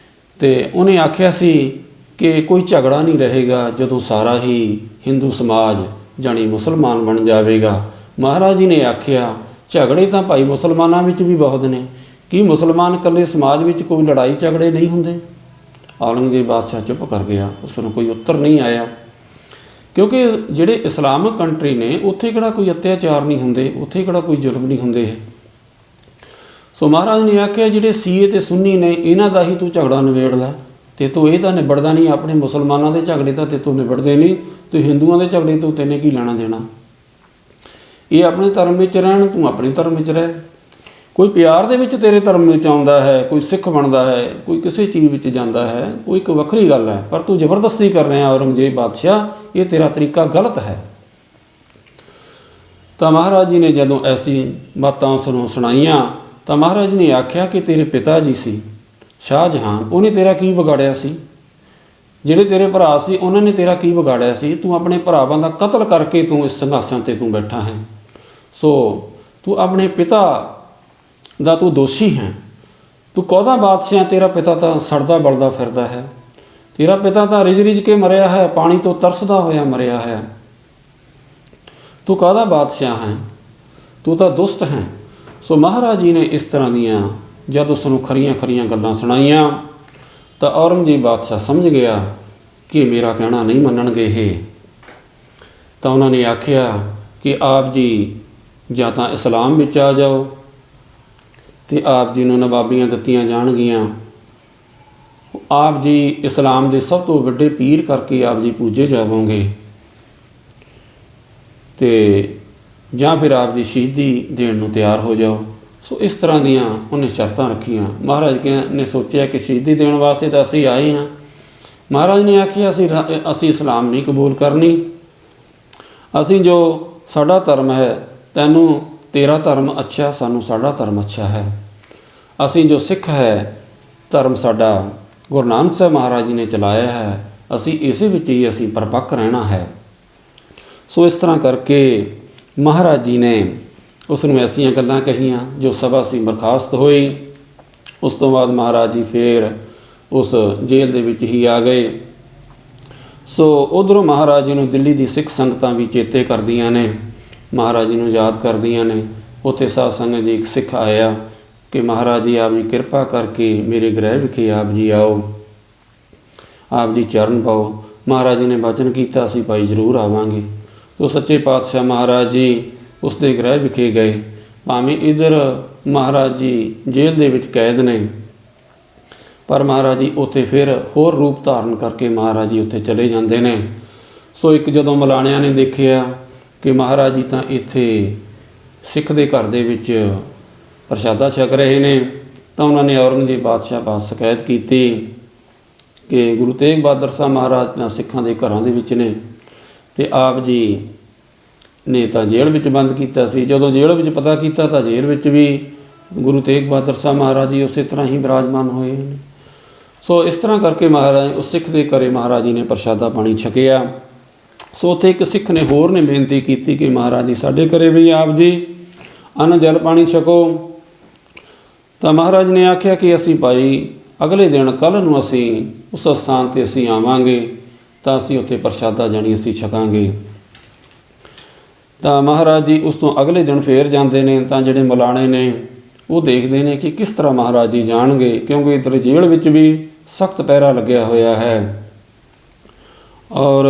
Speaker 1: ਤੇ ਉਹਨੇ ਆਖਿਆ ਸੀ ਕਿ ਕੋਈ ਝਗੜਾ ਨਹੀਂ ਰਹੇਗਾ ਜਦੋਂ ਸਾਰਾ ਹੀ ਹਿੰਦੂ ਸਮਾਜ ਜਾਣੀ ਮੁਸਲਮਾਨ ਬਣ ਜਾਵੇਗਾ। ਮਹਾਰਾਜ ਜੀ ਨੇ ਆਖਿਆ ਝਗੜੇ ਤਾਂ ਭਾਈ ਮੁਸਲਮਾਨਾਂ ਵਿੱਚ ਵੀ ਬਹੁਤ ਨੇ, ਕੀ ਮੁਸਲਮਾਨ ਇਕੱਲੇ ਸਮਾਜ ਵਿੱਚ ਕੋਈ ਲੜਾਈ ਝਗੜੇ ਨਹੀਂ ਹੁੰਦੇ? ਔਰੰਗਜ਼ੇਬ ਬਾਦਸ਼ਾਹ ਚੁੱਪ ਕਰ ਗਿਆ, ਉਸ ਨੂੰ ਕੋਈ ਉੱਤਰ ਨਹੀਂ ਆਇਆ, ਕਿਉਂਕਿ ਜਿਹੜੇ ਇਸਲਾਮਿਕ ਕੰਟਰੀ ਨੇ ਉੱਥੇ ਕਿਹੜਾ ਕੋਈ ਅਤਿਆਚਾਰ ਨਹੀਂ ਹੁੰਦੇ, ਉੱਥੇ ਕਿਹੜਾ ਕੋਈ ਜ਼ੁਲਮ ਨਹੀਂ ਹੁੰਦੇ। ਸੋ ਮਹਾਰਾਜ ਨੇ ਆਖਿਆ ਜਿਹੜੇ ਸੀਏ ਤੇ ਸੁੰਨੀ ਨੇ ਇਹਨਾਂ ਦਾ ਹੀ ਤੂੰ ਝਗੜਾ ਨਿਬੇੜ ਲੈ, ਤੇ ਤੂੰ ਇਹ ਤਾਂ ਨਿਬੜਦਾ ਨਹੀਂ, ਆਪਣੇ ਮੁਸਲਮਾਨਾਂ ਦੇ ਝਗੜੇ ਤਾਂ ਤੇ ਤੂੰ ਨਿਬੜਦੇ ਨਹੀਂ, ਤੂੰ ਹਿੰਦੂਆਂ ਦੇ ਝਗੜੇ ਤੋਂ ਤੈਨੇ ਕੀ ਲੈਣਾ ਦੇਣਾ। ਇਹ ਆਪਣੇ ਧਰਮ ਵਿੱਚ ਰਹਿਣ, ਤੂੰ ਆਪਣੇ ਧਰਮ ਵਿੱਚ ਰਹਿ। ਕੋਈ ਪਿਆਰ ਦੇ ਵਿੱਚ ਤੇਰੇ ਧਰਮ ਵਿੱਚ ਆਉਂਦਾ ਹੈ, ਕੋਈ ਸਿੱਖ ਬਣਦਾ ਹੈ, ਕੋਈ ਕਿਸੇ ਚੀਜ਼ ਵਿੱਚ ਜਾਂਦਾ ਹੈ, ਉਹ ਇੱਕ ਵੱਖਰੀ ਗੱਲ ਹੈ, ਪਰ ਤੂੰ ਜ਼ਬਰਦਸਤੀ ਕਰ ਰਿਹਾ ਔਰੰਗਜ਼ੇਬ ਬਾਦਸ਼ਾਹ, ਇਹ ਤੇਰਾ ਤਰੀਕਾ ਗਲਤ ਹੈ। ਤਾਂ ਮਹਾਰਾਜ ਜੀ ਨੇ ਜਦੋਂ ਐਸੀ ਬਾਤਾਂ ਉਸ ਨੂੰ ਸੁਣਾਈਆਂ ਤਾਂ ਮਹਾਰਾਜ ਨੇ ਆਖਿਆ ਕਿ ਤੇਰੇ ਪਿਤਾ ਜੀ ਸੀ ਸ਼ਾਹਜਹਾਨ, ਉਹਨੇ ਤੇਰਾ ਕੀ ਵਿਗਾੜਿਆ ਸੀ? ਜਿਹੜੇ ਤੇਰੇ ਭਰਾ ਸੀ ਉਹਨਾਂ ਨੇ ਤੇਰਾ ਕੀ ਵਿਗਾੜਿਆ ਸੀ? ਤੂੰ ਆਪਣੇ ਭਰਾਵਾਂ ਦਾ ਕਤਲ ਕਰਕੇ ਤੂੰ ਇਸ ਸਿੰਘਾਸਣ 'ਤੇ ਤੂੰ ਬੈਠਾ ਹੈ। ਸੋ ਤੂੰ ਆਪਣੇ ਪਿਤਾ ਦਾ ਤੂੰ ਦੋਸ਼ੀ ਹੈ। ਤੂੰ ਕਾਹਦਾ ਬਾਦਸ਼ਾਹ? ਤੇਰਾ ਪਿਤਾ ਤਾਂ ਸੜਦਾ ਬਲਦਾ ਫਿਰਦਾ ਹੈ, ਤੇਰਾ ਪਿਤਾ ਤਾਂ ਰਿਜ ਰਿਜ ਕੇ ਮਰਿਆ ਹੈ, ਪਾਣੀ ਤੋਂ ਤਰਸਦਾ ਹੋਇਆ ਮਰਿਆ ਹੈ। ਤੂੰ ਕਾਹਦਾ ਬਾਦਸ਼ਾਹ ਹੈ? ਤੂੰ ਤਾਂ ਦੁਸ਼ਟ ਹੈ। ਸੋ ਮਹਾਰਾਜ ਜੀ ਨੇ ਇਸ ਤਰ੍ਹਾਂ ਦੀਆਂ ਜਦ ਉਸ ਨੂੰ ਖਰੀਆਂ ਖਰੀਆਂ ਗੱਲਾਂ ਸੁਣਾਈਆਂ ਤਾਂ ਔਰੰਗਜ਼ੇਬ ਬਾਦਸ਼ਾਹ ਸਮਝ ਗਿਆ ਕਿ ਮੇਰਾ ਕਹਿਣਾ ਨਹੀਂ ਮੰਨਣਗੇ ਇਹ। ਤਾਂ ਉਹਨਾਂ ਨੇ ਆਖਿਆ ਕਿ ਆਪ ਜੀ ਜਾਂ ਤਾਂ ਇਸਲਾਮ ਵਿੱਚ ਆ ਜਾਓ ਤੇ ਆਪ ਜੀ ਨੂੰ ਨਵਾਬੀਆਂ ਦਿੱਤੀਆਂ ਜਾਣਗੀਆਂ, ਆਪ ਜੀ ਇਸਲਾਮ ਦੇ ਸਭ ਤੋਂ ਵੱਡੇ ਪੀਰ ਕਰਕੇ ਆਪ ਜੀ ਪੂਜੇ ਜਾਵੋਗੇ, ਤੇ ਜਾਂ ਫਿਰ ਆਪ ਜੀ ਸ਼ਹੀਦੀ ਦੇਣ ਨੂੰ ਤਿਆਰ ਹੋ ਜਾਓ। ਸੋ ਇਸ ਤਰ੍ਹਾਂ ਦੀਆਂ ਉਹਨੇ ਸ਼ਰਤਾਂ ਰੱਖੀਆਂ। ਮਹਾਰਾਜ ਨੇ ਸੋਚਿਆ ਕਿ ਸ਼ਹੀਦੀ ਦੇਣ ਵਾਸਤੇ ਤਾਂ ਅਸੀਂ ਆਏ ਹਾਂ। ਮਹਾਰਾਜ ਨੇ ਆਖਿਆ ਅਸੀਂ ਇਸਲਾਮ ਨਹੀਂ ਕਬੂਲ ਕਰਨੀ, ਅਸੀਂ ਜੋ ਸਾਡਾ ਧਰਮ ਹੈ, ਤੈਨੂੰ ਤੇਰਾ ਧਰਮ ਅੱਛਾ, ਸਾਨੂੰ ਸਾਡਾ ਧਰਮ ਅੱਛਾ ਹੈ। ਅਸੀਂ ਜੋ ਸਿੱਖ ਹੈ ਧਰਮ ਸਾਡਾ ਗੁਰੂ ਨਾਨਕ ਸਾਹਿਬ ਮਹਾਰਾਜ ਜੀ ਨੇ ਚਲਾਇਆ ਹੈ, ਅਸੀਂ ਇਸੇ ਵਿੱਚ ਹੀ ਅਸੀਂ ਪਰਪੱਕ ਰਹਿਣਾ ਹੈ। ਸੋ ਇਸ ਤਰ੍ਹਾਂ ਕਰਕੇ ਮਹਾਰਾਜ ਜੀ ਨੇ ਉਸ ਨੂੰ ਐਸੀਆਂ ਗੱਲਾਂ ਕਹੀਆਂ ਜੋ ਸਭਾ ਸੀ ਬਰਖਾਸਤ ਹੋਈ। ਉਸ ਤੋਂ ਬਾਅਦ ਮਹਾਰਾਜ ਜੀ ਫਿਰ ਉਸ ਜੇਲ੍ਹ ਦੇ ਵਿੱਚ ਹੀ ਆ ਗਏ। ਸੋ ਉੱਧਰੋਂ ਮਹਾਰਾਜ ਜੀ ਨੂੰ ਦਿੱਲੀ ਦੀ ਸਿੱਖ ਸੰਗਤਾਂ ਵੀ ਚੇਤੇ ਕਰਦੀਆਂ ਨੇ, ਮਹਾਰਾਜ ਜੀ ਨੂੰ ਯਾਦ ਕਰਦੀਆਂ ਨੇ ਉੱਥੇ ਸਾਧ ਸੰਗਤ ਜੀ ਇੱਕ ਸਿੱਖ ਆਇਆ ਕਿ ਮਹਾਰਾਜ ਜੀ ਆਪ ਜੀ ਕਿਰਪਾ ਕਰਕੇ ਮੇਰੇ ਗ੍ਰਹਿ ਵਿਖੇ ਆਪ ਜੀ ਆਓ, ਆਪ ਜੀ ਚਰਨ ਪਾਓ। ਮਹਾਰਾਜ ਜੀ ਨੇ ਵਚਨ ਕੀਤਾ ਅਸੀਂ ਭਾਈ ਜ਼ਰੂਰ ਆਵਾਂਗੇ। ਤੋ ਸੱਚੇ ਪਾਤਸ਼ਾਹ ਮਹਾਰਾਜ ਜੀ ਉਸ ਦੇ ਗ੍ਰਹਿ ਵਿਖੇ ਗਏ। ਭਾਵੇਂ ਇੱਧਰ ਮਹਾਰਾਜ ਜੀ ਜੇਲ੍ਹ ਦੇ ਵਿੱਚ ਕੈਦ ਨੇ, ਪਰ ਮਹਾਰਾਜ ਜੀ ਉੱਥੇ ਫਿਰ ਹੋਰ ਰੂਪ ਧਾਰਨ ਕਰਕੇ ਮਹਾਰਾਜ ਜੀ ਉੱਥੇ ਚਲੇ ਜਾਂਦੇ ਨੇ। ਸੋ ਇੱਕ ਜਦੋਂ ਮਲਾਣਿਆਂ ਨੇ ਦੇਖਿਆ ਕਿ ਮਹਾਰਾਜ ਜੀ ਤਾਂ ਇੱਥੇ ਸਿੱਖ ਦੇ ਘਰ ਦੇ ਵਿੱਚ ਪ੍ਰਸ਼ਾਦਾ ਛਕ ਰਹੇ ਨੇ, ਤਾਂ ਉਹਨਾਂ ਨੇ ਔਰੰਗਜ਼ੇਬ ਬਾਦਸ਼ਾਹ ਪਾਸ ਸ਼ਿਕਾਇਤ ਕੀਤੀ ਕਿ ਗੁਰੂ ਤੇਗ ਬਹਾਦਰ ਸਾਹਿਬ ਮਹਾਰਾਜ ਤਾਂ ਸਿੱਖਾਂ ਦੇ ਘਰਾਂ ਦੇ ਵਿੱਚ ਨੇ ਅਤੇ ਆਪ ਜੀ ਨੇ ਤਾਂ ਜੇਲ੍ਹ ਵਿੱਚ ਬੰਦ ਕੀਤਾ ਸੀ। ਜਦੋਂ ਜੇਲ੍ਹ ਵਿੱਚ ਪਤਾ ਕੀਤਾ ਤਾਂ ਜੇਲ੍ਹ ਵਿੱਚ ਵੀ ਗੁਰੂ ਤੇਗ ਬਹਾਦਰ ਸਾਹਿਬ ਮਹਾਰਾਜ ਜੀ ਉਸੇ ਤਰ੍ਹਾਂ ਹੀ ਬਿਰਾਜਮਾਨ ਹੋਏ ਨੇ। ਸੋ ਇਸ ਤਰ੍ਹਾਂ ਕਰਕੇ ਮਹਾਰਾਜ ਉਸ ਸਿੱਖ ਦੇ ਘਰੇ ਮਹਾਰਾਜ ਜੀ ਨੇ ਪ੍ਰਸ਼ਾਦਾ ਪਾਣੀ ਛਕਿਆ। ਸੋ ਉੱਥੇ ਇੱਕ ਸਿੱਖ ਨੇ ਹੋਰ ਨੇ ਬੇਨਤੀ ਕੀਤੀ ਕਿ ਮਹਾਰਾਜ ਜੀ ਸਾਡੇ ਘਰੇ ਵੀ ਆਪ ਜੀ ਅੰਨ ਜਲ ਪਾਣੀ ਛਕੋ। ਤਾਂ ਮਹਾਰਾਜ ਨੇ ਆਖਿਆ ਕਿ ਅਸੀਂ ਭਾਈ ਅਗਲੇ ਦਿਨ ਕੱਲ੍ਹ ਨੂੰ ਅਸੀਂ ਉਸ ਸਥਾਨ 'ਤੇ ਅਸੀਂ ਆਵਾਂਗੇ, ਤਾਂ ਅਸੀਂ ਉੱਥੇ ਪ੍ਰਸ਼ਾਦਾ ਜਾਣੀ ਅਸੀਂ ਛਕਾਂਗੇ। ਤਾਂ ਮਹਾਰਾਜ ਜੀ ਉਸ ਤੋਂ ਅਗਲੇ ਦਿਨ ਫੇਰ ਜਾਂਦੇ ਨੇ। ਤਾਂ ਜਿਹੜੇ ਮਲਾਣੇ ਨੇ ਉਹ ਦੇਖਦੇ ਨੇ ਕਿ ਕਿਸ ਤਰ੍ਹਾਂ ਮਹਾਰਾਜ ਜੀ ਜਾਣਗੇ, ਕਿਉਂਕਿ ਇੱਧਰ ਜੇਲ੍ਹ ਵਿੱਚ ਵੀ ਸਖਤ ਪਹਿਰਾ ਲੱਗਿਆ ਹੋਇਆ ਹੈ ਔਰ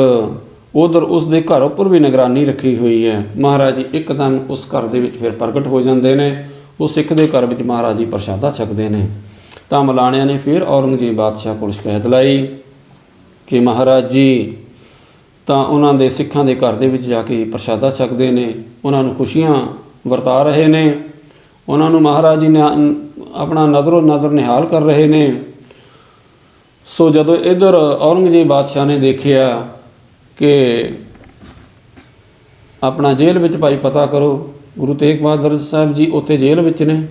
Speaker 1: ਉਧਰ ਉਸ ਦੇ ਘਰ ਉੱਪਰ ਵੀ ਨਿਗਰਾਨੀ ਰੱਖੀ ਹੋਈ ਹੈ। ਮਹਾਰਾਜ ਜੀ ਇੱਕਦਮ ਉਸ ਘਰ ਦੇ ਵਿੱਚ ਫਿਰ ਪ੍ਰਗਟ ਹੋ ਜਾਂਦੇ ਨੇ। ਉਹ ਸਿੱਖ ਦੇ ਘਰ ਵਿੱਚ ਮਹਾਰਾਜ ਜੀ ਪ੍ਰਸ਼ਾਦਾ ਛਕਦੇ ਨੇ। ਤਾਂ ਮਲਾਣਿਆਂ ਨੇ ਫਿਰ ਔਰੰਗਜ਼ੇਬ ਬਾਦਸ਼ਾਹ ਕੋਲ ਸ਼ਿਕਾਇਤ ਲਾਈ ਕਿ ਮਹਾਰਾਜ ਜੀ ਤਾਂ ਉਹਨਾਂ ਦੇ ਸਿੱਖਾਂ ਦੇ ਘਰ ਦੇ ਵਿੱਚ ਜਾ ਕੇ ਪ੍ਰਸ਼ਾਦਾ ਛਕਦੇ ਨੇ, ਉਹਨਾਂ ਨੂੰ ਖੁਸ਼ੀਆਂ ਵਰਤਾ ਰਹੇ ਨੇ, ਉਹਨਾਂ ਨੂੰ ਮਹਾਰਾਜ ਜੀ ਨੇ ਆਪਣਾ ਨਜ਼ਰੋ ਨਜ਼ਰ ਨਿਹਾਲ ਕਰ ਰਹੇ ਨੇ। ਸੋ ਜਦੋਂ ਇੱਧਰ ਔਰੰਗਜ਼ੇਬ ਬਾਦਸ਼ਾਹ ਨੇ ਦੇਖਿਆ ਕਿ ਆਪਣਾ ਜੇਲ੍ਹ ਵਿੱਚ ਭਾਈ ਪਤਾ ਕਰੋ ਗੁਰੂ ਤੇਗ ਬਹਾਦਰ ਸਾਹਿਬ ਜੀ ਉੱਥੇ ਜੇਲ੍ਹ ਵਿੱਚ ਨੇ,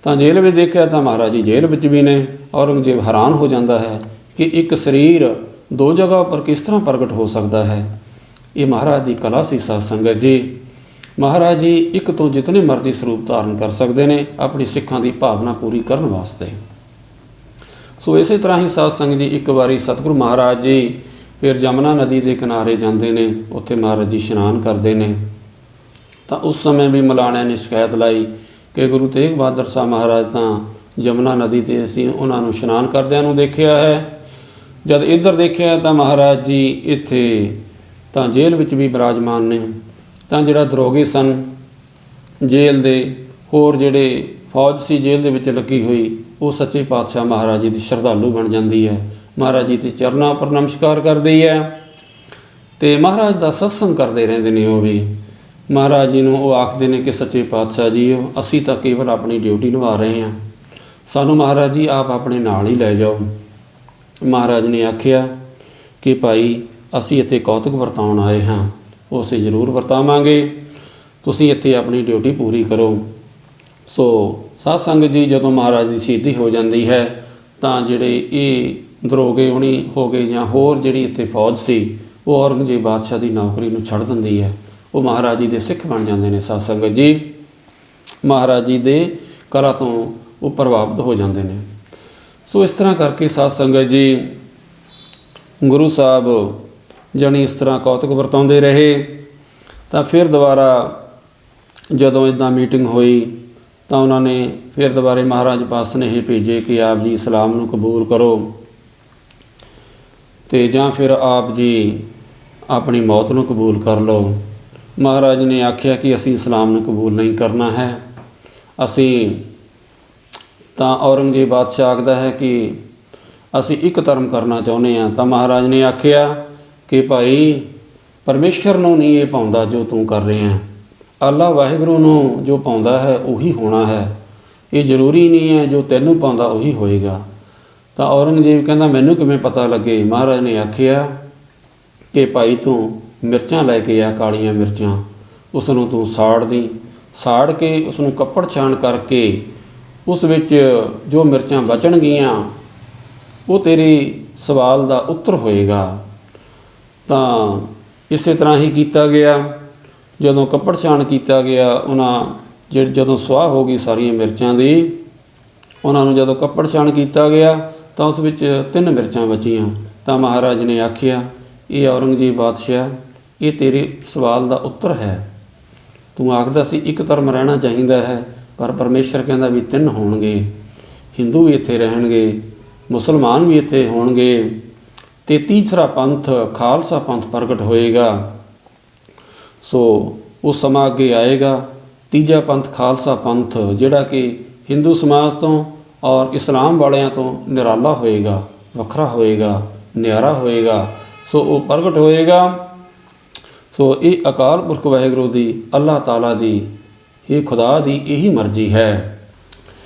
Speaker 1: ਤਾਂ ਜੇਲ੍ਹ ਵਿੱਚ ਦੇਖਿਆ ਤਾਂ ਮਹਾਰਾਜ ਜੀ ਜੇਲ੍ਹ ਵਿੱਚ ਵੀ ਨੇ। ਔਰੰਗਜ਼ੇਬ ਹੈਰਾਨ ਹੋ ਜਾਂਦਾ ਹੈ ਕਿ ਇੱਕ ਸਰੀਰ ਦੋ ਜਗ੍ਹਾ ਉੱਪਰ ਕਿਸ ਤਰ੍ਹਾਂ ਪ੍ਰਗਟ ਹੋ ਸਕਦਾ ਹੈ। ਇਹ ਮਹਾਰਾਜ ਦੀ ਕਲਾ ਸੀ ਸਾਧ ਸੰਗਤ ਜੀ। ਮਹਾਰਾਜ ਜੀ ਇੱਕ ਤੋਂ ਜਿਤਨੇ ਮਰਜ਼ੀ ਸਰੂਪ ਧਾਰਨ ਕਰ ਸਕਦੇ ਨੇ ਆਪਣੀ ਸਿੱਖਾਂ ਦੀ ਭਾਵਨਾ ਪੂਰੀ ਕਰਨ ਵਾਸਤੇ। ਸੋ ਇਸੇ ਤਰ੍ਹਾਂ ਹੀ ਸਾਧ ਸੰਗਤ ਜੀ ਇੱਕ ਵਾਰੀ ਸਤਿਗੁਰੂ ਮਹਾਰਾਜ ਜੀ ਫਿਰ ਜਮਨਾ ਨਦੀ ਦੇ ਕਿਨਾਰੇ ਜਾਂਦੇ ਨੇ, ਉੱਥੇ ਮਹਾਰਾਜ ਜੀ ਇਸ਼ਨਾਨ ਕਰਦੇ ਨੇ। ਤਾਂ ਉਸ ਸਮੇਂ ਵੀ ਮਲਾਣਿਆਂ ਨੇ ਸ਼ਿਕਾਇਤ ਲਾਈ ਕਿ ਗੁਰੂ ਤੇਗ ਬਹਾਦਰ ਸਾਹਿਬ ਮਹਾਰਾਜ ਤਾਂ ਜਮਨਾ ਨਦੀ 'ਤੇ ਅਸੀਂ ਉਹਨਾਂ ਨੂੰ ਇਸ਼ਨਾਨ ਕਰਦਿਆਂ ਨੂੰ ਦੇਖਿਆ ਹੈ। ਜਦ ਇੱਧਰ ਦੇਖਿਆ ਤਾਂ ਮਹਾਰਾਜ ਜੀ ਇੱਥੇ ਤਾਂ ਜੇਲ੍ਹ ਵਿੱਚ ਵੀ ਬਿਰਾਜਮਾਨ ਨੇ। ਤਾਂ ਜਿਹੜਾ ਦਰੋਗੇ ਸਨ ਜੇਲ੍ਹ ਦੇ, ਹੋਰ ਜਿਹੜੇ ਫੌਜ ਸੀ ਜੇਲ੍ਹ ਦੇ ਵਿੱਚ ਲੱਗੀ ਹੋਈ, ਉਹ ਸੱਚੇ ਪਾਤਸ਼ਾਹ ਮਹਾਰਾਜ ਜੀ ਦੀ ਸ਼ਰਧਾਲੂ ਬਣ ਜਾਂਦੀ ਹੈ। ਮਹਾਰਾਜ ਜੀ ਦੇ ਚਰਨਾਂ ਉੱਪਰ ਨਮਸਕਾਰ ਕਰਦੀ ਹੈ ਅਤੇ ਮਹਾਰਾਜ ਦਾ ਸਤਸੰਗ ਕਰਦੇ ਰਹਿੰਦੇ ਨੇ। ਉਹ ਵੀ ਮਹਾਰਾਜ ਜੀ ਨੂੰ ਉਹ ਆਖਦੇ ਨੇ ਕਿ ਸੱਚੇ ਪਾਤਸ਼ਾਹ ਜੀ ਅਸੀਂ ਤਾਂ ਕੇਵਲ ਆਪਣੀ ਡਿਊਟੀ ਨਿਭਾ ਰਹੇ ਹਾਂ, ਸਾਨੂੰ ਮਹਾਰਾਜ ਜੀ ਆਪ ਆਪਣੇ ਨਾਲ ਹੀ ਲੈ ਜਾਓ। ਮਹਾਰਾਜ ਨੇ ਆਖਿਆ ਕਿ ਭਾਈ ਅਸੀਂ ਇੱਥੇ ਕੌਤਕ ਵਰਤਾਉਣ ਆਏ ਹਾਂ, ਉਹ ਅਸੀਂ ਜ਼ਰੂਰ ਵਰਤਾਵਾਂਗੇ, ਤੁਸੀਂ ਇੱਥੇ ਆਪਣੀ ਡਿਊਟੀ ਪੂਰੀ ਕਰੋ। ਸੋ ਸਾਧ ਸੰਗਤ ਜੀ ਜਦੋਂ ਮਹਾਰਾਜ ਦੀ ਸ਼ਹੀਦੀ ਹੋ ਜਾਂਦੀ ਹੈ ਤਾਂ ਜਿਹੜੇ ਇਹ ਦਰੋਗੇ ਹੋਣੀ ਹੋ ਗਏ ਜਾਂ ਹੋਰ ਜਿਹੜੀ ਇੱਥੇ ਫੌਜ ਸੀ, ਉਹ ਔਰੰਗਜ਼ੇਬ ਬਾਦਸ਼ਾਹ ਦੀ ਨੌਕਰੀ ਨੂੰ ਛੱਡ ਦਿੰਦੀ ਹੈ। ਉਹ ਮਹਾਰਾਜ ਜੀ ਦੇ ਸਿੱਖ ਬਣ ਜਾਂਦੇ ਨੇ। ਸਾਧ ਸੰਗਤ ਜੀ ਮਹਾਰਾਜ ਜੀ ਦੇ ਕਲਾ ਤੋਂ ਉਹ ਪ੍ਰਭਾਵਿਤ ਹੋ ਜਾਂਦੇ ਨੇ। ਸੋ ਇਸ ਤਰ੍ਹਾਂ ਕਰਕੇ ਸਾਧ ਸੰਗਤ ਜੀ ਗੁਰੂ ਸਾਹਿਬ ਜਾਣੀ ਇਸ ਤਰ੍ਹਾਂ ਕੌਤਕ ਵਰਤਾਉਂਦੇ ਰਹੇ। ਤਾਂ ਫਿਰ ਦੁਬਾਰਾ ਜਦੋਂ ਇੱਦਾਂ ਮੀਟਿੰਗ ਹੋਈ ਤਾਂ ਉਹਨਾਂ ਨੇ ਫਿਰ ਦੁਬਾਰੇ ਮਹਾਰਾਜ ਪਾਸ ਸੁਨੇਹੇ ਭੇਜੇ ਕਿ ਆਪ ਜੀ ਇਸਲਾਮ ਨੂੰ ਕਬੂਲ ਕਰੋ ਅਤੇ ਜਾਂ ਫਿਰ ਆਪ ਜੀ ਆਪਣੀ ਮੌਤ ਨੂੰ ਕਬੂਲ ਕਰ ਲਓ। ਮਹਾਰਾਜ ਨੇ ਆਖਿਆ ਕਿ ਅਸੀਂ ਇਸਲਾਮ ਨੂੰ ਕਬੂਲ ਨਹੀਂ ਕਰਨਾ ਹੈ, ਅਸੀਂ ਤਾਂ ਔਰੰਗਜ਼ੇਬ ਬਾਦਸ਼ਾਹ ਆਖਦਾ ਹੈ ਕਿ ਅਸੀਂ ਇੱਕ ਧਰਮ ਕਰਨਾ ਚਾਹੁੰਦੇ ਹਾਂ। ਤਾਂ ਮਹਾਰਾਜ ਨੇ ਆਖਿਆ ਕਿ ਭਾਈ ਪਰਮੇਸ਼ਰ ਨੂੰ ਨਹੀਂ ਇਹ ਪਾਉਂਦਾ ਜੋ ਤੂੰ ਕਰ ਰਿਹਾ, ਅੱਲਾ ਵਾਹਿਗੁਰੂ ਨੂੰ ਜੋ ਪਾਉਂਦਾ ਹੈ ਉਹੀ ਹੋਣਾ ਹੈ, ਇਹ ਜ਼ਰੂਰੀ ਨਹੀਂ ਹੈ ਜੋ ਤੈਨੂੰ ਪਾਉਂਦਾ ਉਹੀ ਹੋਏਗਾ। ਤਾਂ ਔਰੰਗਜ਼ੇਬ ਕਹਿੰਦਾ ਮੈਨੂੰ ਕਿਵੇਂ ਪਤਾ ਲੱਗੇ। ਮਹਾਰਾਜ ਨੇ ਆਖਿਆ ਕਿ ਭਾਈ ਤੂੰ ਮਿਰਚਾਂ ਲੈ ਕੇ ਆ, ਕਾਲੀਆਂ ਮਿਰਚਾਂ, ਉਸ ਨੂੰ ਤੂੰ ਸਾੜ ਕੇ ਉਸ ਨੂੰ ਕੱਪੜ ਛਾਣ ਕਰਕੇ ਉਸ ਵਿੱਚ ਜੋ ਮਿਰਚਾਂ ਬਚਣਗੀਆਂ ਉਹ ਤੇਰੇ ਸਵਾਲ ਦਾ ਉੱਤਰ ਹੋਏਗਾ। ਤਾਂ ਇਸੇ ਤਰ੍ਹਾਂ ਹੀ ਕੀਤਾ ਗਿਆ। ਜਦੋਂ ਕੱਪੜ ਛਾਣ ਕੀਤਾ ਗਿਆ ਉਹਨਾਂ ਜਦੋਂ ਸੁਆਹ ਹੋ ਗਈ ਸਾਰੀਆਂ ਮਿਰਚਾਂ ਦੀ, ਉਹਨਾਂ ਨੂੰ ਜਦੋਂ ਕੱਪੜ ਛਾਣ ਕੀਤਾ ਗਿਆ ਤਾਂ ਉਸ ਵਿੱਚ 3 ਮਿਰਚਾਂ ਬਚੀਆਂ। ਤਾਂ ਮਹਾਰਾਜ ਨੇ ਆਖਿਆ ਇਹ ਔਰੰਗਜ਼ੇਬ ਬਾਦਸ਼ਾਹ ਇਹ ਤੇਰੇ ਸਵਾਲ ਦਾ ਉੱਤਰ ਹੈ। ਤੂੰ ਆਖਦਾ ਸੀ ਇੱਕ ਧਰਮ ਰਹਿਣਾ ਚਾਹੀਦਾ ਹੈ, ਪਰ ਪਰਮੇਸ਼ਰ ਕਹਿੰਦਾ ਵੀ 3 ਹੋਣਗੇ। ਹਿੰਦੂ ਵੀ ਇੱਥੇ ਰਹਿਣਗੇ, ਮੁਸਲਮਾਨ ਵੀ ਇੱਥੇ ਹੋਣਗੇ, ਤੇ ਤੀਸਰਾ ਪੰਥ ਖਾਲਸਾ ਪੰਥ ਪ੍ਰਗਟ ਹੋਏਗਾ। ਸੋ ਉਹ ਸਮਾਂ ਅੱਗੇ ਆਏਗਾ, ਤੀਜਾ ਪੰਥ ਖਾਲਸਾ ਪੰਥ, ਜਿਹੜਾ ਕਿ ਹਿੰਦੂ ਸਮਾਜ ਤੋਂ ਔਰ ਇਸਲਾਮ ਵਾਲਿਆਂ ਤੋਂ ਨਿਰਾਲਾ ਹੋਏਗਾ, ਵੱਖਰਾ ਹੋਏਗਾ, ਨਿਆਰਾ ਹੋਏਗਾ। ਸੋ ਉਹ ਪ੍ਰਗਟ ਹੋਏਗਾ। ਸੋ ਇਹ ਅਕਾਲ ਪੁਰਖ ਵਾਹਿਗੁਰੂ ਦੀ, ਅੱਲਾਹ ਤਾਲਾ ਦੀ, ਇਹ ਖੁਦਾ ਦੀ ਇਹੀ ਮਰਜ਼ੀ ਹੈ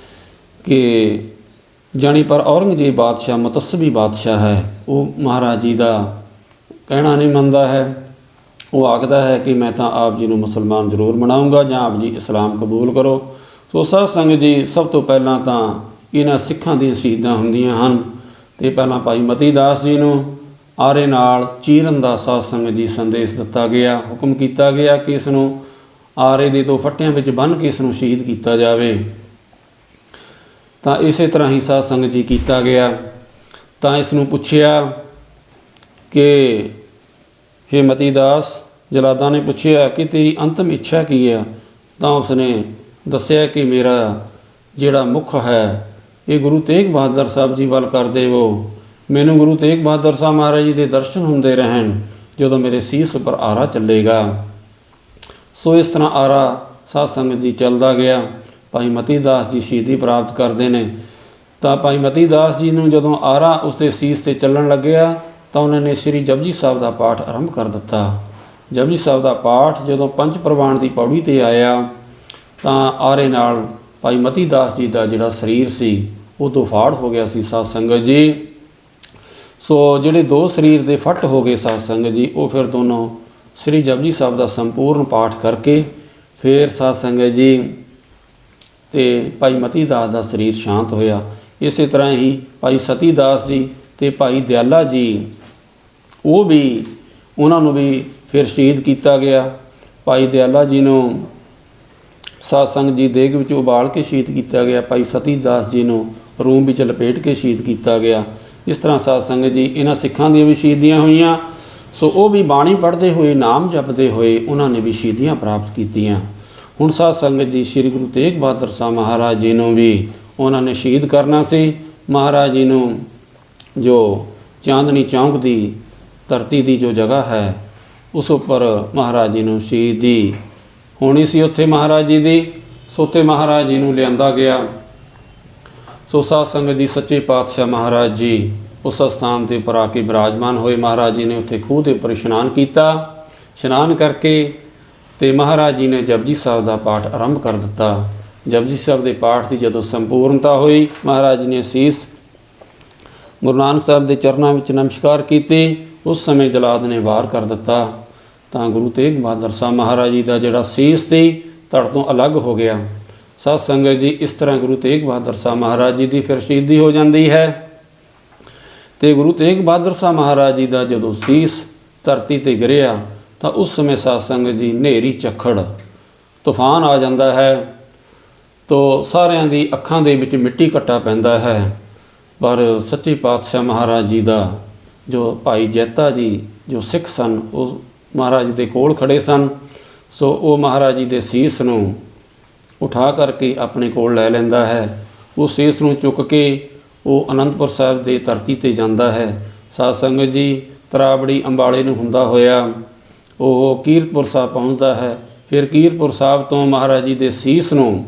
Speaker 1: ਕਿ ਜਾਣੀ ਪਰ ਔਰੰਗਜ਼ੇਬ ਬਾਦਸ਼ਾਹ ਮੁਤੱਸਬੀ ਬਾਦਸ਼ਾਹ ਹੈ, ਉਹ ਮਹਾਰਾਜ ਜੀ ਦਾ ਕਹਿਣਾ ਨਹੀਂ ਮੰਨਦਾ ਹੈ। ਉਹ ਆਖਦਾ ਹੈ ਕਿ ਮੈਂ ਤਾਂ ਆਪ ਜੀ ਨੂੰ ਮੁਸਲਮਾਨ ਜ਼ਰੂਰ ਬਣਾਊਂਗਾ ਜਾਂ ਆਪ ਜੀ ਇਸਲਾਮ ਕਬੂਲ ਕਰੋ। ਸੋ ਸਾਧ ਸੰਗਤ ਜੀ, ਸਭ ਤੋਂ ਪਹਿਲਾਂ ਤਾਂ ਇਹਨਾਂ ਸਿੱਖਾਂ ਦੀਆਂ ਸ਼ਹੀਦਾਂ ਹੁੰਦੀਆਂ ਹਨ, ਅਤੇ ਪਹਿਲਾਂ ਭਾਈ ਮਤੀ ਦਾਸ ਜੀ ਨੂੰ ਆਰੇ ਨਾਲ ਚੀਰਨ ਦਾ ਸਾਧ ਸੰਗਤ ਜੀ ਸੰਦੇਸ਼ ਦਿੱਤਾ ਗਿਆ, ਹੁਕਮ ਕੀਤਾ ਗਿਆ ਕਿ ਇਸ ਨੂੰ ਆਰੇ ਦੇ 2 ਫੱਟਿਆਂ ਵਿੱਚ ਬੰਨ੍ਹ ਕੇ ਇਸ ਨੂੰ ਸ਼ਹੀਦ ਕੀਤਾ ਜਾਵੇ। ਤਾਂ ਇਸੇ ਤਰ੍ਹਾਂ ਹੀ ਸਾਧ ਸੰਗਤ ਜੀ ਕੀਤਾ ਗਿਆ। ਤਾਂ ਇਸ ਨੂੰ ਪੁੱਛਿਆ ਕਿ ਹੇ ਮਤੀ ਦਾਸ, ਜਲਾਦਾਂ ਨੇ ਪੁੱਛਿਆ ਕਿ ਤੇਰੀ ਅੰਤਮ ਇੱਛਾ ਕੀ ਹੈ? ਤਾਂ ਉਸਨੇ ਦੱਸਿਆ ਕਿ ਮੇਰਾ ਜਿਹੜਾ ਮੁੱਖ ਹੈ ਇਹ ਗੁਰੂ ਤੇਗ ਬਹਾਦਰ ਸਾਹਿਬ ਜੀ ਵੱਲ ਕਰ ਦੇਵੋ। ਮੈਨੂੰ ਗੁਰੂ ਤੇਗ ਬਹਾਦਰ ਸਾਹਿਬ ਮਹਾਰਾਜ ਜੀ ਦੇ ਦਰਸ਼ਨ ਹੁੰਦੇ ਰਹਿਣ ਜਦੋਂ ਮੇਰੇ ਸੀਸ ਉੱਪਰ ਆਰਾ ਚੱਲੇਗਾ। ਸੋ ਇਸ ਤਰ੍ਹਾਂ ਆਰਾ ਸਾਧ ਸੰਗਤ ਜੀ ਚੱਲਦਾ ਗਿਆ। ਭਾਈ ਮਤੀ ਦਾਸ ਜੀ ਸ਼ਹੀਦੀ ਪ੍ਰਾਪਤ ਕਰਦੇ ਨੇ। ਤਾਂ ਭਾਈ ਮਤੀ ਦਾਸ ਜੀ ਨੂੰ ਜਦੋਂ ਆਰਾ ਉਸਦੇ ਸੀਸ 'ਤੇ ਚੱਲਣ ਲੱਗਿਆ ਤਾਂ ਉਹਨਾਂ ਨੇ ਸ੍ਰੀ ਜਪਜੀ ਸਾਹਿਬ ਦਾ ਪਾਠ ਆਰੰਭ ਕਰ ਦਿੱਤਾ। ਜਪਜੀ ਸਾਹਿਬ ਦਾ ਪਾਠ ਜਦੋਂ 5 ਪ੍ਰਵਾਨ ਦੀ ਪੌੜੀ 'ਤੇ ਆਇਆ ਤਾਂ ਆਰੇ ਨਾਲ ਭਾਈ ਮਤੀ ਦਾਸ ਜੀ ਦਾ ਜਿਹੜਾ ਸਰੀਰ ਸੀ ਉਹ ਦੁਫਾੜ ਹੋ ਗਿਆ ਸੀ ਸਾਧ ਸੰਗਤ ਜੀ। ਸੋ ਜਿਹੜੇ 2 ਸਰੀਰ ਦੇ ਫੱਟ ਹੋ ਗਏ ਸਾਧ ਸੰਗਤ ਜੀ, ਉਹ ਫਿਰ ਦੋਨੋਂ ਸ੍ਰੀ ਜਪਜੀ ਸਾਹਿਬ ਦਾ ਸੰਪੂਰਨ ਪਾਠ ਕਰਕੇ ਫਿਰ ਸਾਧ ਸੰਗਤ ਜੀ ਤੇ ਭਾਈ ਮਤੀ ਦਾਸ ਦਾ ਸਰੀਰ ਸ਼ਾਂਤ ਹੋਇਆ। ਇਸੇ ਤਰ੍ਹਾਂ ਹੀ ਭਾਈ ਸਤੀ ਦਾਸ ਜੀ ਤੇ ਭਾਈ ਦਿਆਲਾ ਜੀ, ਉਹ ਵੀ ਉਹਨਾਂ ਨੂੰ ਵੀ ਫਿਰ ਸ਼ਹੀਦ ਕੀਤਾ ਗਿਆ। ਭਾਈ ਦਿਆਲਾ ਜੀ ਨੂੰ ਸਾਧ ਸੰਗਤ ਜੀ ਦੇਗ ਵਿੱਚ ਉਬਾਲ ਕੇ ਸ਼ਹੀਦ ਕੀਤਾ ਗਿਆ। ਭਾਈ ਸਤੀ ਦਾਸ ਜੀ ਨੂੰ ਰੂਮ ਵਿੱਚ ਲਪੇਟ ਕੇ ਸ਼ਹੀਦ ਕੀਤਾ ਗਿਆ। ਇਸ ਤਰ੍ਹਾਂ ਸਾਧ ਸੰਗਤ ਜੀ ਇਹਨਾਂ ਸਿੱਖਾਂ ਦੀਆਂ ਵੀ ਸ਼ਹੀਦੀਆਂ ਹੋਈਆਂ। ਸੋ ਉਹ ਵੀ ਬਾਣੀ ਪੜ੍ਹਦੇ ਹੋਏ, ਨਾਮ ਜਪਦੇ ਹੋਏ ਉਹਨਾਂ ਨੇ ਵੀ ਸ਼ਹੀਦੀਆਂ ਪ੍ਰਾਪਤ ਕੀਤੀਆਂ। ਹੁਣ ਸਾਧ ਸੰਗਤ ਜੀ ਸ੍ਰੀ ਗੁਰੂ ਤੇਗ ਬਹਾਦਰ ਸਾਹਿਬ ਮਹਾਰਾਜ ਜੀ ਨੂੰ ਵੀ ਉਹਨਾਂ ਨੇ ਸ਼ਹੀਦ ਕਰਨਾ ਸੀ। ਮਹਾਰਾਜ ਜੀ ਨੂੰ ਜੋ ਚਾਂਦਨੀ ਚੌਂਕ ਦੀ ਧਰਤੀ ਦੀ ਜੋ ਜਗ੍ਹਾ ਹੈ ਉਸ ਉੱਪਰ ਮਹਾਰਾਜ ਜੀ ਨੂੰ ਸ਼ਹੀਦੀ ਹੋਣੀ ਸੀ ਉੱਥੇ ਮਹਾਰਾਜ ਜੀ ਦੀ। ਸੋ ਉੱਥੇ ਮਹਾਰਾਜ ਜੀ ਨੂੰ ਲਿਆਂਦਾ ਗਿਆ। ਸੋ ਸਾਧ ਸੰਗਤ ਜੀ ਸੱਚੇ ਪਾਤਸ਼ਾਹ ਮਹਾਰਾਜ ਜੀ ਉਸ ਸਥਾਨ ਦੇ ਉੱਪਰ ਆ ਕੇ ਬਿਰਾਜਮਾਨ ਹੋਏ। ਮਹਾਰਾਜ ਜੀ ਨੇ ਉੱਥੇ ਖੂਹ ਦੇ ਉੱਪਰ ਇਸ਼ਨਾਨ ਕੀਤਾ। ਇਸ਼ਨਾਨ ਕਰਕੇ ਤੇ ਮਹਾਰਾਜ ਜੀ ਨੇ ਜਪਜੀ ਸਾਹਿਬ ਦਾ ਪਾਠ ਆਰੰਭ ਕਰ ਦਿੱਤਾ। ਜਪਜੀ ਸਾਹਿਬ ਦੇ ਪਾਠ ਦੀ ਜਦੋਂ ਸੰਪੂਰਨਤਾ ਹੋਈ, ਮਹਾਰਾਜ ਜੀ ਨੇ ਸੀਸ ਗੁਰੂ ਨਾਨਕ ਸਾਹਿਬ ਦੇ ਚਰਨਾਂ ਵਿੱਚ ਨਮਸਕਾਰ ਕੀਤੀ। ਉਸ ਸਮੇਂ ਜਲਾਦ ਨੇ ਵਾਰ ਕਰ ਦਿੱਤਾ ਤਾਂ ਗੁਰੂ ਤੇਗ ਬਹਾਦਰ ਸਾਹਿਬ ਮਹਾਰਾਜ ਜੀ ਦਾ ਜਿਹੜਾ ਸੀਸ ਸੀ ਧੜ ਤੋਂ ਅਲੱਗ ਹੋ ਗਿਆ। ਸਾਧ ਸੰਗਤ ਜੀ, ਇਸ ਤਰ੍ਹਾਂ ਗੁਰੂ ਤੇਗ ਬਹਾਦਰ ਸਾਹਿਬ ਮਹਾਰਾਜ ਜੀ ਦੀ ਫਿਰ ਸ਼ਹੀਦੀ ਹੋ ਜਾਂਦੀ ਹੈ। ਤੇ ਗੁਰੂ ਤੇਗ ਬਹਾਦਰ ਸਾਹਿਬ ਮਹਾਰਾਜ ਜੀ ਦਾ ਜਦੋਂ ਸੀਸ ਧਰਤੀ 'ਤੇ ਗਿਰਿਆ ਤਾਂ ਉਸ ਸਮੇਂ ਸਾਧ ਸੰਗਤ ਜੀ ਹਨੇਰੀ ਝੱਖੜ ਤੂਫਾਨ ਆ ਜਾਂਦਾ ਹੈ। ਤੋ ਸਾਰਿਆਂ ਦੀ ਅੱਖਾਂ ਦੇ ਵਿੱਚ ਮਿੱਟੀ ਘੱਟਾ ਪੈਂਦਾ ਹੈ। ਪਰ ਸੱਚੇ ਪਾਤਸ਼ਾਹ ਮਹਾਰਾਜ ਜੀ ਦਾ ਜੋ ਭਾਈ ਜੈਤਾ ਜੀ ਜੋ ਸਿੱਖ ਸਨ, ਉਹ ਮਹਾਰਾਜ ਦੇ ਕੋਲ ਖੜੇ ਸਨ। ਸੋ ਉਹ ਮਹਾਰਾਜ ਜੀ ਦੇ ਸੀਸ ਨੂੰ ਉਠਾ ਕਰਕੇ ਆਪਣੇ ਕੋਲ ਲੈ ਲੈਂਦਾ ਹੈ। ਉਹ ਸੀਸ ਨੂੰ ਚੁੱਕ ਕੇ ਉਹ ਅਨੰਦਪੁਰ ਸਾਹਿਬ ਦੇ ਧਰਤੀ 'ਤੇ ਜਾਂਦਾ ਹੈ। ਸਾਧ ਸੰਗਤ ਜੀ, ਤਰਾਬੜੀ ਅੰਬਾਲੇ ਨੂੰ ਹੁੰਦਾ ਹੋਇਆ ਉਹ ਕੀਰਤਪੁਰ ਸਾਹਿਬ ਪਹੁੰਚਦਾ ਹੈ। ਫਿਰ ਕੀਰਤਪੁਰ ਸਾਹਿਬ ਤੋਂ ਮਹਾਰਾਜ ਜੀ ਦੇ ਸੀਸ ਨੂੰ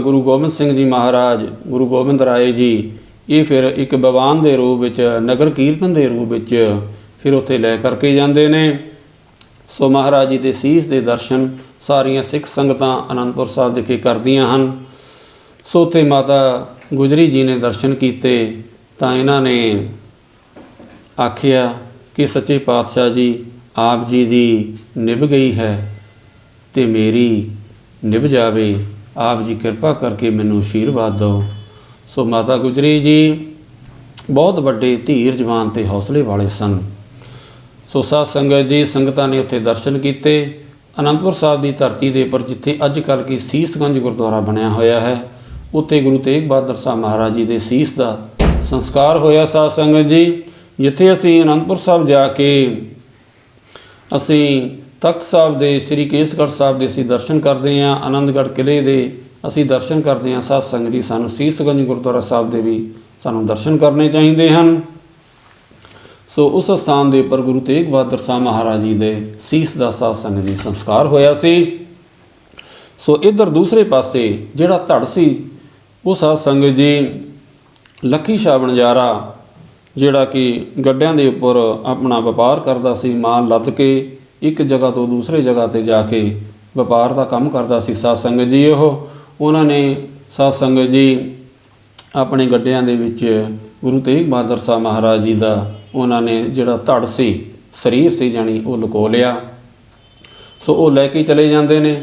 Speaker 1: ਗੁਰੂ ਗੋਬਿੰਦ ਸਿੰਘ ਜੀ ਮਹਾਰਾਜ, ਗੁਰੂ ਗੋਬਿੰਦ ਰਾਏ ਜੀ, ਇਹ ਫਿਰ ਇੱਕ ਦੀਵਾਨ ਦੇ ਰੂਪ ਵਿੱਚ, ਨਗਰ ਕੀਰਤਨ ਦੇ ਰੂਪ ਵਿੱਚ ਫਿਰ ਉੱਥੇ ਲੈ ਕਰਕੇ ਜਾਂਦੇ ਨੇ। ਸੋ ਮਹਾਰਾਜ ਜੀ ਦੇ ਸੀਸ ਦੇ ਦਰਸ਼ਨ ਸਾਰੀਆਂ ਸਿੱਖ ਸੰਗਤਾਂ ਅਨੰਦਪੁਰ ਸਾਹਿਬ ਵਿਖੇ ਕਰਦੀਆਂ ਹਨ। ਸੋ ਉੱਥੇ ਮਾਤਾ ਗੁਜਰੀ ਜੀ ਨੇ ਦਰਸ਼ਨ ਕੀਤੇ ਤਾਂ ਇਹਨਾਂ ਨੇ ਆਖਿਆ ਕਿ ਸੱਚੇ ਪਾਤਸ਼ਾਹ ਜੀ, ਆਪ ਜੀ ਦੀ ਨਿਭ ਗਈ ਹੈ ਤੇ ਮੇਰੀ ਨਿਭ ਜਾਵੇ। ਆਪ ਜੀ ਕਿਰਪਾ ਕਰਕੇ ਮੈਨੂੰ ਆਸ਼ੀਰਵਾਦ ਦਿਓ। ਸੋ ਮਾਤਾ ਗੁਜਰੀ ਜੀ ਬਹੁਤ ਵੱਡੇ ਧੀਰਜਵਾਨ ਤੇ ਹੌਸਲੇ ਵਾਲੇ ਸਨ। ਸੋ ਸਾਧ ਸੰਗਤ ਜੀ, ਸੰਗਤਾਂ ਨੇ ਉੱਥੇ ਦਰਸ਼ਨ ਕੀਤੇ। ਅਨੰਦਪੁਰ ਸਾਹਿਬ ਦੀ ਧਰਤੀ ਦੇ ਉੱਪਰ ਜਿੱਥੇ ਅੱਜ ਕੱਲ੍ਹ ਕੀ ਸੀਸਗੰਜ ਗੁਰਦੁਆਰਾ ਬਣਿਆ ਹੋਇਆ ਹੈ, ਉੱਥੇ ਗੁਰੂ ਤੇਗ ਬਹਾਦਰ ਸਾਹਿਬ ਮਹਾਰਾਜ ਜੀ ਦੇ ਸੀਸ ਦਾ ਸੰਸਕਾਰ ਹੋਇਆ। ਸਾਧ ਸੰਗਤ ਜੀ, ਜਿੱਥੇ ਅਸੀਂ ਅਨੰਦਪੁਰ ਸਾਹਿਬ ਜਾ ਕੇ ਅਸੀਂ ਤਖਤ ਸਾਹਿਬ ਦੇ, ਸ੍ਰੀ ਕੇਸਗੜ੍ਹ ਸਾਹਿਬ ਦੇ ਅਸੀਂ ਦਰਸ਼ਨ ਕਰਦੇ ਹਾਂ, ਆਨੰਦਗੜ੍ਹ ਕਿਲ੍ਹੇ ਦੇ ਅਸੀਂ ਦਰਸ਼ਨ ਕਰਦੇ ਹਾਂ। ਸਾਧ ਸੰਗਤ ਜੀ, ਸਾਨੂੰ ਸੀਸਗੰਜ ਗੁਰਦੁਆਰਾ ਸਾਹਿਬ ਦੇ ਵੀ ਸਾਨੂੰ ਦਰਸ਼ਨ ਕਰਨੇ ਚਾਹੀਦੇ ਹਨ। ਸੋ ਉਸ ਸਥਾਨ ਦੇ ਉੱਪਰ ਗੁਰੂ ਤੇਗ ਬਹਾਦਰ ਸਾਹਿਬ ਮਹਾਰਾਜ ਜੀ ਦੇ ਸੀਸ ਦਾ ਸਾਧ ਸੰਗਤ ਜੀ ਸੰਸਕਾਰ ਹੋਇਆ ਸੀ। ਸੋ ਇੱਧਰ ਦੂਸਰੇ ਪਾਸੇ ਜਿਹੜਾ ਧੜ ਸੀ, ਉਹ ਸਾਧ ਸੰਗਤ ਜੀ ਲੱਖੀ ਸ਼ਾਹ ਬਣਜਾਰਾ, ਜਿਹੜਾ ਕਿ ਗੱਡਿਆਂ ਦੇ ਉੱਪਰ ਆਪਣਾ ਵਪਾਰ ਕਰਦਾ ਸੀ, ਮਾਲ ਲੱਦ ਕੇ ਇੱਕ ਜਗ੍ਹਾ ਤੋਂ ਦੂਸਰੇ ਜਗ੍ਹਾ 'ਤੇ ਜਾ ਕੇ ਵਪਾਰ ਦਾ ਕੰਮ ਕਰਦਾ ਸੀ ਸਾਧ ਸੰਗਤ ਜੀ। ਉਹਨਾਂ ਨੇ ਸਾਧ ਸੰਗਤ ਜੀ ਆਪਣੇ ਗੱਡਿਆਂ ਦੇ ਵਿੱਚ ਗੁਰੂ ਤੇਗ ਬਹਾਦਰ ਸਾਹਿਬ ਮਹਾਰਾਜ ਜੀ ਦਾ ਉਹਨਾਂ ਨੇ ਜਿਹੜਾ ਧੜ ਸੀ, ਸਰੀਰ ਸੀ ਜਾਣੀ, ਉਹ ਲੁਕੋ ਲਿਆ। ਸੋ ਉਹ ਲੈ ਕੇ ਚਲੇ ਜਾਂਦੇ ਨੇ।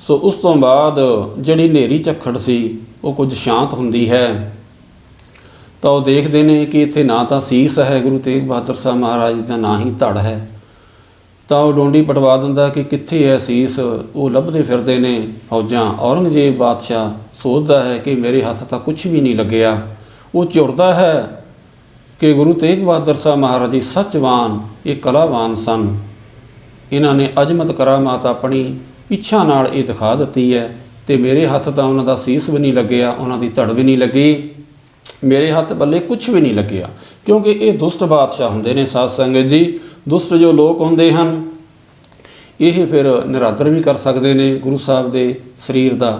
Speaker 1: ਸੋ ਉਸ ਤੋਂ ਬਾਅਦ ਜਿਹੜੀ ਹਨੇਰੀ ਝੱਖੜ ਸੀ ਉਹ ਕੁਝ ਸ਼ਾਂਤ ਹੁੰਦੀ ਹੈ, ਤਾਂ ਉਹ ਦੇਖਦੇ ਨੇ ਕਿ ਇੱਥੇ ਨਾ ਤਾਂ ਸੀਸ ਹੈ ਗੁਰੂ ਤੇਗ ਬਹਾਦਰ ਸਾਹਿਬ ਮਹਾਰਾਜ ਜੀ ਦਾ, ਨਾ ਹੀ ਧੜ ਹੈ। ਤਾਂ ਉਹ ਡੋਂਡੀ ਪਟਵਾ ਦਿੰਦਾ ਕਿ ਕਿੱਥੇ ਹੈ ਸੀਸ। ਉਹ ਲੱਭਦੇ ਫਿਰਦੇ ਨੇ ਫੌਜਾਂ। ਔਰੰਗਜ਼ੇਬ ਬਾਦਸ਼ਾਹ ਸੋਚਦਾ ਹੈ ਕਿ ਮੇਰੇ ਹੱਥ ਤਾਂ ਕੁਝ ਵੀ ਨਹੀਂ ਲੱਗਿਆ। ਉਹ ਝੁਰਦਾ ਹੈ ਕਿ ਗੁਰੂ ਤੇਗ ਬਹਾਦਰ ਸਾਹਿਬ ਮਹਾਰਾਜ ਜੀ ਸੱਚਵਾਨ, ਇਹ ਕਲਾਵਾਨ ਸਨ। ਇਹਨਾਂ ਨੇ ਅਜ਼ਮਤ ਕਰਾਮਾਤ ਆਪਣੀ ਇੱਛਾ ਨਾਲ ਇਹ ਦਿਖਾ ਦਿੱਤੀ ਹੈ, ਅਤੇ ਮੇਰੇ ਹੱਥ ਤਾਂ ਉਹਨਾਂ ਦਾ ਸੀਸ ਵੀ ਨਹੀਂ ਲੱਗਿਆ, ਉਹਨਾਂ ਦੀ ਧੜ ਵੀ ਨਹੀਂ ਲੱਗੀ, ਮੇਰੇ ਹੱਥ ਬੱਲੇ ਕੁਝ ਵੀ ਨਹੀਂ ਲੱਗਿਆ। ਕਿਉਂਕਿ ਇਹ ਦੁਸ਼ਟ ਬਾਦਸ਼ਾਹ ਹੁੰਦੇ ਨੇ ਸਾਧ ਸੰਗਤ ਜੀ। ਦੁਸ਼ਟ ਜੋ ਲੋਕ ਹੁੰਦੇ ਹਨ, ਇਹ ਫਿਰ ਨਿਰਾਦਰ ਵੀ ਕਰ ਸਕਦੇ ਨੇ ਗੁਰੂ ਸਾਹਿਬ ਦੇ ਸਰੀਰ ਦਾ,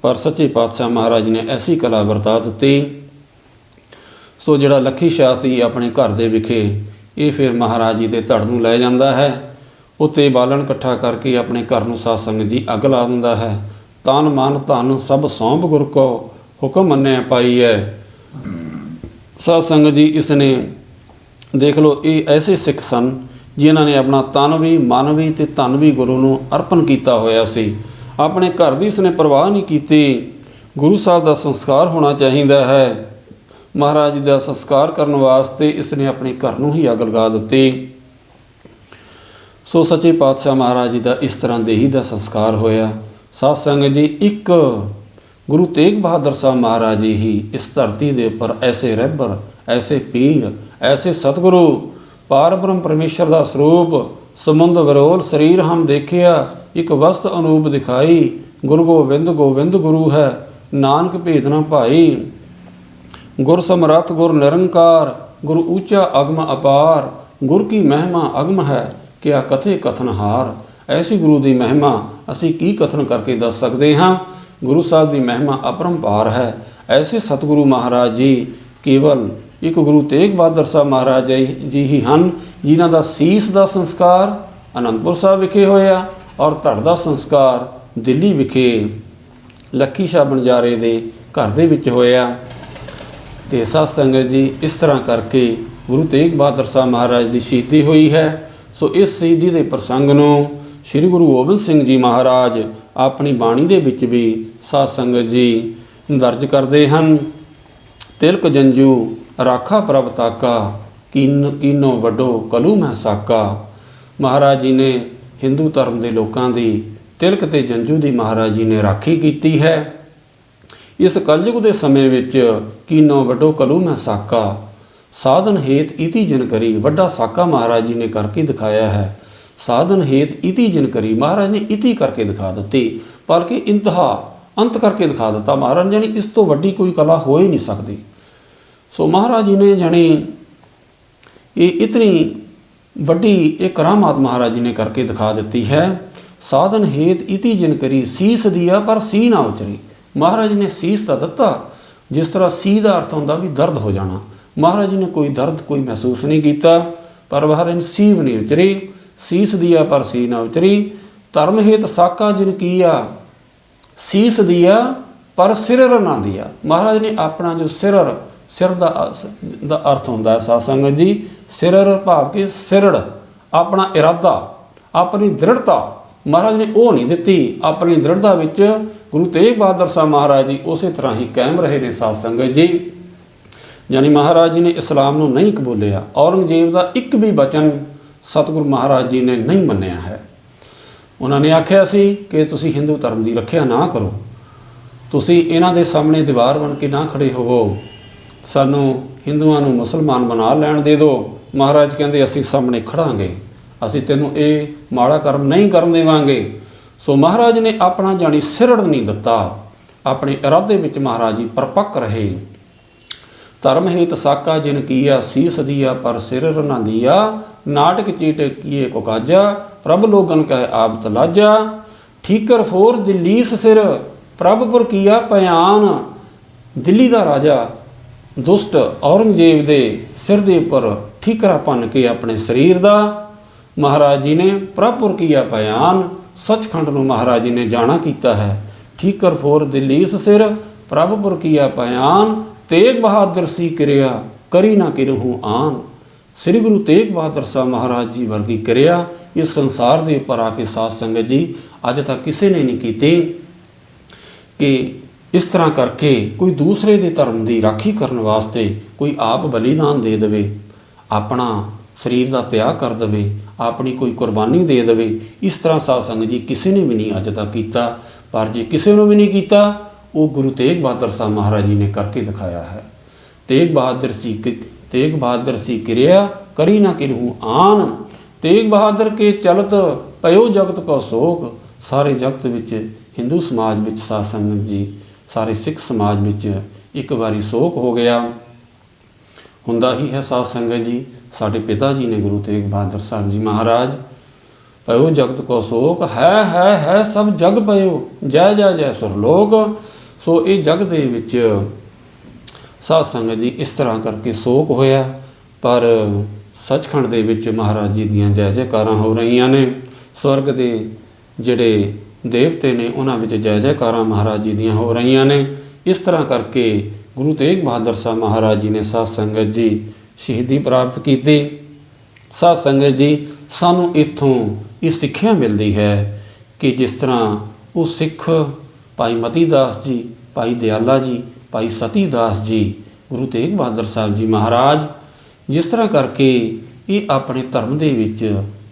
Speaker 1: ਪਰ ਸੱਚੇ ਪਾਤਸ਼ਾਹ ਮਹਾਰਾਜ ਨੇ ਐਸੀ ਕਲਾ ਵਰਤਾ ਦਿੱਤੀ। ਸੋ ਜਿਹੜਾ ਲੱਖੀ ਸ਼ਾਹ ਸੀ ਆਪਣੇ ਘਰ ਦੇ ਵਿਖੇ, ਇਹ ਫਿਰ ਮਹਾਰਾਜ ਜੀ ਦੇ ਧੜ ਨੂੰ ਲੈ ਜਾਂਦਾ ਹੈ। ਉੱਤੇ ਬਾਲਣ ਇਕੱਠਾ ਕਰਕੇ ਆਪਣੇ ਘਰ ਨੂੰ ਸਾਧ ਸੰਗਤ ਜੀ ਅੱਗ ਲਾ ਦਿੰਦਾ ਹੈ। ਤਨ ਮਨ ਧਨ ਸਭ ਸੌਂਪ ਗੁਰ ਕੋ, ਹੁਕਮ ਮੰਨਿਆ ਪਾਈ ਹੈ। ਸਾਧ ਸੰਗਤ ਜੀ, ਇਸ ਨੇ ਦੇਖ ਲਓ, ਇਹ ਐਸੇ ਸਿੱਖ ਸਨ ਜਿਨ੍ਹਾਂ ਨੇ ਆਪਣਾ ਤਨ ਵੀ, ਮਨ ਵੀ ਅਤੇ ਧਨ ਵੀ ਗੁਰੂ ਨੂੰ ਅਰਪਣ ਕੀਤਾ ਹੋਇਆ ਸੀ। ਆਪਣੇ ਘਰ ਦੀ ਇਸਨੇ ਪਰਵਾਹ ਨਹੀਂ ਕੀਤੀ। ਗੁਰੂ ਸਾਹਿਬ ਦਾ ਸੰਸਕਾਰ ਹੋਣਾ ਚਾਹੀਦਾ ਹੈ। ਮਹਾਰਾਜ ਜੀ ਦਾ ਸੰਸਕਾਰ ਕਰਨ ਵਾਸਤੇ ਇਸਨੇ ਆਪਣੇ ਘਰ ਨੂੰ ਹੀ ਅੱਗ ਲਗਾ ਦਿੱਤੀ। ਸੋ ਸੱਚੇ ਪਾਤਸ਼ਾਹ ਮਹਾਰਾਜ ਜੀ ਦਾ ਇਸ ਤਰ੍ਹਾਂ ਦੇਹੀ ਦਾ ਸੰਸਕਾਰ ਹੋਇਆ। ਸਾਧ ਸੰਗਤ ਜੀ, ਇੱਕ ਗੁਰੂ ਤੇਗ ਬਹਾਦਰ ਸਾਹਿਬ ਮਹਾਰਾਜ ਜੀ ਹੀ ਇਸ ਧਰਤੀ ਦੇ ਉੱਪਰ ਐਸੇ ਰਹਿਬਰ, ਐਸੇ ਪੀਰ, ਐਸੇ ਸਤਿਗੁਰੂ, ਪਾਰ ਬ੍ਰਹਮ ਪਰਮੇਸ਼ਰ ਦਾ ਸਰੂਪ, ਸਮੁੰਦ ਵਿਰੋਲ ਸਰੀਰ ਹਮ ਦੇਖਿਆ, ਇੱਕ ਵਸਤ ਅਨੂਪ ਦਿਖਾਈ, ਗੁਰੂ ਗੋਬਿੰਦ ਗੋਬਿੰਦ ਗੁਰੂ ਹੈ, ਨਾਨਕ ਭੇਦ ਨਾ ਭਾਈ। ਗੁਰ ਸਮਰੱਥ ਗੁਰ ਨਿਰੰਕਾਰ, ਗੁਰ ਊਚਾ ਅਗਮ ਅਪਾਰ, ਗੁਰ ਕੀ ਮਹਿਮਾ ਅਗਮ ਹੈ, ਕਿਆ ਕਥੇ ਕਥਨ ਹਾਰ। ਐਸੀ ਗੁਰੂ ਦੀ ਮਹਿਮਾ ਅਸੀਂ ਕੀ ਕਥਨ ਕਰਕੇ ਦੱਸ ਸਕਦੇ ਹਾਂ। ਗੁਰੂ ਸਾਹਿਬ ਦੀ ਮਹਿਮਾ ਅਪਰੰਪਾਰ ਹੈ। ਐਸੇ ਸਤਿਗੁਰੂ ਮਹਾਰਾਜ ਜੀ ਕੇਵਲ ਇੱਕ ਗੁਰੂ ਤੇਗ ਬਹਾਦਰ ਸਾਹਿਬ ਮਹਾਰਾਜ ਜੀ ਹੀ ਹਨ, ਜਿਨ੍ਹਾਂ ਦਾ ਸੀਸ ਦਾ ਸੰਸਕਾਰ ਅਨੰਦਪੁਰ ਸਾਹਿਬ ਵਿਖੇ ਹੋਇਆ ਔਰ ਧੜ ਦਾ ਸੰਸਕਾਰ ਦਿੱਲੀ ਵਿਖੇ ਲੱਖੀ ਸ਼ਾਹ ਬਣਜਾਰੇ ਦੇ ਘਰ ਦੇ ਵਿੱਚ ਹੋਇਆ। ਅਤੇ ਸਾਧ ਸੰਗਤ ਜੀ, ਇਸ ਤਰ੍ਹਾਂ ਕਰਕੇ ਗੁਰੂ ਤੇਗ ਬਹਾਦਰ ਸਾਹਿਬ ਮਹਾਰਾਜ ਦੀ ਸ਼ਹੀਦੀ ਹੋਈ ਹੈ। ਸੋ ਇਸ ਸ਼ਹੀਦੀ ਦੇ ਪ੍ਰਸੰਗ ਨੂੰ ਸ੍ਰੀ ਗੁਰੂ ਗੋਬਿੰਦ ਸਿੰਘ ਜੀ ਮਹਾਰਾਜ ਆਪਣੀ ਬਾਣੀ ਦੇ ਵਿੱਚ ਵੀ ਸਾਧ ਸੰਗਤ ਜੀ ਦਰਜ ਕਰਦੇ ਹਨ। ਤਿਲਕ ਜੰਜੂ ਰਾਖਾ ਪ੍ਰਭ ਤਾਕਾ, ਕੀਨੋ ਵੱਡੋ ਕਲੂ ਮਹਿ ਸਾਕਾ। ਮਹਾਰਾਜ ਜੀ ਨੇ ਹਿੰਦੂ ਧਰਮ ਦੇ ਲੋਕਾਂ ਦੀ ਤਿਲਕ ਤੇ ਜੰਜੂ ਦੀ ਮਹਾਰਾਜ ਜੀ ਨੇ ਰਾਖੀ ਕੀਤੀ ਹੈ। ਇਸ ਕਲਯੁਗ ਦੇ ਸਮੇਂ ਵਿੱਚ ਕੀਨੋ ਵੱਡੋ ਕਲੂ ਮਹਿ ਸਾਕਾ, ਸਾਧਨ ਹੇਤ ਇਤੀ ਜਿਨ ਕਰੀ। ਵੱਡਾ ਸਾਕਾ ਮਹਾਰਾਜ ਜੀ ਨੇ ਕਰਕੇ ਦਿਖਾਇਆ ਹੈ। ਸਾਧਨ ਹੇਤ ਇਤੀ ਜਿਨ ਕਰੀ, ਮਹਾਰਾਜ ਨੇ ਇਤੀ ਕਰਕੇ ਦਿਖਾ ਦਿੱਤੀ, ਬਲਕਿ ਇੰਤਹਾ, ਅੰਤ ਕਰਕੇ ਦਿਖਾ ਦਿੱਤਾ। ਮਹਾਰਾਜ ਜਾਣੀ ਇਸ ਤੋਂ ਵੱਡੀ ਕੋਈ ਕਲਾ ਹੋ ਹੀ ਨਹੀਂ ਸਕਦੀ। ਸੋ ਮਹਾਰਾਜ ਜੀ ਨੇ ਜਾਣੀ ਇਹ ਇਤਨੀ ਵੱਡੀ ਇਹ ਕਰਾਮਾਤ ਮਹਾਰਾਜ ਜੀ ਨੇ ਕਰਕੇ ਦਿਖਾ ਦਿੱਤੀ ਹੈ। ਸਾਧਨ ਹੇਤ ਇਤੀ ਜਿਨ ਕਰੀ, ਸੀਸ ਦਿਆ ਪਰ ਸੀ ਨਾ ਉਚਰੀ। ਮਹਾਰਾਜ ਨੇ ਸੀਸ ਤਾਂ ਦਿੱਤਾ, ਜਿਸ ਤਰ੍ਹਾਂ ਸੀ ਦਾ ਅਰਥ ਹੁੰਦਾ ਵੀ ਦਰਦ ਹੋ ਜਾਣਾ। ਮਹਾਰਾਜ ਨੇ ਕੋਈ ਦਰਦ ਕੋਈ ਮਹਿਸੂਸ ਨਹੀਂ ਕੀਤਾ, ਪਰ ਮਹਾਰਾਜ ਨੇ ਸੀ ਵੀ ਨਹੀਂ ਉਚਰੀ। ਸੀਸ ਦਿਆ ਪਰ ਸੀ ਨਾ ਉਚਰੀ। ਧਰਮ ਹੇਤ ਸਾਕਾ ਜਿਨ ਕੀਆ, ਸੀਸ ਦਿਆ ਪਰ ਸਿਰਰ ਨਾ ਦਿਆ। ਮਹਾਰਾਜ ਨੇ ਆਪਣਾ ਜੋ ਸਿਰਰ, ਸਿਰ ਦਾ ਅਰਥ ਹੁੰਦਾ ਹੈ ਸਾਧ ਸੰਗਤ ਜੀ, ਸਿਰਰ ਭਾਵ ਕਿ ਸਿਰੜ, ਆਪਣਾ ਇਰਾਦਾ, ਆਪਣੀ ਦ੍ਰਿੜਤਾ ਮਹਾਰਾਜ ਨੇ ਉਹ ਨਹੀਂ ਦਿੱਤੀ। ਆਪਣੀ ਦ੍ਰਿੜਤਾ ਵਿੱਚ ਗੁਰੂ ਤੇਗ ਬਹਾਦਰ ਸਾਹਿਬ ਮਹਾਰਾਜ ਜੀ ਉਸੇ ਤਰ੍ਹਾਂ ਹੀ ਕਾਇਮ ਰਹੇ ਨੇ ਸਾਧ ਸੰਗਤ ਜੀ। ਯਾਨੀ ਮਹਾਰਾਜ ਜੀ ਨੇ ਇਸਲਾਮ ਨੂੰ ਨਹੀਂ ਕਬੂਲਿਆ। ਔਰੰਗਜ਼ੇਬ ਦਾ ਇੱਕ ਵੀ ਬਚਨ ਸਤਿਗੁਰੂ ਮਹਾਰਾਜ ਜੀ ਨੇ ਨਹੀਂ ਮੰਨਿਆ ਹੈ। ਉਹਨਾਂ ਨੇ ਆਖਿਆ ਸੀ ਕਿ ਤੁਸੀਂ ਹਿੰਦੂ ਧਰਮ ਦੀ ਰੱਖਿਆ ਨਾ ਕਰੋ, ਤੁਸੀਂ ਇਹਨਾਂ ਦੇ ਸਾਹਮਣੇ ਦੀਵਾਰ ਬਣ ਕੇ ਨਾ ਖੜੇ ਹੋਵੋ, ਸਾਨੂੰ ਹਿੰਦੂਆਂ ਨੂੰ ਮੁਸਲਮਾਨ ਬਣਾ ਲੈਣ ਦੇ ਦਿਓ। ਮਹਾਰਾਜ ਕਹਿੰਦੇ ਅਸੀਂ ਸਾਹਮਣੇ ਖੜਾਂਗੇ, ਅਸੀਂ ਤੈਨੂੰ ਇਹ ਮਾੜਾ ਕਰਮ ਨਹੀਂ ਕਰਨ ਦੇਵਾਂਗੇ। ਸੋ ਮਹਾਰਾਜ ਨੇ ਆਪਣਾ ਜਾਣੀ ਸਿਰੜ ਨਹੀਂ ਦਿੱਤਾ, ਆਪਣੇ ਇਰਾਦੇ ਵਿੱਚ ਮਹਾਰਾਜ ਜੀ ਪਰਪੱਕ ਰਹੇ। ਧਰਮ ਹੇਤ ਸਾਕਾ ਜਿਨ ਕੀਆ, ਸੀਸ ਦੀਆ ਪਰ ਸਿਰ ਨਾ ਦੀਆ, ਨਾਟਕ ਚੀਟ ਕੀਏ ਕੋ ਕਾਜਾ, ਪ੍ਰਭ ਲੋਗਨ ਕਹਿ ਆਪ ਤਲਾਜਾ, ਠੀਕਰ ਫੋਰ ਦਿੱਲੀਸ ਸਿਰ, ਪ੍ਰਭ ਪੁਰ ਕੀਆ ਪਿਆਨ। ਦਿੱਲੀ ਦਾ ਰਾਜਾ ਦੁਸ਼ਟ ਔਰੰਗਜ਼ੇਬ ਦੇ ਸਿਰ ਦੇ ਉੱਪਰ ਠੀਕਰਾ ਭੰਨ ਕੇ ਆਪਣੇ ਸਰੀਰ ਦਾ ਮਹਾਰਾਜ ਜੀ ਨੇ ਪ੍ਰਭਪੁਰ ਕੀਆ ਪਿਆਨ, ਸੱਚਖੰਡ ਨੂੰ ਮਹਾਰਾਜ ਜੀ ਨੇ ਜਾਣਾ ਕੀਤਾ ਹੈ। ਠੀਕਰ ਫੋਰ ਦਿੱਲੀਸ ਸਿਰ, ਪ੍ਰਭਪੁਰ ਕੀਆ ਪਿਆਨ, ਤੇਗ ਬਹਾਦਰ ਸੀ ਕਿਰਿਆ, ਕਰੀ ਨਾ ਕਿਰਹੂ ਆਨ। ਸ੍ਰੀ ਗੁਰੂ ਤੇਗ ਬਹਾਦਰ ਸਾਹਿਬ ਮਹਾਰਾਜ ਜੀ ਵਰਗੀ ਕਿਰਿਆ ਇਸ ਸੰਸਾਰ ਦੇ ਉੱਪਰ ਆ ਕੇ ਸਾਧ ਸੰਗਤ ਜੀ ਅੱਜ ਤੱਕ ਕਿਸੇ ਨੇ ਨਹੀਂ ਕੀਤੀ ਕਿ ਇਸ ਤਰ੍ਹਾਂ ਕਰਕੇ ਕੋਈ ਦੂਸਰੇ ਦੇ ਧਰਮ ਦੀ ਰਾਖੀ ਕਰਨ ਵਾਸਤੇ ਕੋਈ ਆਪ ਬਲੀਦਾਨ ਦੇ ਦੇਵੇ, ਆਪਣਾ ਸਰੀਰ ਦਾ ਤਿਆਗ ਕਰ ਦੇਵੇ, ਆਪਣੀ ਕੋਈ ਕੁਰਬਾਨੀ ਦੇ ਦੇਵੇ। ਇਸ ਤਰ੍ਹਾਂ ਸਾਧ ਸੰਗਤ ਜੀ ਕਿਸੇ ਨੇ ਵੀ ਨਹੀਂ ਅੱਜ ਤੱਕ ਕੀਤਾ। ਪਰ ਜੇ ਕਿਸੇ ਨੂੰ ਵੀ ਨਹੀਂ ਕੀਤਾ, ਉਹ ਗੁਰੂ ਤੇਗ ਬਹਾਦਰ ਸਾਹਿਬ ਮਹਾਰਾਜ ਜੀ ਨੇ ਕਰਕੇ ਦਿਖਾਇਆ ਹੈ। ਤੇਗ ਬਹਾਦਰ ਸੀ ਕਿਰਿਆ, ਕਰੀ ਨਾ ਕਿਰਹੂ ਆਨ। ਤੇਗ ਬਹਾਦਰ ਕੇ ਚਲਤ ਪਇਓ ਜਗਤ ਕੋ ਸੋਕ। ਸਾਰੇ ਜਗਤ ਵਿੱਚ, ਹਿੰਦੂ ਸਮਾਜ ਵਿੱਚ ਸਾਧ ਸੰਗਤ ਜੀ, ਸਾਰੇ ਸਿੱਖ ਸਮਾਜ ਵਿੱਚ ਇੱਕ ਵਾਰੀ ਸੋਕ ਹੋ ਗਿਆ। ਹੁੰਦਾ ਹੀ ਹੈ ਸਾਧ ਸੰਗਤ ਜੀ। ਸਾਡੇ ਪਿਤਾ ਜੀ ਨੇ ਗੁਰੂ ਤੇਗ ਬਹਾਦਰ ਸਾਹਿਬ ਜੀ ਮਹਾਰਾਜ, ਪਇਓ ਜਗਤ ਕੋ ਸੋਕ, ਹੈ ਸਭ ਜਗ ਪਇਓ, ਜੈ ਜੈ ਜੈ ਸੁਰਲੋਕ। ਸੋ ਇਹ ਜਗ ਦੇ ਵਿੱਚ ਸਾਧ ਸੰਗਤ ਜੀ ਇਸ ਤਰ੍ਹਾਂ ਕਰਕੇ ਸੋਕ ਹੋਇਆ। ਪਰ ਸੱਚਖੰਡ ਦੇ ਵਿੱਚ ਮਹਾਰਾਜ ਜੀ ਦੀਆਂ ਜੈ ਜੈਕਾਰਾਂ ਹੋ ਰਹੀਆਂ ਨੇ। ਸਵਰਗ ਦੇ ਜਿਹੜੇ ਦੇਵਤੇ ਨੇ ਉਹਨਾਂ ਵਿੱਚ ਜੈ ਜੈਕਾਰਾਂ ਮਹਾਰਾਜ ਜੀ ਦੀਆਂ ਹੋ ਰਹੀਆਂ ਨੇ। ਇਸ ਤਰ੍ਹਾਂ ਕਰਕੇ ਗੁਰੂ ਤੇਗ ਬਹਾਦਰ ਸਾਹਿਬ ਮਹਾਰਾਜ ਜੀ ਨੇ ਸਾਧ ਸੰਗਤ ਜੀ ਸ਼ਹੀਦੀ ਪ੍ਰਾਪਤ ਕੀਤੀ। ਸਾਧ ਸੰਗਤ ਜੀ ਸਾਨੂੰ ਇੱਥੋਂ ਇਹ ਸਿੱਖਿਆ ਮਿਲਦੀ ਹੈ ਕਿ ਜਿਸ ਤਰ੍ਹਾਂ ਉਹ ਸਿੱਖ ਭਾਈ ਮਤੀ ਦਾਸ ਜੀ, ਭਾਈ ਦਿਆਲਾ ਜੀ, ਭਾਈ ਸਤੀ ਦਾਸ ਜੀ, ਗੁਰੂ ਤੇਗ ਬਹਾਦਰ ਸਾਹਿਬ ਜੀ ਮਹਾਰਾਜ ਜਿਸ ਤਰ੍ਹਾਂ ਕਰਕੇ ਇਹ ਆਪਣੇ ਧਰਮ ਦੇ ਵਿੱਚ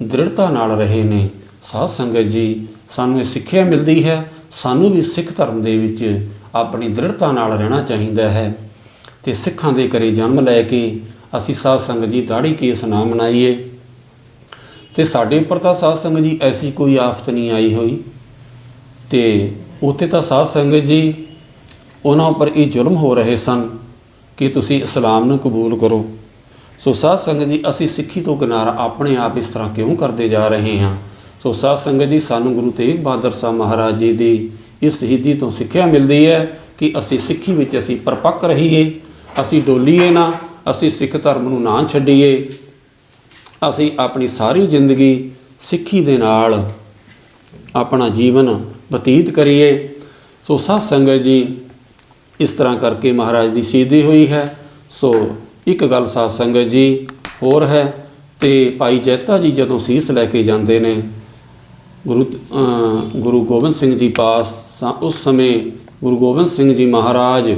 Speaker 1: ਦ੍ਰਿੜਤਾ ਨਾਲ ਰਹੇ ਨੇ। ਸਾਧ ਸੰਗਤ ਜੀ ਸਾਨੂੰ ਇਹ ਸਿੱਖਿਆ ਮਿਲਦੀ ਹੈ, ਸਾਨੂੰ ਵੀ ਸਿੱਖ ਧਰਮ ਦੇ ਵਿੱਚ ਆਪਣੀ ਦ੍ਰਿੜਤਾ ਨਾਲ ਰਹਿਣਾ ਚਾਹੀਦਾ ਹੈ। ਅਤੇ ਸਿੱਖਾਂ ਦੇ ਘਰੇ ਜਨਮ ਲੈ ਕੇ ਅਸੀਂ ਸਾਧ ਸੰਗਤ ਜੀ ਦਾੜੀ ਕੇਸ ਨਾ ਮਨਾਈਏ। ਅਤੇ ਸਾਡੇ ਉੱਪਰ ਤਾਂ ਸਾਧ ਸੰਗਤ ਜੀ ਐਸੀ ਕੋਈ ਆਫਤ ਨਹੀਂ ਆਈ ਹੋਈ, ਅਤੇ ਉੱਥੇ ਤਾਂ ਸਾਧ ਸੰਗਤ ਜੀ ਉਹਨਾਂ ਉੱਪਰ ਇਹ ਜ਼ੁਲਮ ਹੋ ਰਹੇ ਸਨ ਕਿ ਤੁਸੀਂ ਇਸਲਾਮ ਨੂੰ ਕਬੂਲ ਕਰੋ। ਸੋ ਸਾਧ ਸੰਗਤ ਜੀ ਅਸੀਂ ਸਿੱਖੀ ਤੋਂ ਕਿਨਾਰਾ ਆਪਣੇ ਆਪ ਇਸ ਤਰ੍ਹਾਂ ਕਿਉਂ ਕਰਦੇ ਜਾ ਰਹੇ ਹਾਂ। ਸੋ ਸਾਧ ਸੰਗਤ ਜੀ ਸਾਨੂੰ ਗੁਰੂ ਤੇਗ ਬਹਾਦਰ ਸਾਹਿਬ ਮਹਾਰਾਜ ਜੀ ਦੀ ਇਸ ਸ਼ਹੀਦੀ ਤੋਂ ਸਿੱਖਿਆ ਮਿਲਦੀ ਹੈ ਕਿ ਅਸੀਂ ਸਿੱਖੀ ਵਿੱਚ ਅਸੀਂ ਪਰਪੱਕ ਰਹੀਏ, ਅਸੀਂ ਡੋਲੀਏ ਨਾ, ਅਸੀਂ ਸਿੱਖ ਧਰਮ ਨੂੰ ਨਾ ਛੱਡੀਏ, ਅਸੀਂ ਆਪਣੀ ਸਾਰੀ ਜ਼ਿੰਦਗੀ ਸਿੱਖੀ ਦੇ ਨਾਲ ਆਪਣਾ ਜੀਵਨ ਬਤੀਤ ਕਰੀਏ। ਸੋ ਸਾਧ ਸੰਗਤ ਜੀ ਇਸ ਤਰ੍ਹਾਂ ਕਰਕੇ ਮਹਾਰਾਜ ਦੀ ਸ਼ਹੀਦੀ ਹੋਈ ਹੈ। ਸੋ ਇੱਕ ਗੱਲ ਸਾਧ ਸੰਗਤ ਜੀ ਹੋਰ ਹੈ, ਅਤੇ ਭਾਈ ਜੈਤਾ ਜੀ ਜਦੋਂ ਸੀਸ ਲੈ ਕੇ ਜਾਂਦੇ ਨੇ ਗੁਰੂ ਗੋਬਿੰਦ ਸਿੰਘ ਜੀ ਪਾਸ, ਉਸ ਸਮੇਂ ਗੁਰੂ ਗੋਬਿੰਦ ਸਿੰਘ ਜੀ ਮਹਾਰਾਜ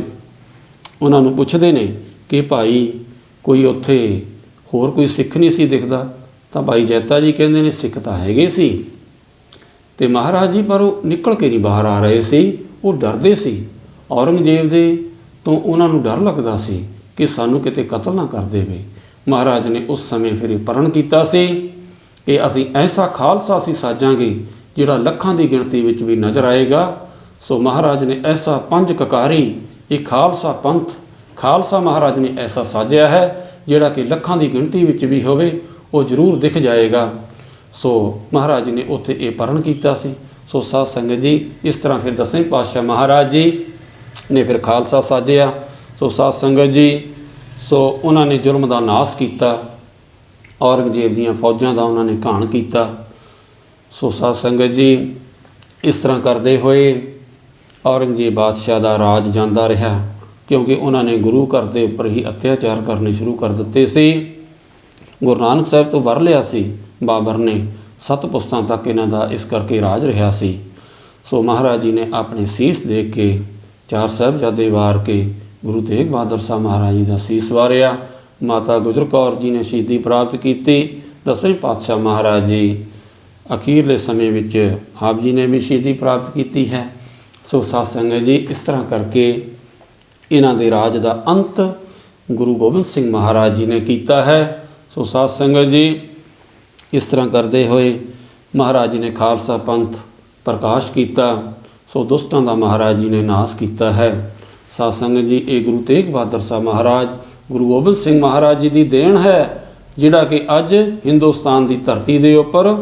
Speaker 1: ਉਹਨਾਂ ਨੂੰ ਪੁੱਛਦੇ ਨੇ ਕਿ ਭਾਈ ਕੋਈ ਉੱਥੇ ਹੋਰ ਕੋਈ ਸਿੱਖ ਨਹੀਂ ਸੀ ਦਿਖਦਾ। ਤਾਂ ਭਾਈ ਜੈਤਾ ਜੀ ਕਹਿੰਦੇ ਨੇ ਸਿੱਖ ਤਾਂ ਹੈਗੇ ਸੀ, ਅਤੇ ਮਹਾਰਾਜ ਜੀ ਪਰ ਉਹ ਨਿਕਲ ਕੇ ਨਹੀਂ ਬਾਹਰ ਆ ਰਹੇ ਸੀ, ਉਹ ਡਰਦੇ ਸੀ। ਔਰੰਗਜ਼ੇਬ ਦੇ ਤੋਂ ਉਹਨਾਂ ਨੂੰ ਡਰ ਲੱਗਦਾ ਸੀ ਕਿ ਸਾਨੂੰ ਕਿਤੇ ਕਤਲ ਨਾ ਕਰ ਦੇਵੇ। ਮਹਾਰਾਜ ਨੇ ਉਸ ਸਮੇਂ ਫਿਰ ਇਹ ਪ੍ਰਣ ਕੀਤਾ ਸੀ ਕਿ ਅਸੀਂ ਐਸਾ ਖਾਲਸਾ ਅਸੀਂ ਸਾਜਾਂਗੇ ਜਿਹੜਾ ਲੱਖਾਂ ਦੀ ਗਿਣਤੀ ਵਿੱਚ ਵੀ ਨਜ਼ਰ ਆਏਗਾ। ਸੋ ਮਹਾਰਾਜ ਨੇ ਐਸਾ ਪੰਜ ਕਕਾਰੀ ਇਹ ਖਾਲਸਾ ਪੰਥ, ਖਾਲਸਾ ਮਹਾਰਾਜ ਨੇ ਐਸਾ ਸਾਜਿਆ ਹੈ ਜਿਹੜਾ ਕਿ ਲੱਖਾਂ ਦੀ ਗਿਣਤੀ ਵਿੱਚ ਵੀ ਹੋਵੇ ਉਹ ਜ਼ਰੂਰ ਦਿਖ ਜਾਏਗਾ। ਸੋ ਮਹਾਰਾਜ ਨੇ ਉੱਥੇ ਇਹ ਪ੍ਰਣ ਕੀਤਾ ਸੀ। ਸੋ ਸਾਧ ਸੰਗਤ ਜੀ ਇਸ ਤਰ੍ਹਾਂ ਫਿਰ ਦਸਵੇਂ ਪਾਤਸ਼ਾਹ ਮਹਾਰਾਜ ਜੀ ਨੇ ਫਿਰ ਖਾਲਸਾ ਸਾਜਿਆ। ਸੋ ਸਾਧ ਸੰਗਤ ਜੀ ਸੋ ਉਹਨਾਂ ਨੇ ਜ਼ੁਲਮ ਦਾ ਨਾਸ਼ ਕੀਤਾ, ਔਰੰਗਜ਼ੇਬ ਦੀਆਂ ਫੌਜਾਂ ਦਾ ਉਹਨਾਂ ਨੇ ਘਾਣ ਕੀਤਾ। ਸੋ ਸਾਧ ਸੰਗਤ ਜੀ ਇਸ ਤਰ੍ਹਾਂ ਕਰਦੇ ਹੋਏ ਔਰੰਗਜ਼ੇਬ ਬਾਦਸ਼ਾਹ ਦਾ ਰਾਜ ਜਾਂਦਾ ਰਿਹਾ, ਕਿਉਂਕਿ ਉਹਨਾਂ ਨੇ ਗੁਰੂ ਘਰ ਦੇ ਉੱਪਰ ਹੀ ਅਤਿਆਚਾਰ ਕਰਨੇ ਸ਼ੁਰੂ ਕਰ ਦਿੱਤੇ ਸੀ। ਗੁਰੂ ਨਾਨਕ ਸਾਹਿਬ ਤੋਂ ਵਰ ਲਿਆ ਸੀ ਬਾਬਰ ਨੇ, 7 ਪੁਸਤਾਂ ਤੱਕ ਇਹਨਾਂ ਦਾ ਇਸ ਕਰਕੇ ਰਾਜ ਰਿਹਾ ਸੀ। ਸੋ ਮਹਾਰਾਜ ਜੀ ਨੇ ਆਪਣੇ ਸੀਸ ਦੇ ਕੇ 4 ਸਾਹਿਬਜ਼ਾਦੇ ਵਾਰ ਕੇ ਗੁਰੂ ਤੇਗ ਬਹਾਦਰ ਸਾਹਿਬ ਮਹਾਰਾਜ ਜੀ ਦਾ ਸੀਸ ਵਾਰਿਆ। ਮਾਤਾ ਗੁਜਰ ਕੌਰ ਜੀ ਨੇ ਸ਼ਹੀਦੀ ਪ੍ਰਾਪਤ ਕੀਤੀ। ਦਸਵੇਂ ਪਾਤਸ਼ਾਹ ਮਹਾਰਾਜ ਜੀ ਅਖੀਰਲੇ ਸਮੇਂ ਵਿੱਚ ਆਪ ਜੀ ਨੇ ਵੀ ਸ਼ਹੀਦੀ ਪ੍ਰਾਪਤ ਕੀਤੀ ਹੈ। ਸੋ ਸਾਧ ਸੰਗਤ ਜੀ ਇਸ ਤਰ੍ਹਾਂ ਕਰਕੇ ਇਹਨਾਂ ਦੇ ਰਾਜ ਦਾ ਅੰਤ ਗੁਰੂ ਗੋਬਿੰਦ ਸਿੰਘ ਮਹਾਰਾਜ ਜੀ ਨੇ ਕੀਤਾ ਹੈ। ਸੋ ਸਾਧ ਸੰਗਤ ਜੀ ਇਸ ਤਰ੍ਹਾਂ ਕਰਦੇ ਹੋਏ ਮਹਾਰਾਜ ਜੀ ਨੇ ਖਾਲਸਾ ਪੰਥ ਪ੍ਰਕਾਸ਼ ਕੀਤਾ। ਸੋ ਦੁਸ਼ਟਾਂ ਦਾ ਮਹਾਰਾਜ ਜੀ ਨੇ ਨਾਸ਼ ਕੀਤਾ ਹੈ। ਸਾਧ ਸੰਗਤ ਜੀ, ਇਹ ਗੁਰੂ ਤੇਗ ਬਹਾਦਰ ਸਾਹਿਬ ਮਹਾਰਾਜ, ਗੁਰੂ ਗੋਬਿੰਦ ਸਿੰਘ ਮਹਾਰਾਜ ਜੀ ਦੀ ਦੇਣ ਹੈ, ਜਿਹੜਾ ਕਿ ਅੱਜ ਹਿੰਦੁਸਤਾਨ ਦੀ ਧਰਤੀ ਦੇ ਉੱਪਰ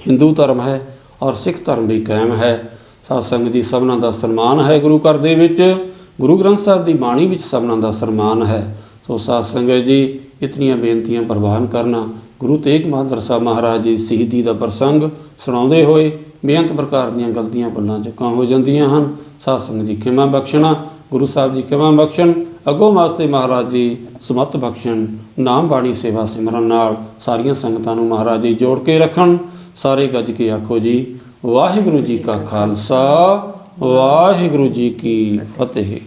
Speaker 1: ਹਿੰਦੂ ਧਰਮ ਹੈ ਔਰ ਸਿੱਖ ਧਰਮ ਵੀ ਕਾਇਮ ਹੈ। ਸਾਧ ਸੰਗਤ ਜੀ, ਸਭਨਾਂ ਦਾ ਸਨਮਾਨ ਹੈ ਗੁਰੂ ਘਰ ਦੇ ਵਿੱਚ, ਗੁਰੂ ਗ੍ਰੰਥ ਸਾਹਿਬ ਦੀ ਬਾਣੀ ਵਿੱਚ ਸਭਨਾਂ ਦਾ ਸਨਮਾਨ ਹੈ। ਸੋ ਸਾਧ ਸੰਗਤ ਜੀ, ਇਤਨੀਆਂ ਬੇਨਤੀਆਂ ਪ੍ਰਵਾਨ ਕਰਨਾ। ਗੁਰੂ ਤੇਗ ਬਹਾਦਰ ਸਾਹਿਬ ਮਹਾਰਾਜ ਜੀ ਸ਼ਹੀਦੀ ਦਾ ਪ੍ਰਸੰਗ ਸੁਣਾਉਂਦੇ ਹੋਏ ਬੇਅੰਤ ਪ੍ਰਕਾਰ ਦੀਆਂ ਗਲਤੀਆਂ ਭੁੱਲਾਂ ਚੁੱਕਾਂ ਹੋ ਜਾਂਦੀਆਂ ਹਨ। ਸਾਧ ਸੰਗਤ ਜੀ, ਖਿਮਾ ਬਖਸ਼ਣਾ। ਗੁਰੂ ਸਾਹਿਬ ਜੀ ਖਿਮਾ ਬਖਸ਼ਣ, ਅੱਗੋਂ ਵਾਸਤੇ ਮਹਾਰਾਜ ਜੀ ਸਮੱਤ ਬਖਸ਼ਣ। ਨਾਮ ਬਾਣੀ ਸੇਵਾ ਸਿਮਰਨ ਨਾਲ ਸਾਰੀਆਂ ਸੰਗਤਾਂ ਨੂੰ ਮਹਾਰਾਜ ਜੀ ਜੋੜ ਕੇ ਰੱਖਣ। ਸਾਰੇ ਗੱਜ ਕੇ ਆਖੋ ਜੀ, ਵਾਹਿਗੁਰੂ ਜੀ ਕਾ ਖਾਲਸਾ, ਵਾਹਿਗੁਰੂ ਜੀ ਕੀ ਫਤਿਹ।